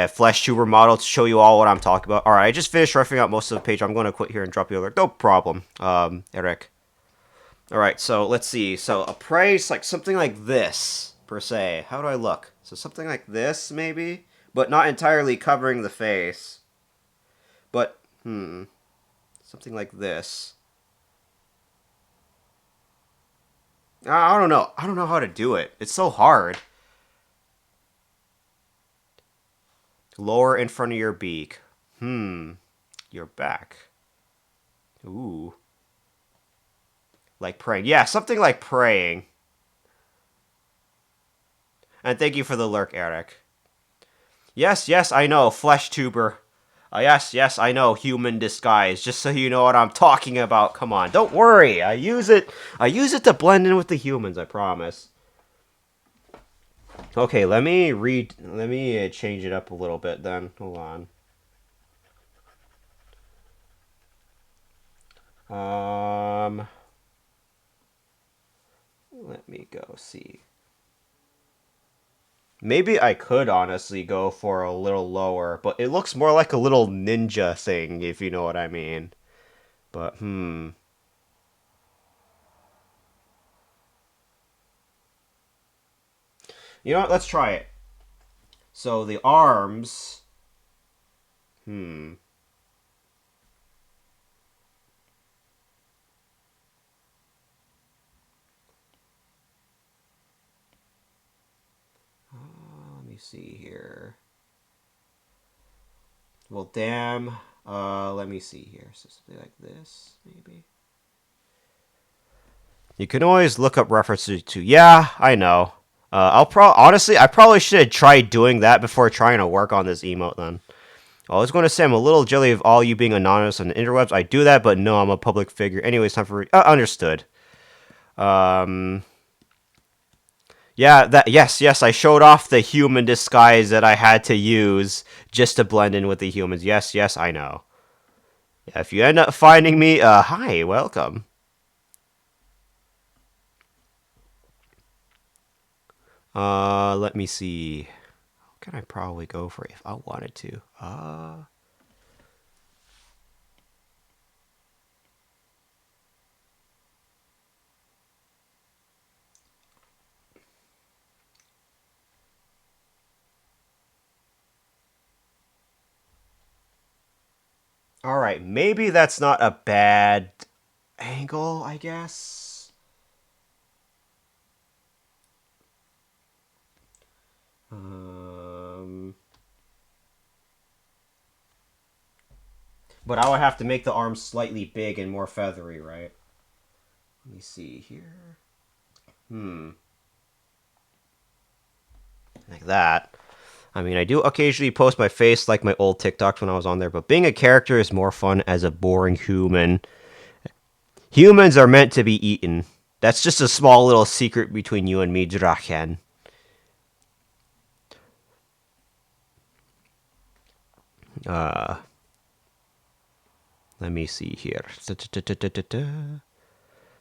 flesh tuber model to show you all what I'm talking about. Alright, I just finished roughing out most of the page. I'm going to quit here and drop you a alert. No problem, Eric. Alright, so let's see. So a Prey is like something like this, per se. How do I look? So something like this, maybe? But not entirely covering the face. But, something like this. I don't know. I don't know how to do it. It's so hard. Lower in front of your beak. Your back. Ooh. Like praying. Yeah, something like praying. And thank you for the lurk, Eric. Yes, I know. Flesh tuber. Yes, I know. Human disguise. Just so you know what I'm talking about. Come on. Don't worry. I use it to blend in with the humans, I promise. Okay, let me change it up a little bit then. Hold on. Let me go see. Maybe I could honestly go for a little lower, but it looks more like a little ninja thing, if you know what I mean. But, You know what? Let's try it. So the arms... let me see here. Well, damn. Let me see here. So something like this, maybe. You can always look up references to. Yeah, I know. Honestly, I probably should have tried doing that before trying to work on this emote. Then I was going to say I'm a little jelly of all you being anonymous on the interwebs. I do that, but no, I'm a public figure. Anyways, time for understood. Yeah, yes, I showed off the human disguise that I had to use just to blend in with the humans. Yes, I know. Yeah, if you end up finding me, hi, welcome. Let me see. What can I probably go for if I wanted to? Alright, maybe that's not a bad angle, I guess. But I would have to make the arms slightly big and more feathery, right? Let me see here. Like that. I mean, I do occasionally post my face like my old TikToks when I was on there, but being a character is more fun as a boring human. Humans are meant to be eaten. That's just a small little secret between you and me, Draken. Let me see here.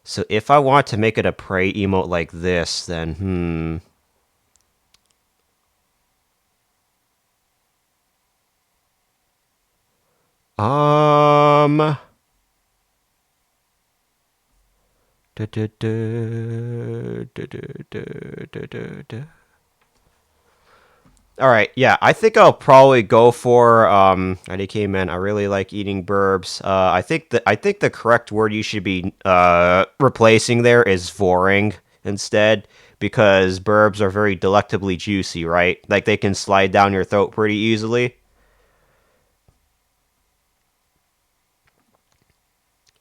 So if I want to make it a prey emote like this, then, Alright, yeah, I think I'll probably go for IDK man. I really like eating burbs. I think the correct word you should be replacing there is voring instead, because burbs are very delectably juicy, right? Like they can slide down your throat pretty easily.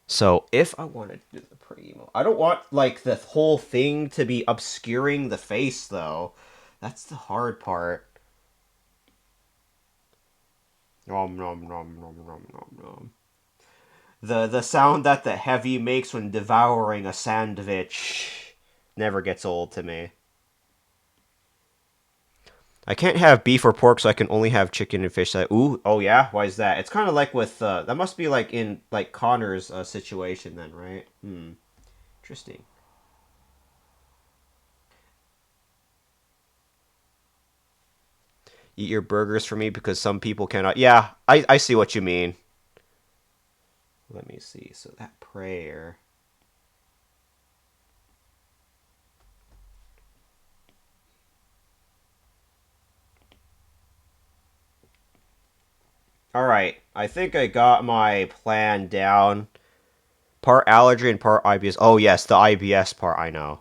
So if I want to do the primo, I don't want like the whole thing to be obscuring the face though. That's the hard part. Nom nom nom nom nom nom nom. The sound that the heavy makes when devouring a sandwich never gets old to me. I can't have beef or pork, so I can only have chicken and fish. Ooh, oh yeah, why is that? It's kind of like with that must be like in like Connor's situation then, right? Interesting. Eat your burgers for me because some people cannot. Yeah, I see what you mean. Let me see. So that prayer. Alright, I think I got my plan down. Part allergy and part IBS. Oh yes, the IBS part I know.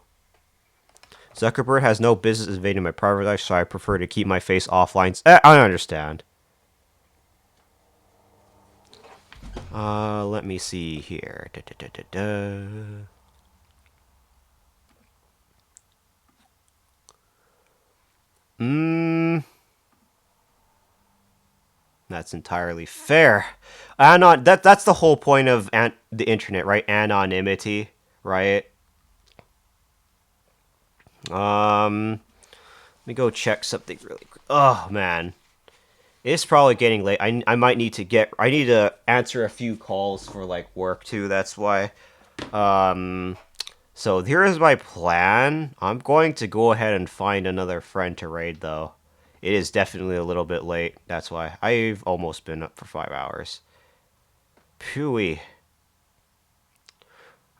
Zuckerberg has no business invading my private life, so I prefer to keep my face offline. I understand. Let me see here. That's entirely fair. That's the whole point of the internet, right? Anonymity, right? Let me go check something really quick. Oh man, it's probably getting late. I might need to I need to answer a few calls for like work too. That's why. So here is my plan. I'm going to go ahead and find another friend to raid, though. It is definitely a little bit late. That's why. I've almost been up for 5 hours. Pooey.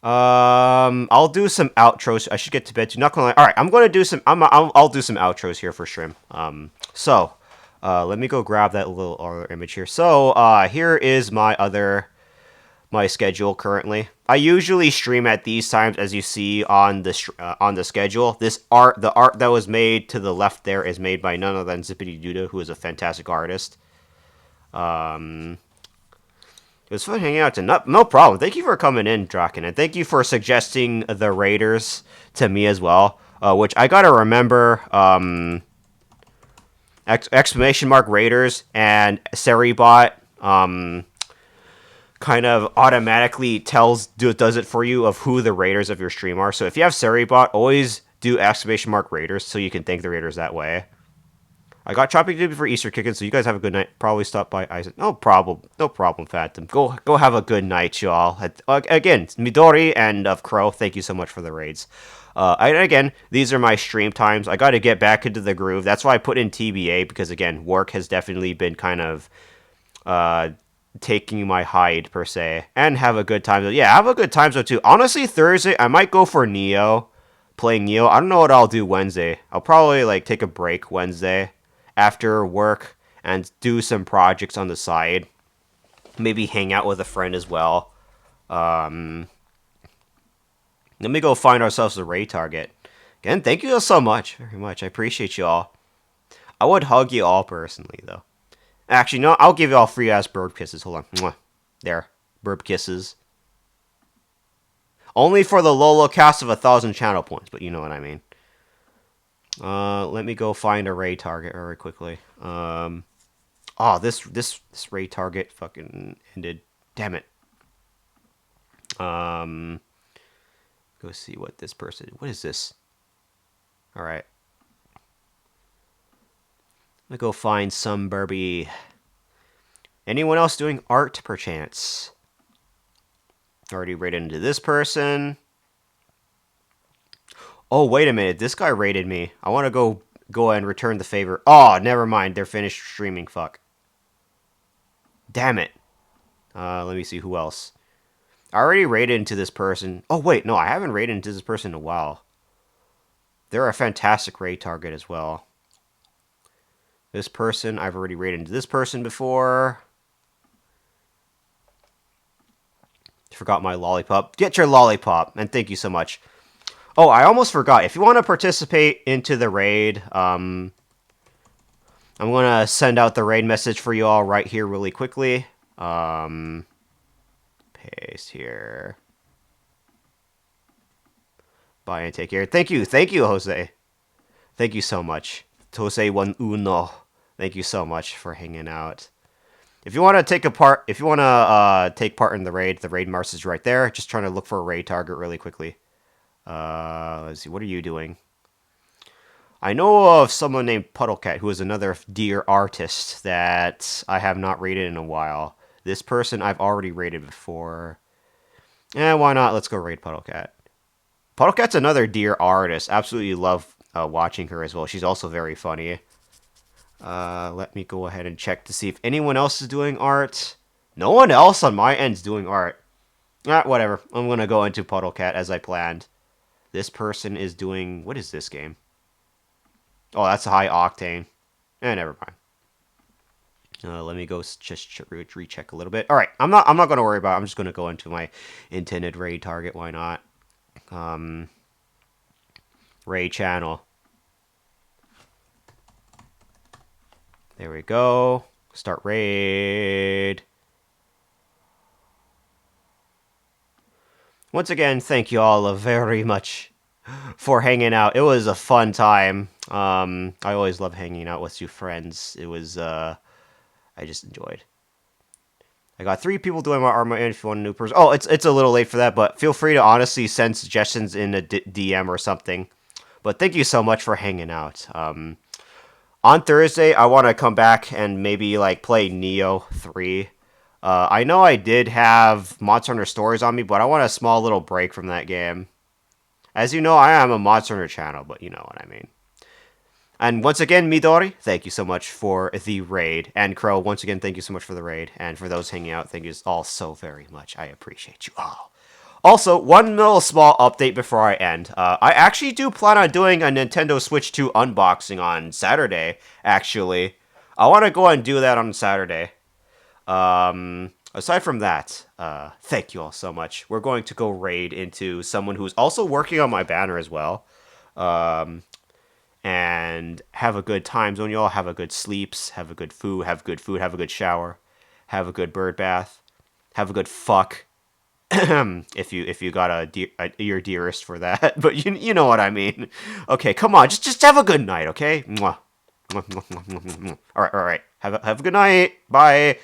I'll do some outros. I should get to bed too. Not gonna lie. All right, I'm gonna do some. I'll do some outros here for stream. Let me go grab that little other image here. So, here is my schedule currently. I usually stream at these times, as you see on the schedule. The art that was made to the left there is made by none other than Zippity Duda, who is a fantastic artist. It was fun hanging out tonight. No problem. Thank you for coming in, Draken, and thank you for suggesting the Raiders to me as well. Which I gotta remember, exclamation mark Raiders and Seribot, kind of automatically does it for you of who the Raiders of your stream are. So if you have Seribot, always do exclamation mark Raiders so you can thank the Raiders that way. I got Chopping Dude for Easter kicking, so you guys have a good night. Probably stop by Isaac. No problem, Phantom. Go have a good night, y'all. Again, Midori and of Crow, thank you so much for the raids. Again, these are my stream times. I got to get back into the groove. That's why I put in TBA, because again, work has definitely been kind of taking my hide, per se. And have a good time. Yeah, have a good time, so too. Honestly, Thursday, I might go for Neo. Playing Neo. I don't know what I'll do Wednesday. I'll probably, take a break Wednesday after work and do some projects on the side. Maybe hang out with a friend as well. Let me go find ourselves a raid target. Again, thank you all so much. Very much. I appreciate you all. I would hug you all personally, though. Actually, no, I'll give you all free-ass burp kisses. Hold on. Mwah. There. Burp kisses. Only for the Lolo cast of 1,000 channel points, but you know what I mean. Let me go find a raid target very quickly. This raid target fucking ended. Damn it. Go see what this person. What is this? All right. Let me go find some Burby. Anyone else doing art, perchance? Already raided into this person. Oh, wait a minute. This guy raided me. I want to go and return the favor. Oh, never mind. They're finished streaming. Fuck. Damn it. Let me see who else. I already raided into this person. Oh, wait. No, I haven't raided into this person in a while. They're a fantastic raid target as well. This person, I've already raided into this person before. Forgot my lollipop. Get your lollipop, and thank you so much. Oh, I almost forgot. If you want to participate into the raid, I'm going to send out the raid message for you all right here really quickly. Paste here. Bye and take care. Thank you, Jose. Thank you so much. Jose One Uno. Thank you so much for hanging out. If you want to take part in the raid marsh is right there. Just trying to look for a raid target really quickly. Let's see, what are you doing? I know of someone named Puddlecat, who is another dear artist that I have not raided in a while. This person I've already raided before. Why not? Let's go raid Puddlecat. Puddlecat's another dear artist. Absolutely love watching her as well. She's also very funny. Let me go ahead and check to see if anyone else is doing art. No one else on my end's doing art. Whatever. I'm going to go into Puddlecat as I planned. This person is doing... What is this game? Oh, that's a high octane. Never mind. Let me go just recheck a little bit. All right, I'm not going to worry about it. I'm just going to go into my intended raid target. Why not? Raid channel. There we go. Start raid. Once again, thank you all very much for hanging out. It was a fun time. I always love hanging out with you friends. It was, I just enjoyed. I got 3 people doing my armor, and if you want a new person... Oh, it's a little late for that, but feel free to honestly send suggestions in a DM or something. But thank you so much for hanging out. On Thursday, I want to come back and maybe, play Neo 3. I know I did have Monster Hunter Stories on me, but I want a small little break from that game. As you know, I am a Monster Hunter channel, but you know what I mean. And once again, Midori, thank you so much for the raid. And Crow, once again, thank you so much for the raid. And for those hanging out, thank you all so very much. I appreciate you all. Also, one little small update before I end. I actually do plan on doing a Nintendo Switch 2 unboxing on Saturday, actually. I want to go and do that on Saturday. Aside from that, thank you all so much. We're going to go raid into someone who's also working on my banner as well. And have a good time zone, y'all. Have a good sleeps, have a good food, have a good shower, have a good bird bath, have a good fuck. if you got your dearest for that, but you know what I mean. Okay, come on, just have a good night, okay? Mwah. All right. Have a good night. Bye.